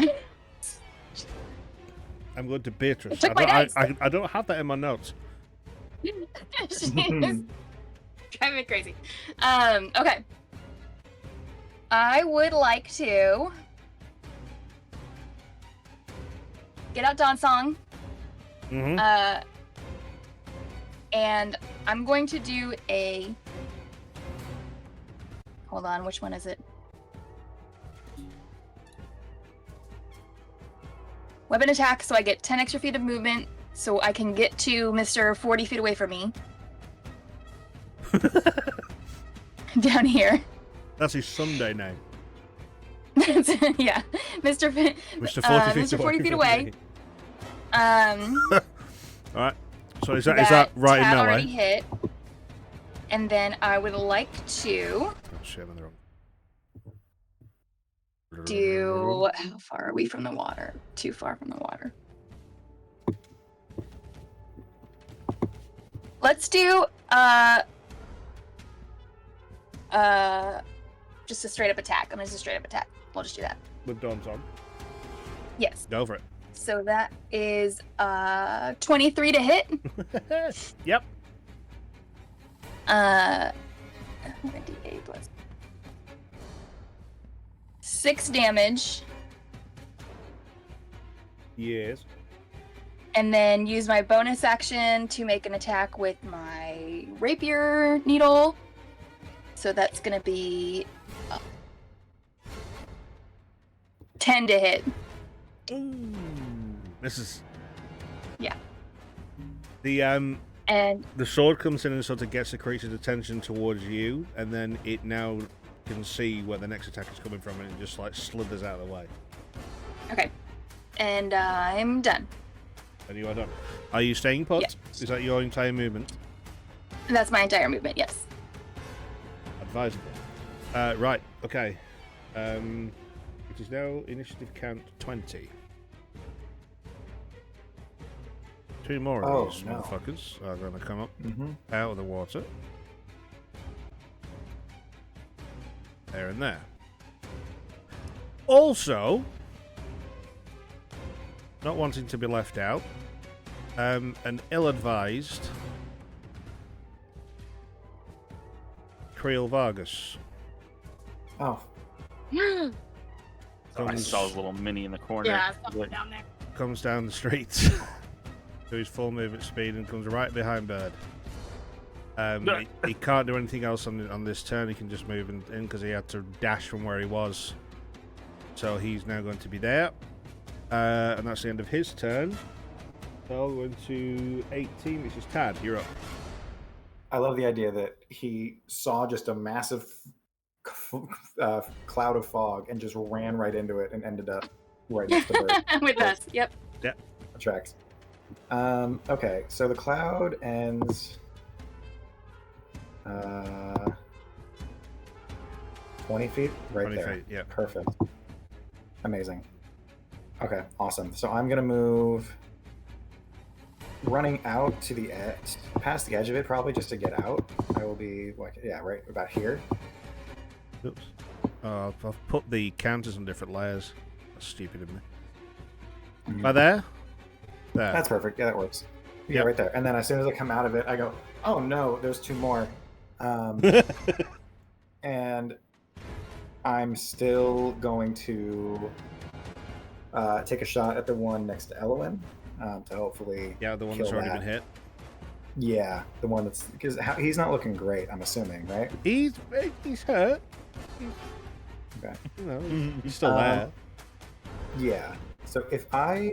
I'm going to Beatrice. Took my dice. I don't have that in my notes. She's driving me crazy. Okay. I would like to get out Dawn Song. Mm-hmm. And I'm going to do a. Hold on, which one is it? Weapon attack, so I get 10 extra feet of movement, so I can get to Mr. 40 feet away from me. Down here. That's his Sunday name. Yeah, Mr. 40 feet away. All right. So is that right in tab melee? already hit. And then I would like to Oh shit, I'm in the wrong. do. How far are we from the water? Too far from the water. Let's do just a straight up attack. I'm gonna just straight up attack. We'll just do that. With Dawn's on. Yes. Go for it. So that is 23 to hit. Yep. D8 plus 6 damage, Yes. and then use my bonus action to make an attack with my rapier needle. So that's gonna be 10 to hit. Ooh. This is. Yeah. The And the sword comes in and sort of gets the creature's attention towards you, and then it now can see where the next attack is coming from, and it just like slithers out of the way. okay, and I'm done. And you are done. Are you staying put? Yeah. Is that your entire movement? That's my entire movement. Yes. Advisable. Right. Okay. It is now initiative count 20. 2 more of these motherfuckers are going to come up out of the water. There and there. Also, not wanting to be left out, an ill-advised Creel Vargas Oh, I saw his little mini in the corner. Yeah, something down there. comes down the street to his full movement speed and comes right behind Bird. He can't do anything else on this turn. He can just move in because he had to dash from where he was. So he's now going to be there. And that's the end of his turn. So we're going to 18, which is Tad. You're up. I love the idea that he saw just a massive cloud of fog and just ran right into it and ended up right next to Bird. With us. Yep. Tracks. Okay, so the cloud ends 20 feet right 20 there. feet, yeah. Perfect. Amazing. Okay, awesome. So I'm gonna move running out to the edge, past the edge of it probably just to get out. I will be like, yeah, right about here. Oops. I've put the counters on different layers. That's stupid of me. By there? There. That's perfect. Yeah, that works. Yeah, Yep. right there. And then as soon as I come out of it, I go, oh no, there's 2 more. And I'm still going to take a shot at the one next to Elowin to hopefully Yeah, the one kill that's already that. been hit. Yeah, the one that's because he's not looking great. I'm assuming, right? He's hurt. Okay. You know, he's still there. Yeah. So if I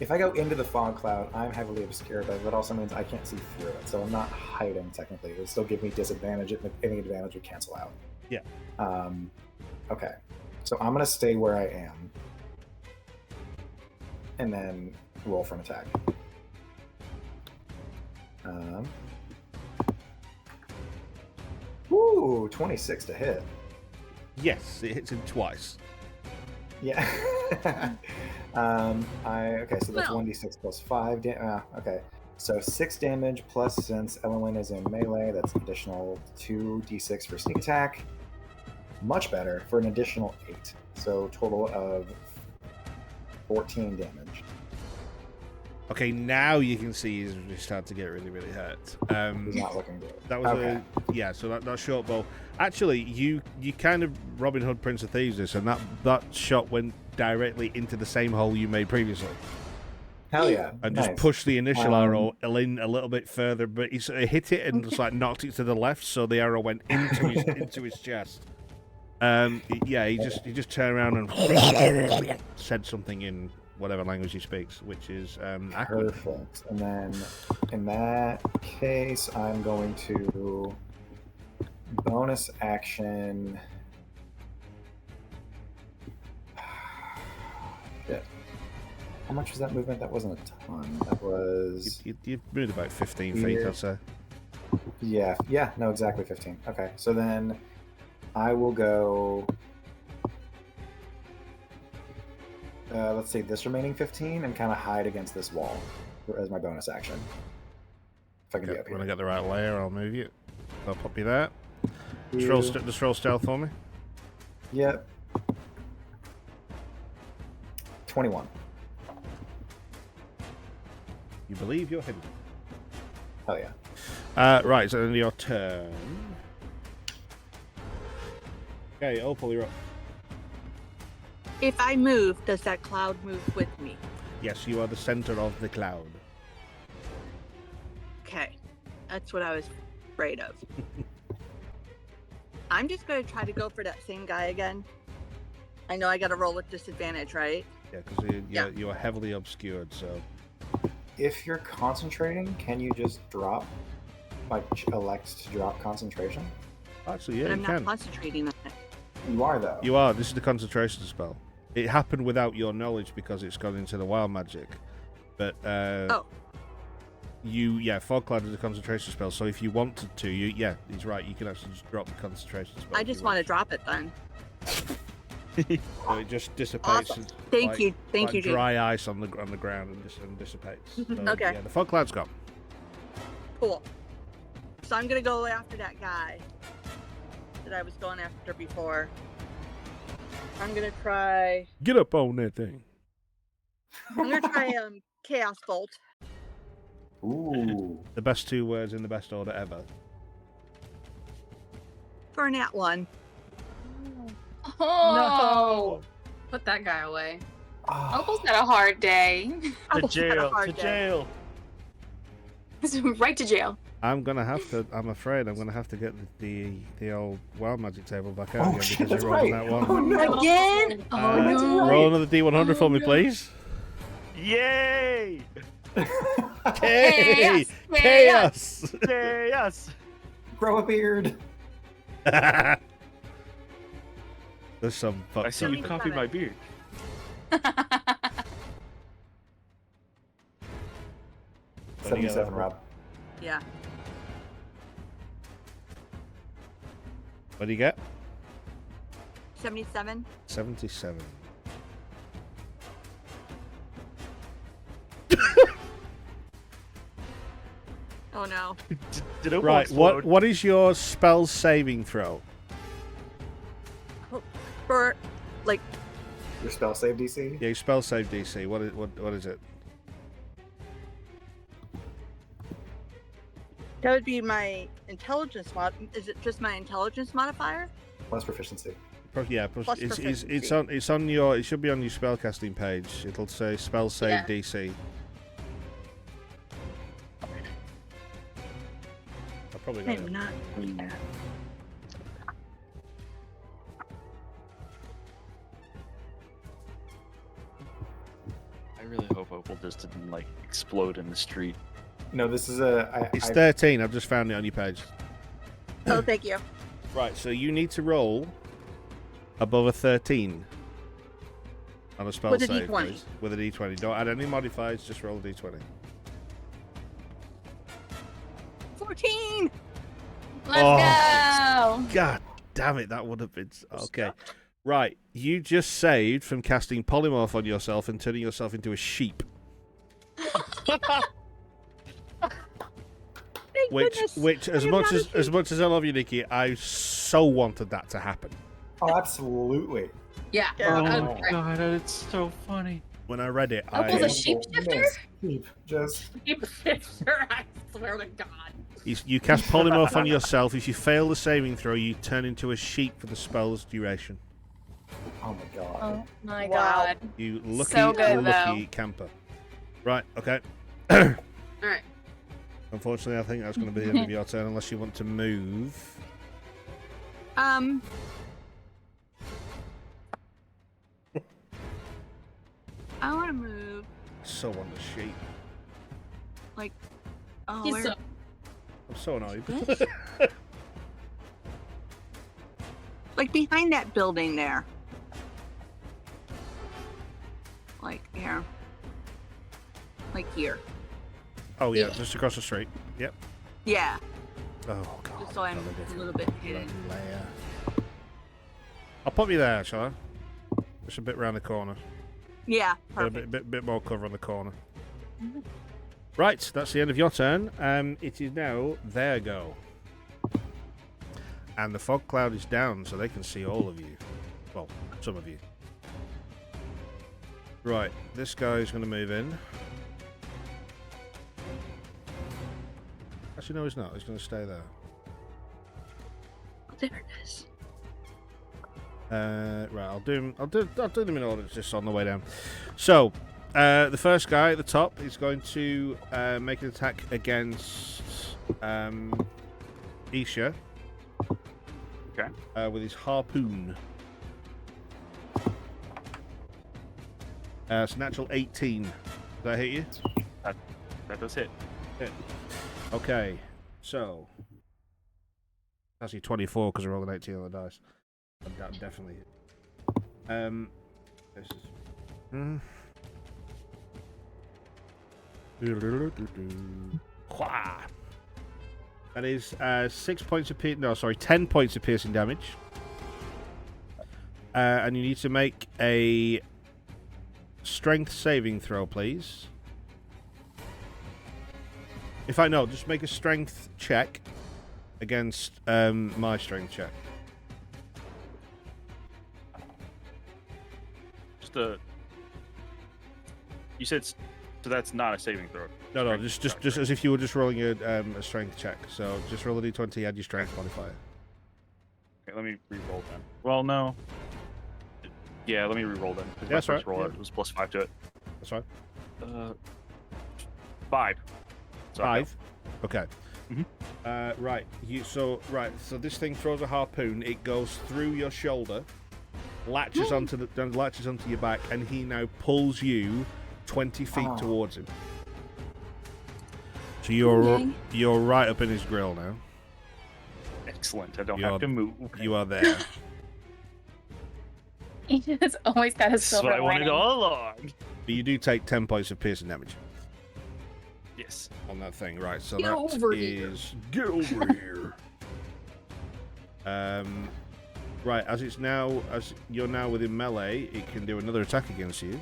go into the fog cloud, I'm heavily obscured, but that also means I can't see through it. So I'm not hiding technically. It would still give me disadvantage. Any advantage would cancel out. Yeah. Okay. So I'm gonna stay where I am, and then roll for an attack. Ooh, 26 to hit. Yes, it hits him twice. Yeah. Okay, so that's 1d6 plus 5. Okay, so 6 damage plus, since Elowin is in melee, that's an additional 2d6 for sneak attack. Much better for an additional 8. So total of 14 damage. Okay, now you can see he's starting to get really, really hurt. He's not looking good. That was Okay. so that short bow. Actually, you kind of Robin Hood, Prince of Thieves this, and that shot went directly into the same hole you made previously, Hell yeah. and Nice. just pushed the initial arrow in a little bit further, but he sort of hit it and just like knocked it to the left, so the arrow went into his chest. Yeah, he just turned around and said something in whatever language he speaks, which is Aquan. Perfect. And then in that case, I'm going to bonus action. Shit. How much was that movement? That wasn't a ton. That was You moved about 15 feet, I'd say. Yeah, no, exactly 15. Okay, so then I will go. Let's say this remaining 15 and kind of hide against this wall as my bonus action. If I can be up When I here. get the right layer, I'll move you. I'll pop you there. Just roll stealth for me. Yep. 21. You believe you're hidden. Hell yeah. Right, so then your turn. Okay, Opal, you're up. If I move, does that cloud move with me? Yes, you are the center of the cloud. Okay, that's what I was afraid of. I'm just going to try to go for that same guy again. I know I got to roll with disadvantage, right? Yeah, because you are heavily obscured, so... If you're concentrating, can you just drop, like, elect to drop concentration? Actually, yeah, But I'm you not can. concentrating on it. You are, though. You are. This is the concentration spell. It happened without your knowledge because it's gone into the wild magic. But, Oh. Fog Cloud is a concentration spell, so if you wanted to, he's right, you can actually just drop the concentration spell. I just want to drop it then. So it just dissipates. Awesome. Thank you, like Jake. dry ice on the ground and dissipates. So, Okay. Yeah, the Fog Cloud's gone. Cool. So I'm going to go after that guy that I was going after before. I'm going to try... Get up on that thing. I'm going to try Chaos Bolt. Ooh. The best two words in the best order ever. For an @1. Oh, put that guy away. Opal's had a hard day. To jail. To jail. Right to jail. I'm afraid I'm gonna have to get the old wild magic table back out Oh, again shit, because that's you rolled right. that one. Oh, no. Again? Oh no. Roll another D100 Oh, for me, no. please. Yay! Hey! Chaos! Chaos! Yes. Grow a beard. There's some I see you 77. copy my beard. What do you get 77, there? Rob. Yeah. What do you get? 77. 77. Oh no. Did it Right, explode? what is your spell saving throw? For, like, Your spell save DC? Yeah, your spell save DC. What is it? that would be my intelligence mod. Is it just my intelligence modifier? Plus proficiency. Yeah, Plus it's proficiency. on your. It should be on your spellcasting page. It'll say spell save Yeah. DC. I probably got I'm it. not doing that. I really hope Opal just didn't like explode in the street. No, this is It's 13. I've just found it on your page. Oh, thank you. Right, so you need to roll above a 13 on a spell With a save, D20. please. With a D20. Don't add any modifiers, just roll a D20. 14! Let's Oh. go. God damn it, that would have been... Okay. Right, you just saved from casting polymorph on yourself and turning yourself into a sheep. Thank goodness. Which as I am much not a as sheep. much as I love you, Nikki, I so wanted that to happen. Oh, absolutely. Yeah. Yeah. that Oh, was great. God, it's so funny. When I read it, Opal's I a shapeshifter? Miss. Sheep. Just Shapeshifter, I swear to God. you cast polymorph on yourself. If you fail the saving throw, you turn into a sheep for the spell's duration. oh my god. Oh my Wow. god. You lucky, So good, lucky camper. Right, okay. All right. Unfortunately, I think that's going to be the end of your turn unless you want to move. I want to move, So on the sheep. like, oh, He's where? so I'm so annoyed. This? Like behind that building there. Like here. Like here. Oh yeah, Yeah. just across the street. Yep. Yeah. Oh god. Just so I'm another a different little bit hidden. layer. I'll pop you there, shall I? Just a bit round the corner. Yeah, Got a perfect. bit more cover on the corner. Right, that's the end of your turn. It is now their go. And the fog cloud is down, so they can see all of you. Well, some of you. Right, this guy is going to move in. Actually, no, he's not. He's going to stay there. Oh, there it is. Right, I'll do them in order, just on the way down. So, the first guy at the top is going to make an attack against Isha. Okay. With his harpoon. It's a natural 18. Does that hit you? That does hit. Okay, so actually 24 because I rolled an 18 on the dice. That definitely hit. This is. That is 10 points of piercing damage. And you need to make a strength saving throw, please. In fact, no, just make a strength check against my strength check. You said so that's not a saving throw. No, just as if you were just rolling a strength check. So just roll a d20, add your strength modifier. Okay, let me re-roll then. Well, no. Yeah, let me re-roll then. Because Yeah, my that's right. first roll it was +5 to it. That's right. 5. So 5. Okay. Mhm. Right. So this thing throws a harpoon. It goes through your shoulder, latches onto your back, and he now pulls you 20 feet towards him. So you're right up in his grill now. Excellent. I don't have to move. You are there. He has always got a That's silver what I wanted lining. all along. But you do take 10 points of piercing damage Yes. on that thing, right? So Get that over here. is get over here. Right, as you're now within melee, it can do another attack against you.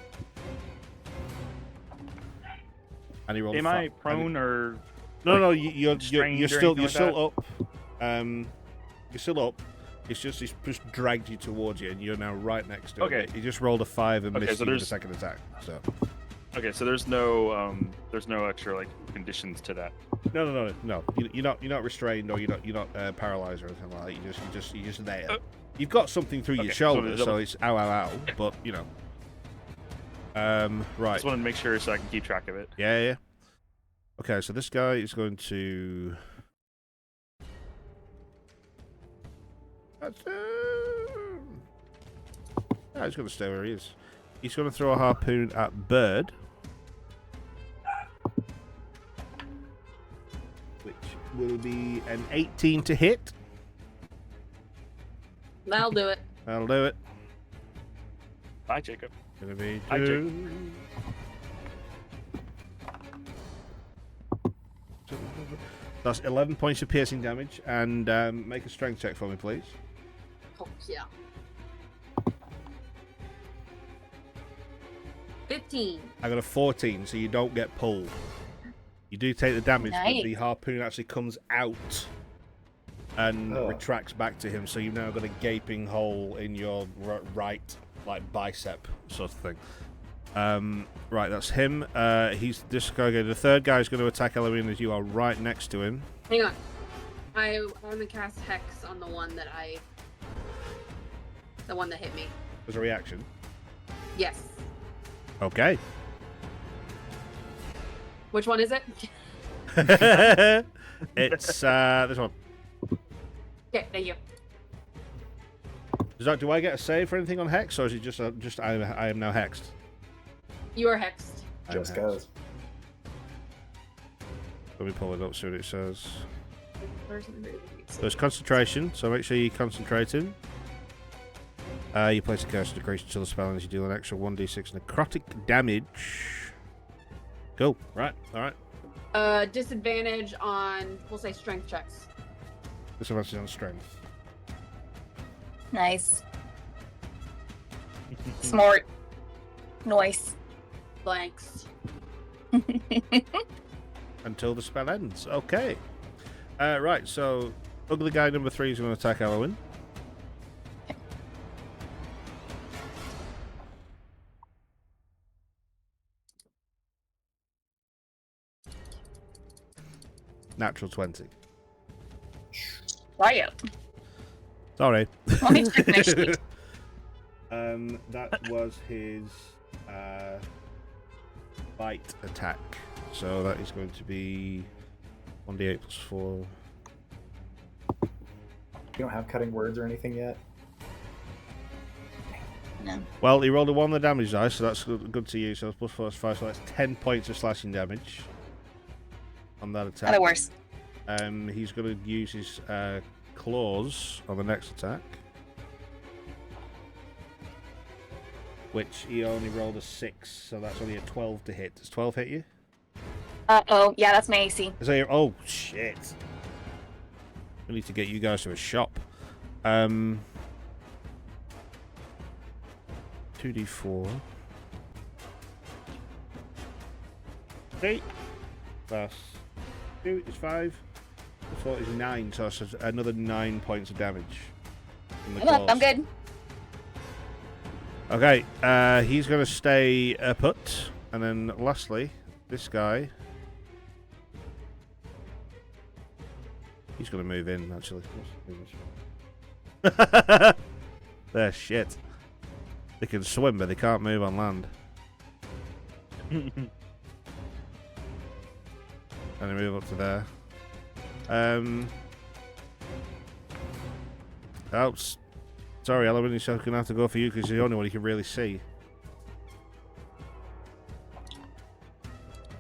And he rolled. Am I prone or? No, you're strained or still anything like up. You're still up. It's just dragged you towards you, and you're now right next to Okay. it. He just rolled a 5 and missed so you with there's- the second attack. So Okay, so there's no extra like conditions to that. no. You're not restrained or you're not paralyzed or anything like that. You're just there. You've got something through your Okay, shoulder, so so it's ow, but you know. I Right. just wanted to make sure so I can keep track of it. Yeah. Okay, so this guy is going to. He's going to stay where he is. He's going to throw a harpoon at Bird, which will be an 18 to hit. That'll do it. That'll do it. Bye, Jacob. Gonna be Hi, Jake. 2. That's 11 points of piercing damage, and make a strength check for me, please. Oh, yeah. 15. I got a 14, so you don't get pulled. You do take the damage, but Nice. the harpoon actually comes out and Oh. retracts back to him, so you've now got a gaping hole in your right, like, bicep sort of thing. Right, that's him. He's this guy. The third guy is going to attack Eloine as you are right next to him. Hang on. I want to cast Hex on the one that hit me. As a reaction. Yes. Okay. Which one is it? It's this one. Okay, thank you. Do I get a save for anything on Hex, or is it just I am now hexed? You are hexed. I am Just hexed. goes. Let me pull it up, see what it says. Person So it's concentration, so make sure you're concentrating. You place a curse to decrease until the spell ends. You deal an extra 1d6 necrotic damage. Cool. Right. All right. Disadvantage on, we'll say, strength checks. Disadvantage on strength. Nice. Smart. Nice. Blanks. Until the spell ends. Okay. Right, so ugly guy number 3 is going to attack Halloween. Natural 20. Right. Sorry. Let me check my sheet. That was his bite attack. So that is going to be 1d8 plus 4. You don't have cutting words or anything yet? No. Well, he rolled a 1 on the damage dice, so that's good to use. So it's plus 4 is 5, so that's 10 points of slashing damage on that attack. Not worse. He's going to use his claws on the next attack, which he only rolled a 6, so that's only a 12 to hit. Does 12 hit you? Oh, yeah, that's my AC. Is that your... Oh, shit. We need to get you guys to a shop. 2d4. 8 plus 2 is 5. Plus 4 is 9, so it's another 9 points of damage. From the claws. I'm good. Okay, he's going to stay put. And then lastly, this guy... He's going to move in, actually. They're shit. They can swim, but they can't move on land. And they move up to there. Oh, sorry, Element, he's going to have to go for you because you're the only one he can really see.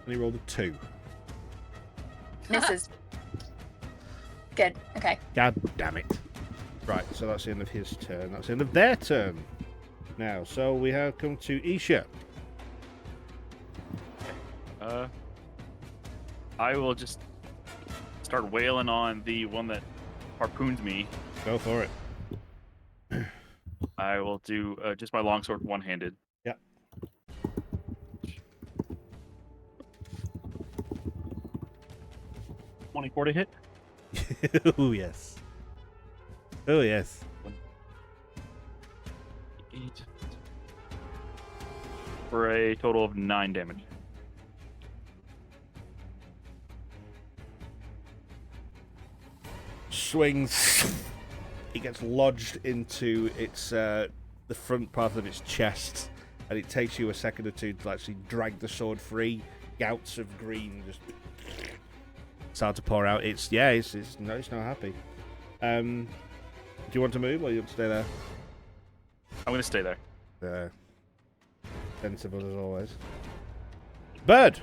And he rolled a 2. Misses. Good. Okay. God damn it. Right, so that's the end of his turn. That's the end of their turn. Now, so we have come to Isha. I will just start wailing on the one that harpooned me. Go for it. I will do just my longsword one-handed. Yep. 24 to hit. Oh, yes. Oh, yes. 8. For a total of 9 damage. Swings. It gets lodged into its the front part of its chest, and it takes you a second or two to actually drag the sword free. Gouts of green just start to pour out. It's not happy. Do you want to move, or you want to stay there? I'm gonna stay there. Sensible as always. Bird.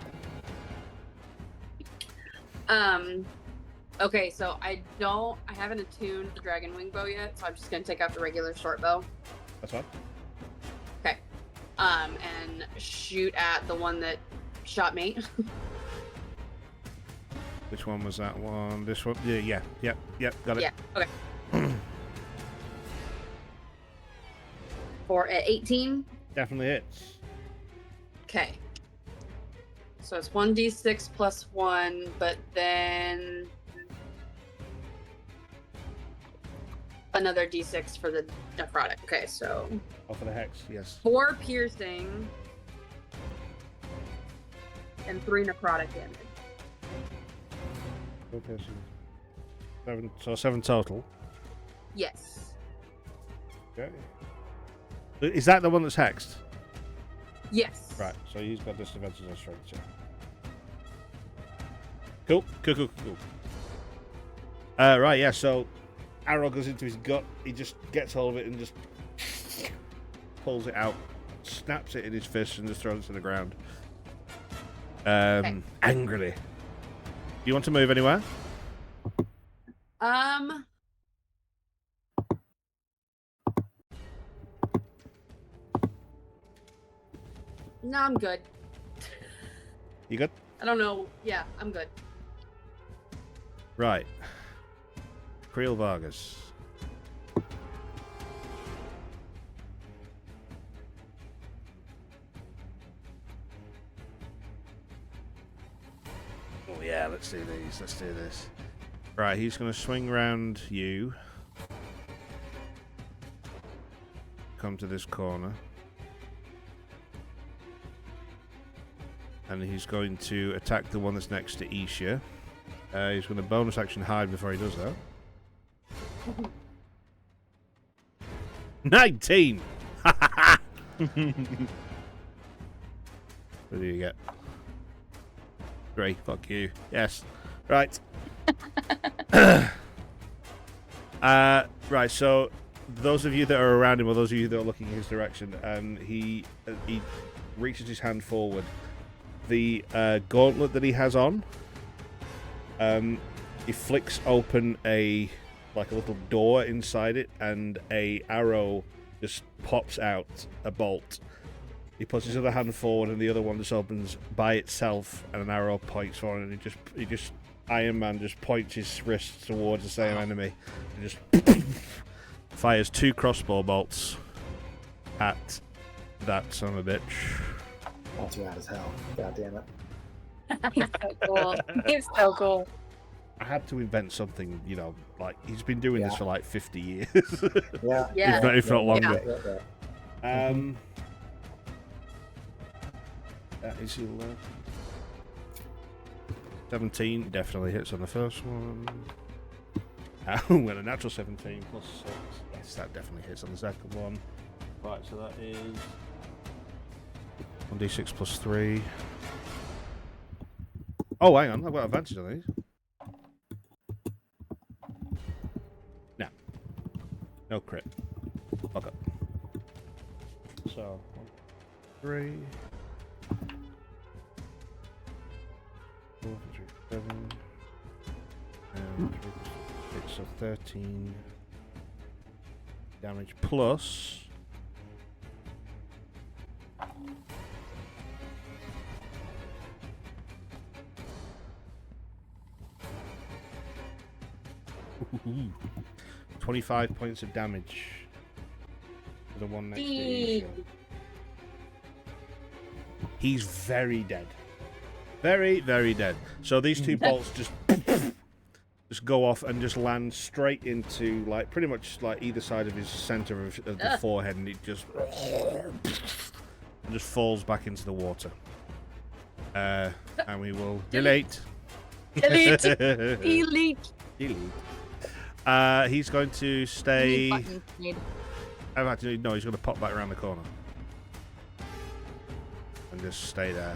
Okay, so I haven't attuned the dragon wing bow yet, so I'm just gonna take out the regular short bow. That's fine. Okay. And shoot at the one that shot me. Which one was that one? This one? Yeah. Got it. Yeah. Okay. For 18. Definitely hits. Okay. So it's 1d6 plus 1, but then another d6 for the necrotic. Okay, so Oh, for the hex, yes. 4 piercing and 3 necrotic damage. Okay, so 7 total. Yes. Okay. Is that the one that's hexed? Yes. Right, so he's got disadvantage on strength check. Cool. Right, yeah, so arrow goes into his gut, he just gets hold of it and just pulls it out, snaps it in his fist and just throws it to the ground. Angrily. Do you want to move anywhere? No, I'm good. You good? I don't know. Yeah, I'm good. Right. Creel Vargas. Oh yeah, let's do these. Let's do this. Right, he's going to swing round you. Come to this corner. And he's going to attack the one that's next to Isha. He's going to bonus action hide before he does that. 19! What do you get? 3. Fuck you. Yes. Right. Right, so those of you that are around him, or those of you that are looking in his direction, he reaches his hand forward. The gauntlet that he has on, he flicks open a little door inside it, and a arrow just pops out, a bolt. He puts his other hand forward, and the other one just opens by itself, and an arrow points forward, and he just Iron Man just points his wrist towards the same enemy, and just fires 2 crossbow bolts at that son of a bitch. That's rad as hell. God damn it. He's so cool. He's so cool. I had to invent something, like he's been doing this for like 50 years. Yeah. if not longer. Yeah. That is 17 definitely hits on the first one. With a natural 17 plus 6. Yes, that definitely hits on the second one. Right, so that is 1d6 plus 3. Oh, hang on, I've got advantage on these. No crit. Okay. So, 3. 4, 3, 7. And 3 plus 6, so 13 damage plus. Ooh. 25 points of damage to the one next to Isha. He's very dead. Very, very dead. So these 2 bolts just go off and just land straight into, pretty much either side of his center of the forehead, and it just falls back into the water. And we will delete. Delete. He's going to stay. Actually, no, he's going to pop back around the corner and just stay there.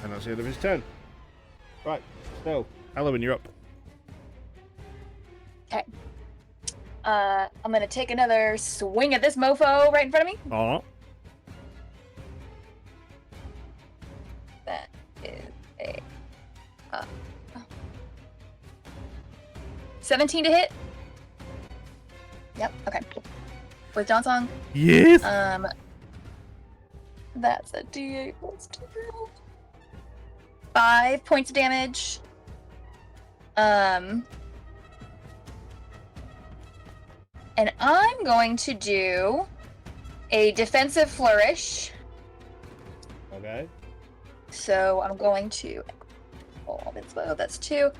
And that's the end of his turn. Right, so Elowen, you're up. Okay. I'm gonna take another swing at this mofo right in front of me. Oh. That is a 17 to hit. Yep. Okay. With Dawn Song. Yes. That's a D8 plus 2. 5 points of damage. And I'm going to do a defensive flourish. Okay. So I'm going to roll this low. That's 2.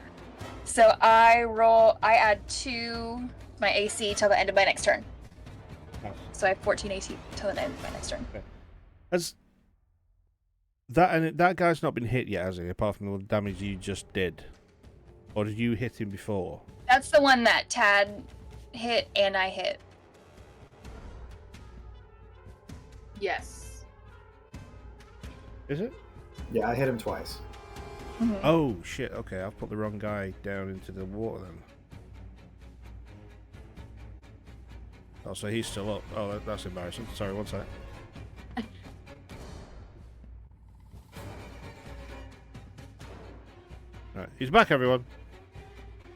So I add 2 to my AC till the end of my next turn. Oh. So I have 14 AC till the end of my next turn. Okay. That guy's not been hit yet, has he? Apart from the damage you just did, or did you hit him before? That's the one that Tad hit and I hit. Yes. Is it? Yeah, I hit him twice. Mm-hmm. Oh shit! Okay, I've put the wrong guy down into the water then. Oh, so he's still up. Oh, that's embarrassing. Sorry, one sec. Right, he's back, everyone.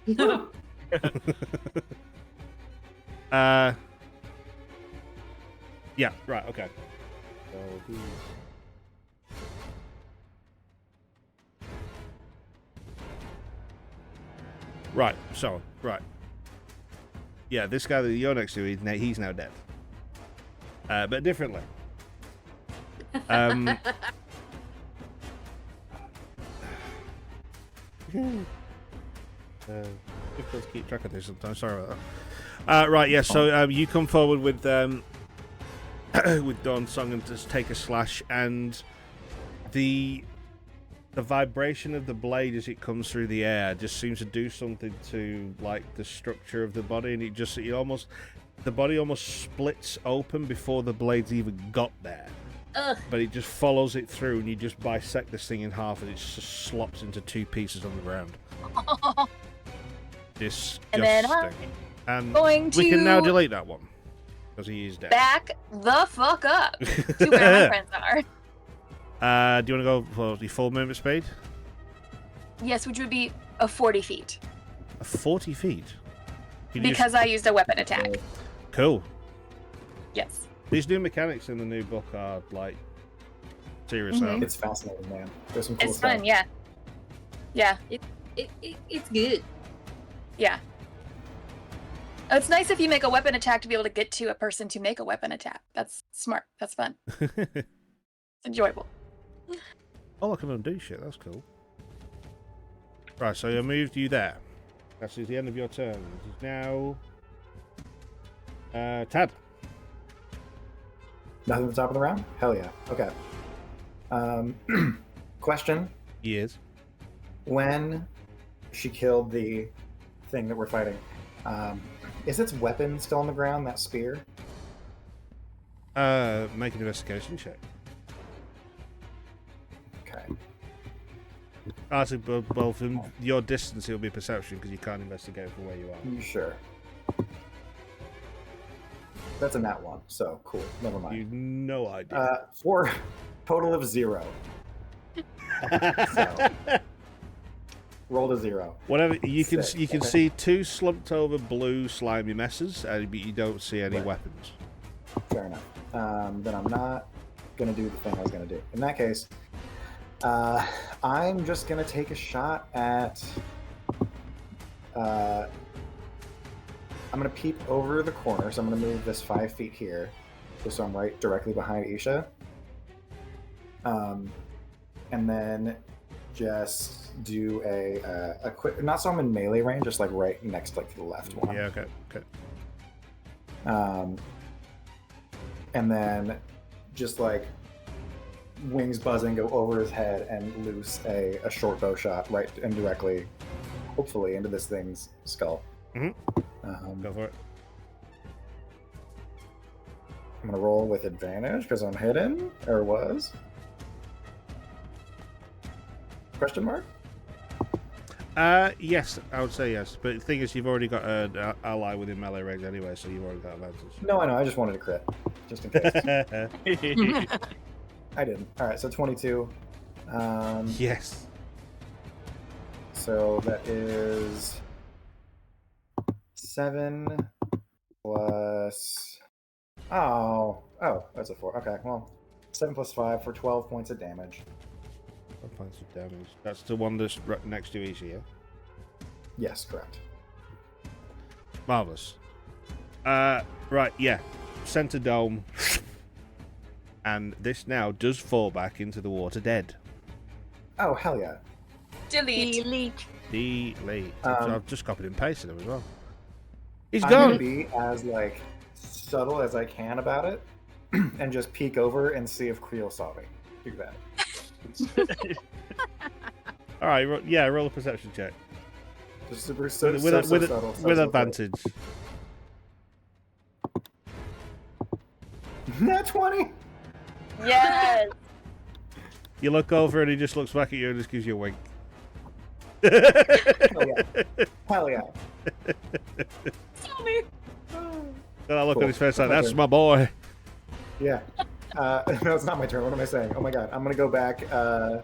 Yeah, right, okay. So he's... Right. Yeah, this guy that you're next to, he's now dead. But differently. Difficult to keep track of this sometimes. Sorry about that. Right, yeah. So you come forward with with Dawn's Song and just take a slash, and the vibration of the blade as it comes through the air just seems to do something to like the structure of the body, and the body almost splits open before the blade's even got there. Ugh. But it just follows it through, and you just bisect this thing in half, and it just slops into 2 pieces on the ground. Disgusting. And then And going we can now to delete that one because he is dead. back the fuck up to where my friends are. Do you want to go for the full movement speed? Yes, which would be a 40 feet. A 40 feet? Can you Because I used a weapon attack. Cool. Yes. These new mechanics in the new book are like serious. Mhm. aren't they? It's fascinating, man. There's some cool It's stuff. fun, yeah. Yeah. It's good. Yeah. It's nice if you make a weapon attack to be able to get to a person to make a weapon attack. That's smart. That's fun. It's enjoyable. Oh, I can undo shit. That's cool. Right, so I moved you there. That's the end of your turn. It is now Tad. Nothing at the top of the round? Hell yeah. Okay. Question. Yes. When she killed the thing that we're fighting, is its weapon still on the ground, that spear? Make an investigation check. Okay. Actually, well, from your distance, it'll be perception because you can't investigate from where you are. You sure? That's a nat 1, so cool. Never mind. You've no idea. For total of 0. So, rolled a 0. Whatever you can Sick. you can Okay. see 2 slumped over blue slimy messes, but you don't see any Right. weapons. Fair enough. Then I'm not gonna do the thing I was gonna do. In that case, I'm just gonna take a shot at. I'm gonna peep over the corner, so I'm gonna move this 5 feet here, just so I'm right directly behind Isha. And then just do a quick, not so I'm in melee range, just like right next, like to the left one. Yeah. Okay. And then just like wings buzzing, go over his head and loose a short bow shot right and directly, hopefully, into this thing's skull. Mhm. Go for it. I'm gonna roll with advantage because I'm hidden, or was. Question mark? Yes, I would say yes. But the thing is, you've already got an ally within melee range anyway, so you've already got advantage. No, I know. I just wanted to crit, just in case. I didn't. All right, so 22. Yes. So that is 7 plus. Oh, that's a 4. Okay, well, 7 plus 5 for 12 points of damage. 12 points of damage. That's the one that's right next to Isha, yeah? Yes, correct. Marvelous. Right, yeah. Center dome. And this now does fall back into the water dead. Oh, hell yeah. Delete. Delete. So I've just copied and pasted him as well. He's I'm gone. gonna be as like subtle as I can about it, and just peek over and see if Creel saw me. Do that. All right, roll a perception check Just super with subtle. with advantage. Nat 20. Yes. You look over and he just looks back at you and just gives you a wink. Hell yeah. Hell yeah. Sorry. Then I look Cool. at his face like, Okay. "That's my boy." Yeah. No, it's not my turn. What am I saying? Oh my god. I'm gonna go back to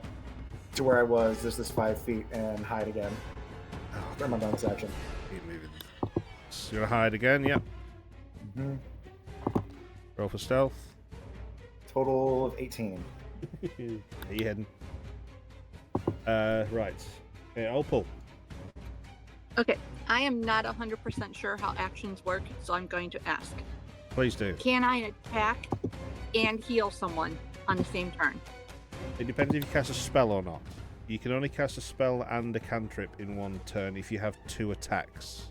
where I was, just this 5 feet, and hide again. For my bonus action. Keep moving. So you're gonna hide again, yep. hmm Roll for stealth. Total of 18. Are you heading? Right. Okay, Opal. Okay, I am not 100% sure how actions work, so I'm going to ask. Please do. Can I attack and heal someone on the same turn? It depends if you cast a spell or not. You can only cast a spell and a cantrip in one turn if you have 2 attacks.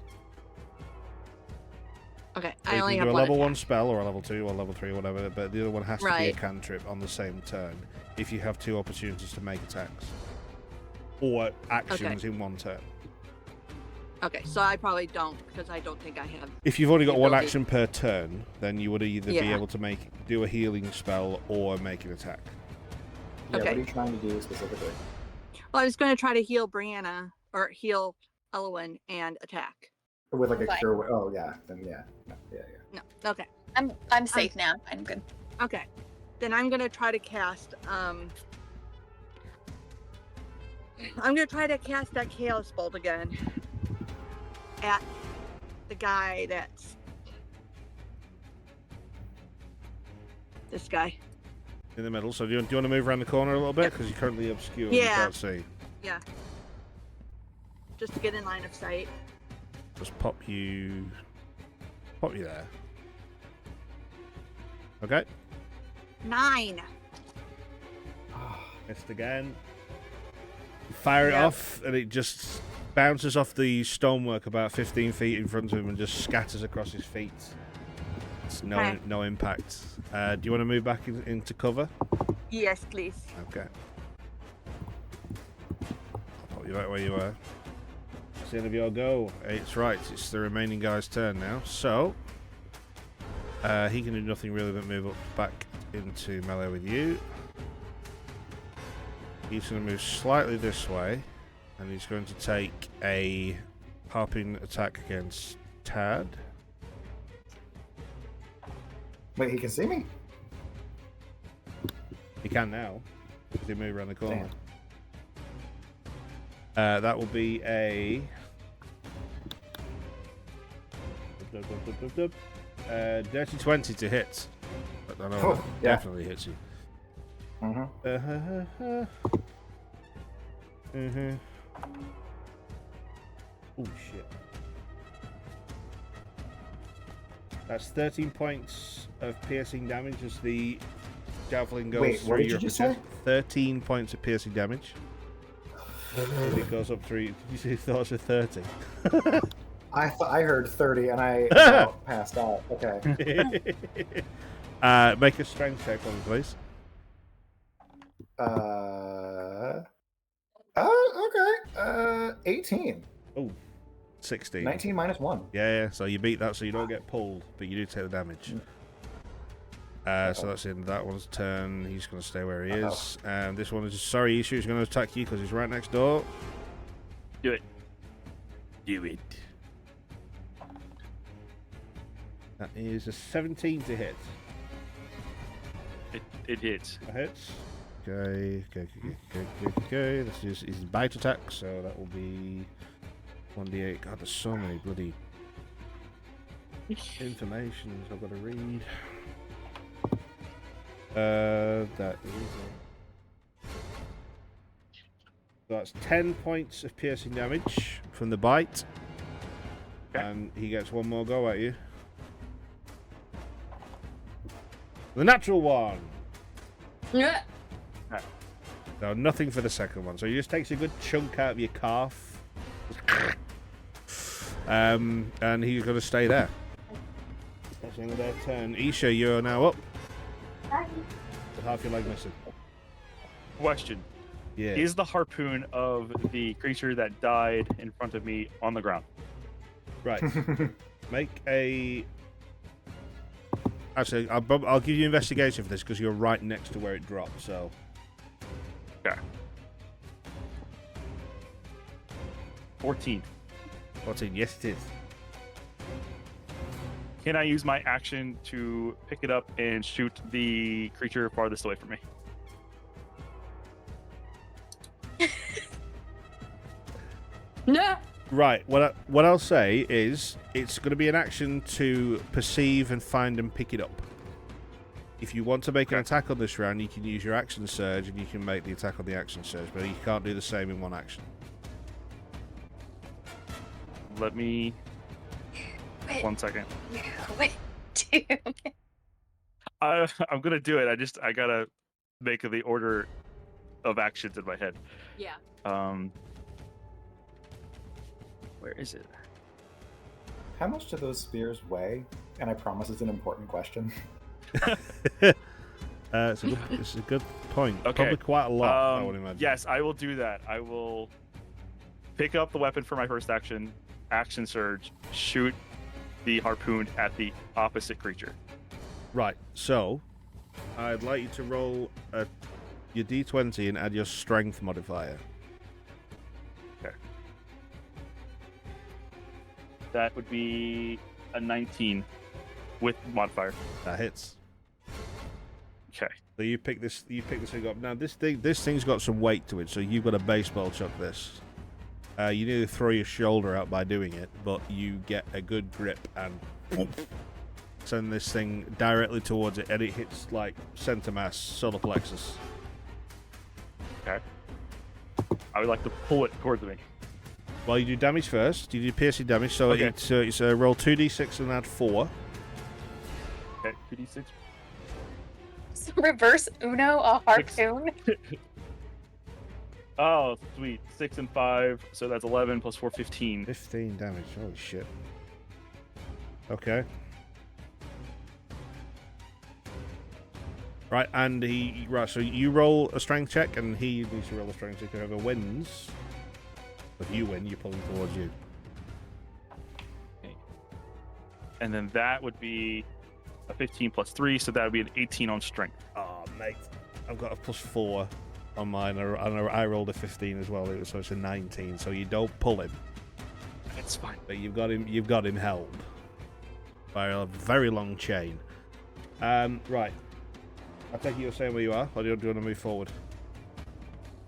Okay, So I you only can have do a one level attack. 1 spell or a level 2 or level 3 or whatever, but the other one has to be a Right. cantrip on the same turn if you have 2 opportunities to make attacks. Or actions in one turn. Okay, so I probably don't, because I don't think I have. If you've only got the one ability. action per turn, then you would either be Yeah. able to do a healing spell or make an attack. Yeah, Okay. what are you trying to do specifically? Well, I was going to try to heal Brianna, or heal Elwyn and attack. With like a Fine. cure. Oh yeah, then yeah. No, okay. I'm safe now. I'm good. Okay. Then I'm going to try to cast, I'm going to try to cast that Chaos Bolt again at the guy that's this guy. In the middle. So do you want to move around the corner a little bit? Because you're currently obscured. You Yeah. can't see. Yeah. Just to get in line of sight. Just pop you there. Okay. 9. Missed again. Fire it Yep. off, and it just bounces off the stonework about 15 feet in front of him and just scatters across his feet. It's Okay. no impact. Do you want to move back into cover? Yes, please. Okay. I'll pop you back where you were. That's the end of your go. It's right. It's the remaining guy's turn now. So, he can do nothing really but move up back into melee with you. He's going to move slightly this way, and he's going to take a harping attack against Tad. Wait, he can see me? He can now. He move around the corner. That will be a dirty 20 to hit. But I know Oh, that yeah. definitely hits you. Mm-hmm. Oh shit. That's 13 points of piercing damage as the javelin goes Wait, through what did your you just protect- say? 13 points of piercing damage. As it goes up through. Did you say thoughts of 30? I heard 30 and I about passed out. Okay. Make a strength check for me, please. Okay. 18. Oh, 16. 19 minus 1. Yeah, so you beat that, so you don't get pulled, but you do take the damage. So that's in that one's turn. He's going to stay where he is. And this one is, sorry, Ishu is going to attack you because he's right next door. Do it. Do it. That is a 17 to hit. It hits. That hits. Okay. This is his bite attack, so that will be 1d8. God, there's so many bloody information I've got to read. That is. So that's 10 points of piercing damage from the bite. Okay. And he gets one more go at you. The natural one! Yeah. No, nothing for the second one. So he just takes a good chunk out of your calf. And he's going to stay there. That's the end of their turn. Isha, you're now up. With half your leg missing. Question. Yeah. Is the harpoon of the creature that died in front of me on the ground? Right. Make a... Actually, I'll give you investigation for this because you're right next to where it dropped, so... Okay. 14. 14, yes it is. Can I use my action to pick it up and shoot the creature farthest away from me? No. Right, what I'll say is it's going to be an action to perceive and find and pick it up. If you want to make an attack on this round, you can use your action surge and you can make the attack on the action surge, but you can't do the same in one action. let me. Wait. 1 second. Wait. Dude. I'm gonna do it. I gotta make the order of actions in my head. Yeah. Where is it? How much do those spears weigh? And I promise it's an important question. It's a good point. Okay. Probably quite a lot, I would imagine. Yes, I will do that. I will pick up the weapon for my first action, action surge, shoot the harpoon at the opposite creature. Right, so I'd like you to roll your d20 and add your strength modifier. Okay. That would be a 19 with modifier. That hits. Okay. So you pick this thing up. Now this thing's got some weight to it, so you've got to baseball chuck this. You need to throw your shoulder out by doing it, but you get a good grip and send this thing directly towards it, and it hits like center mass, solar plexus. Okay. I would like to pull it towards me. Well, you do damage first. You do piercing damage, so Okay. it's roll 2d6 and add 4. Okay, 2d6. So reverse Uno a harpoon. Oh, sweet. 6 and 5, so that's 11 plus 4, 15. 15 damage. Holy shit. Okay. Right, and so you roll a strength check, and he needs to roll a strength check. Whoever wins, if you win, you pull him towards you. Okay. And then that would be a 15 plus 3, so that would be an 18 on strength. Oh, mate. I've got a plus 4 on mine, and I rolled a 15 as well, so it's a 19, so you don't pull him. It's fine. But you've got him held by a very long chain. Right. I take it you're saying where you are, or do you want to move forward?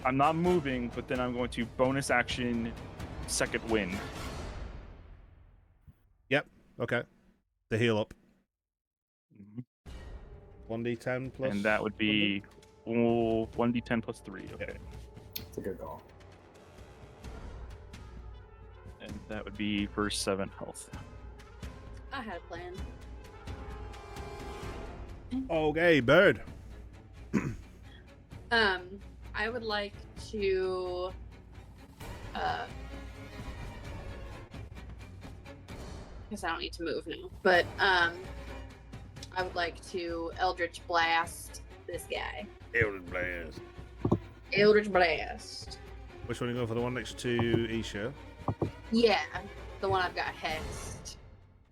I'm not moving, but then I'm going to bonus action second wind. Yep. Okay. To heal up. Mhm. 1d10 plus. And that would be 1d10 plus 3. Okay. It's a good call. And that would be for 7 health. I had a plan. Okay, bird. I would like to guess I don't need to move now, but I would like to Eldritch Blast this guy. Eldritch Blast. Eldritch Blast. Which one are you going for? The one next to Isha? Yeah, the one I've got hexed.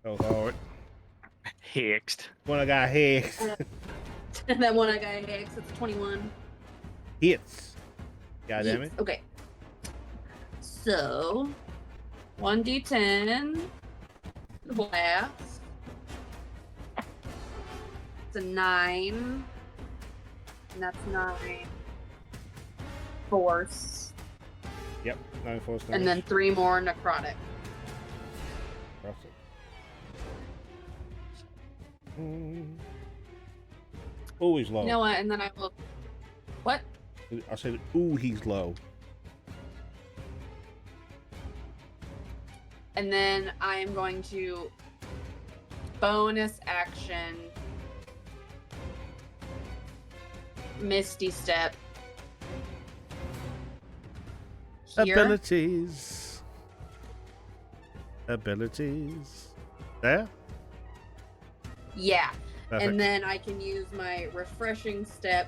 Oh, alright. Hexed. One I got hexed. That one I got hexed. It's 21. Hits. God damn it. Yes, okay. So, 1d10 blast. It's a 9. And that's 9 force. Yep, 9 force damage. And then 3 more necrotic. Cross it. Oh, he's low. You know what? And then I will. What? I said, ooh, he's low. And then I am going to bonus action Misty Step. Here. Abilities. There? Yeah. Perfect. And then I can use my refreshing step.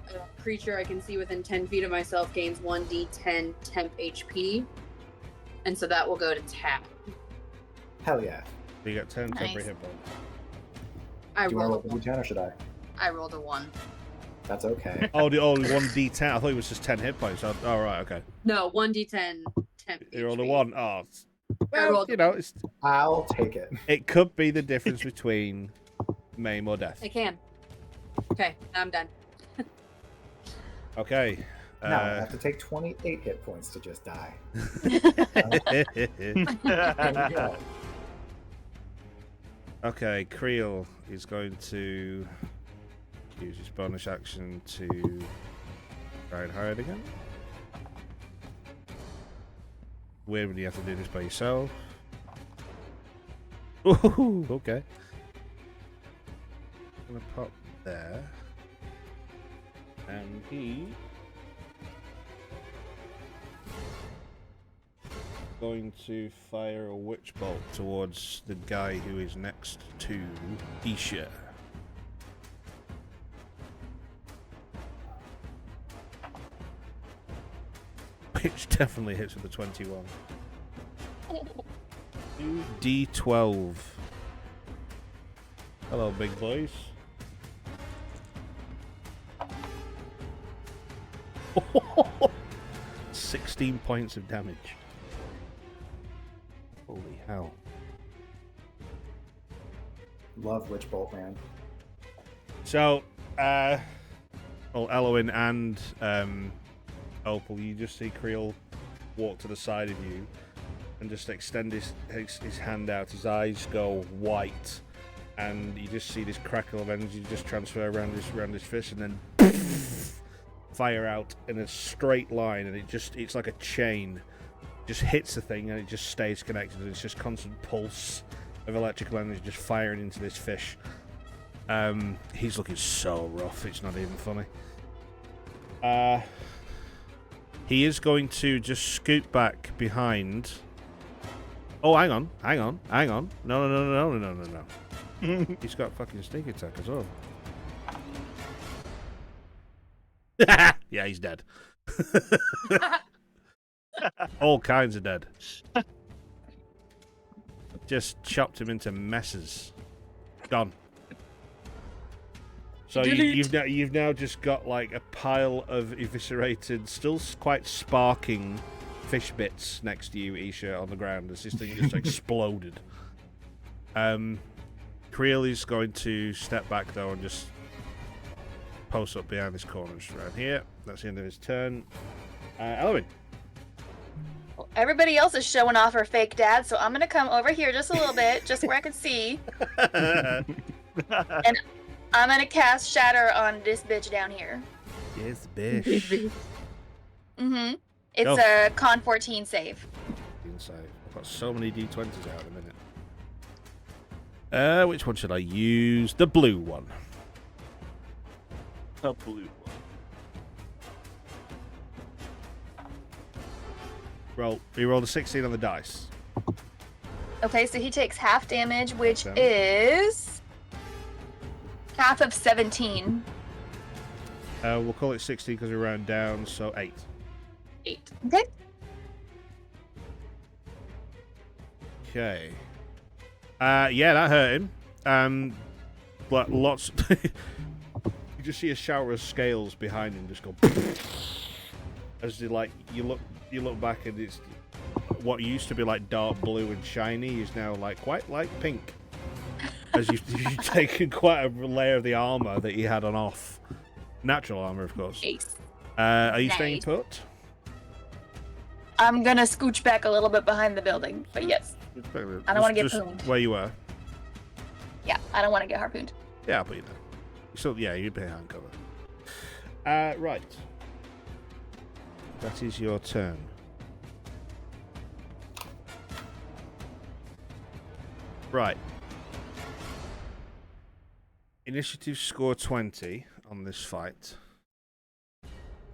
A creature I can see within 10 feet of myself gains 1d10 temp HP. And so that will go to tap. Hell yeah. So you got 10 temporary Nice. hit points. I Do you want to roll rolled the a 1. d10 or should I? I rolled a 1. That's okay. Oh, the only 1d10. I thought it was just 10 hit points. Oh, right, okay. No, 1d10 temp You rolled a HP. 1. Oh, I rolled a one. I'll take it. It could be the difference between maim or death. I can. Okay, I'm done. Okay. Now I have to take 28 hit points to just die. Okay, Creel is going to use his bonus action to try and hide again. Weird when you have to do this by yourself. Ooh, okay. I'm gonna pop there. And he going to fire a witch bolt towards the guy who is next to Isha. Which definitely hits with the 21. 2d12. Hello, big boys. Oh, 16 points of damage. Holy hell. Love Witch Bolt, man. So, well, Elowin and Opal, you just see Creel walk to the side of you and just extend his hand out. His eyes go white, and you just see this crackle of energy just transfer around his fist, and then fire out in a straight line, and it's like a chain. Just hits the thing, and it just stays connected, and it's just constant pulse of electrical energy just firing into this fish. He's looking so rough, it's not even funny. He is going to just scoot back behind. Oh, hang on. No. He's got fucking sneak attack as well. Yeah, he's dead. All kinds of dead. Just chopped him into messes. Gone. So you've now just got like a pile of eviscerated, still quite sparking fish bits next to you, Isha, on the ground as this thing just exploded. Creel is going to step back though and just post up behind this corner just around here. That's the end of his turn. Elwin. Well, everybody else is showing off her fake dad, so I'm gonna come over here just a little bit, just where I can see. And I'm gonna cast Shatter on this bitch down here. Yes, bitch. Mm-hmm. It's a con 14 save. I've got so many D20s out in a minute. Which one should I use? The blue one. The blue one. He rolled a 16 on the dice. Okay, so he takes half damage, which is half of 17. We'll call it 16 because we round down, so 8. 8. Okay. Okay. Yeah, that hurt him. But lots. You just see a shower of scales behind him just go. As you look back and it's what used to be like dark blue and shiny is now like quite light pink. As you've taken quite a layer of the armor that he had on off. Natural armor, of course. Nice. Are you staying put? I'm gonna scooch back a little bit behind the building, but yes. I don't want to get pooned. Where you were? Yeah, I don't want to get harpooned. Yeah, but you know. So, yeah, you'd be behind cover. Right. That is your turn. Right. Initiative score 20 on this fight.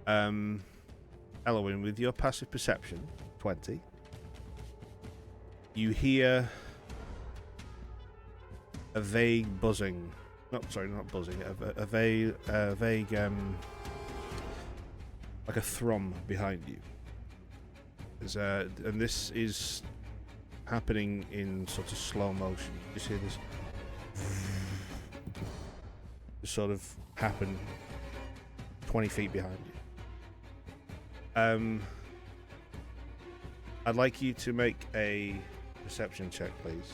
Elowin, with your passive perception, 20, you hear a vague buzzing. Not buzzing. A vague, like a thrum behind you. And this is happening in sort of slow motion. You just hear this just sort of happen 20 feet behind you. I'd like you to make a perception check, please.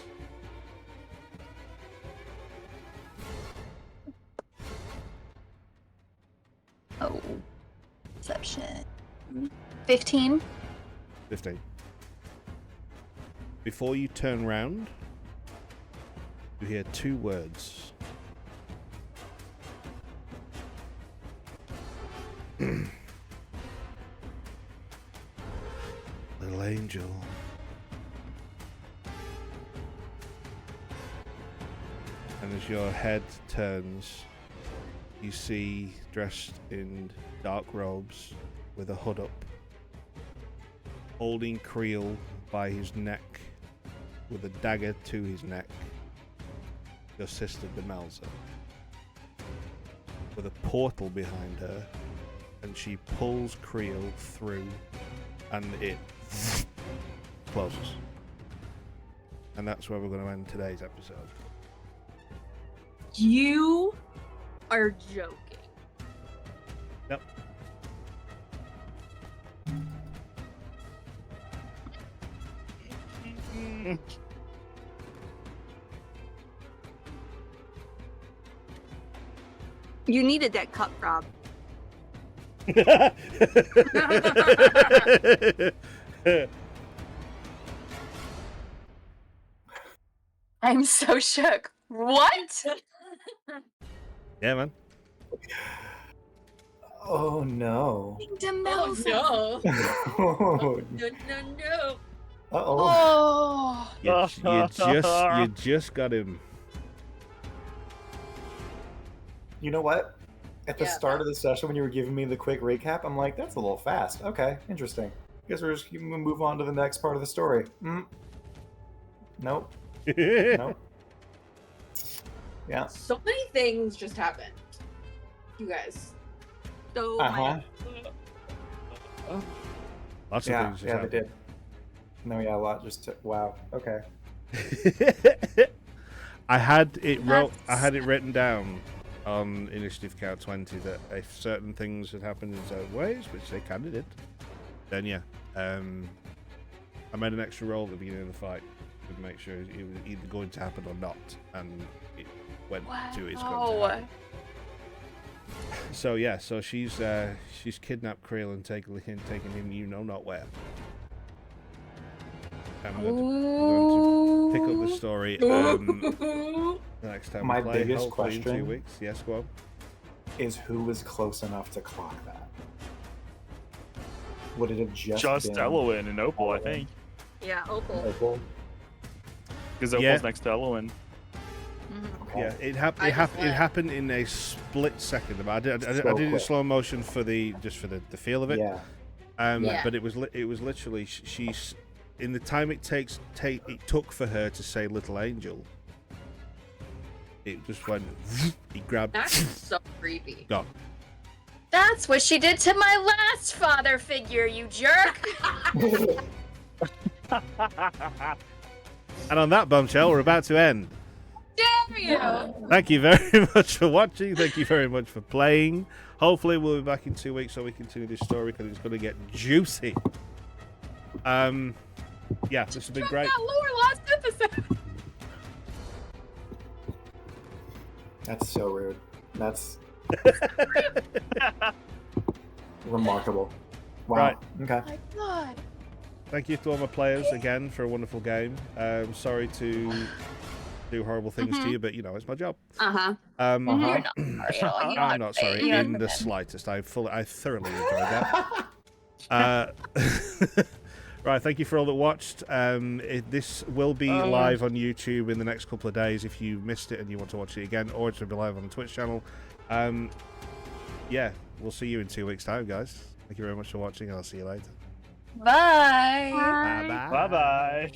Oh, perception. 15. 15. Before you turn round, you hear 2 words. Little angel. And as your head turns, you see, dressed in dark robes with a hood up, holding Creel by his neck with a dagger to his neck, your sister Demelza, with a portal behind her, and she pulls Creel through, and it closes. And that's where we're going to end today's episode. You are joking. Yep. You needed that cup, Rob. I'm so shook. What? Yeah, man. Oh no. Demelza. no. Oh. No. Uh-oh. Oh. You just got him. You know what? At the Yeah. start of the session, when you were giving me the quick recap, I'm like, that's a little fast. Okay, interesting. Guess we're just gonna move on to the next part of the story. Nope. Nope. Yeah. So many things just happened. You guys. So Uh-huh. Lots of Yeah, things just yeah, they happened. did. No, yeah, a lot just wow. Okay. I had it written down on initiative count 20 that if certain things had happened in certain ways, which they kind of did, then yeah, I made an extra roll at the beginning of the fight to make sure it was either going to happen or not, and it went to it's going to happen. So yeah, so she's kidnapped Creel and taken him you know not where. And we're going to pick up the story the next time My we play, biggest hopefully in 2 question- weeks. Yes, go on. Is who was close enough to clock that? Would it have just been Elowen and Opal, I think. yeah, Opal. Opal? Because Opal's Yeah. next to Elowen. Mhm. Okay. Yeah, it I just left. happened in a split second. But I did it in quick. slow motion for the feel of it. Yeah. Yeah. But it was literally she's in the time it took for her to say "little angel." It just went. He grabbed. That's so creepy. Gone. That's what she did to my last father figure, you jerk. And on that bombshell, we're about to end. Dare you? Thank you very much for watching. Thank you very much for playing. Hopefully, we'll be back in 2 weeks so we continue this story because it's going to get juicy. Yeah, this has been great. That lore last episode. That's so rude. That's remarkable. Wow. Right. Okay. My God. Thank you to all my players again for a wonderful game. Sorry to do horrible things to you, but you know it's my job. Uh-huh. Uh-huh. You're not sorry at all. You don't I'm have not to pay. sorry You don't in have the to. slightest. I thoroughly enjoyed that. Right, thank you for all that watched. This will be live on YouTube in the next couple of days if you missed it and you want to watch it again, or it will be live on the Twitch channel. Yeah, we'll see you in 2 weeks' time, guys. Thank you very much for watching, and I'll see you later. Bye. Bye-bye. Bye-bye.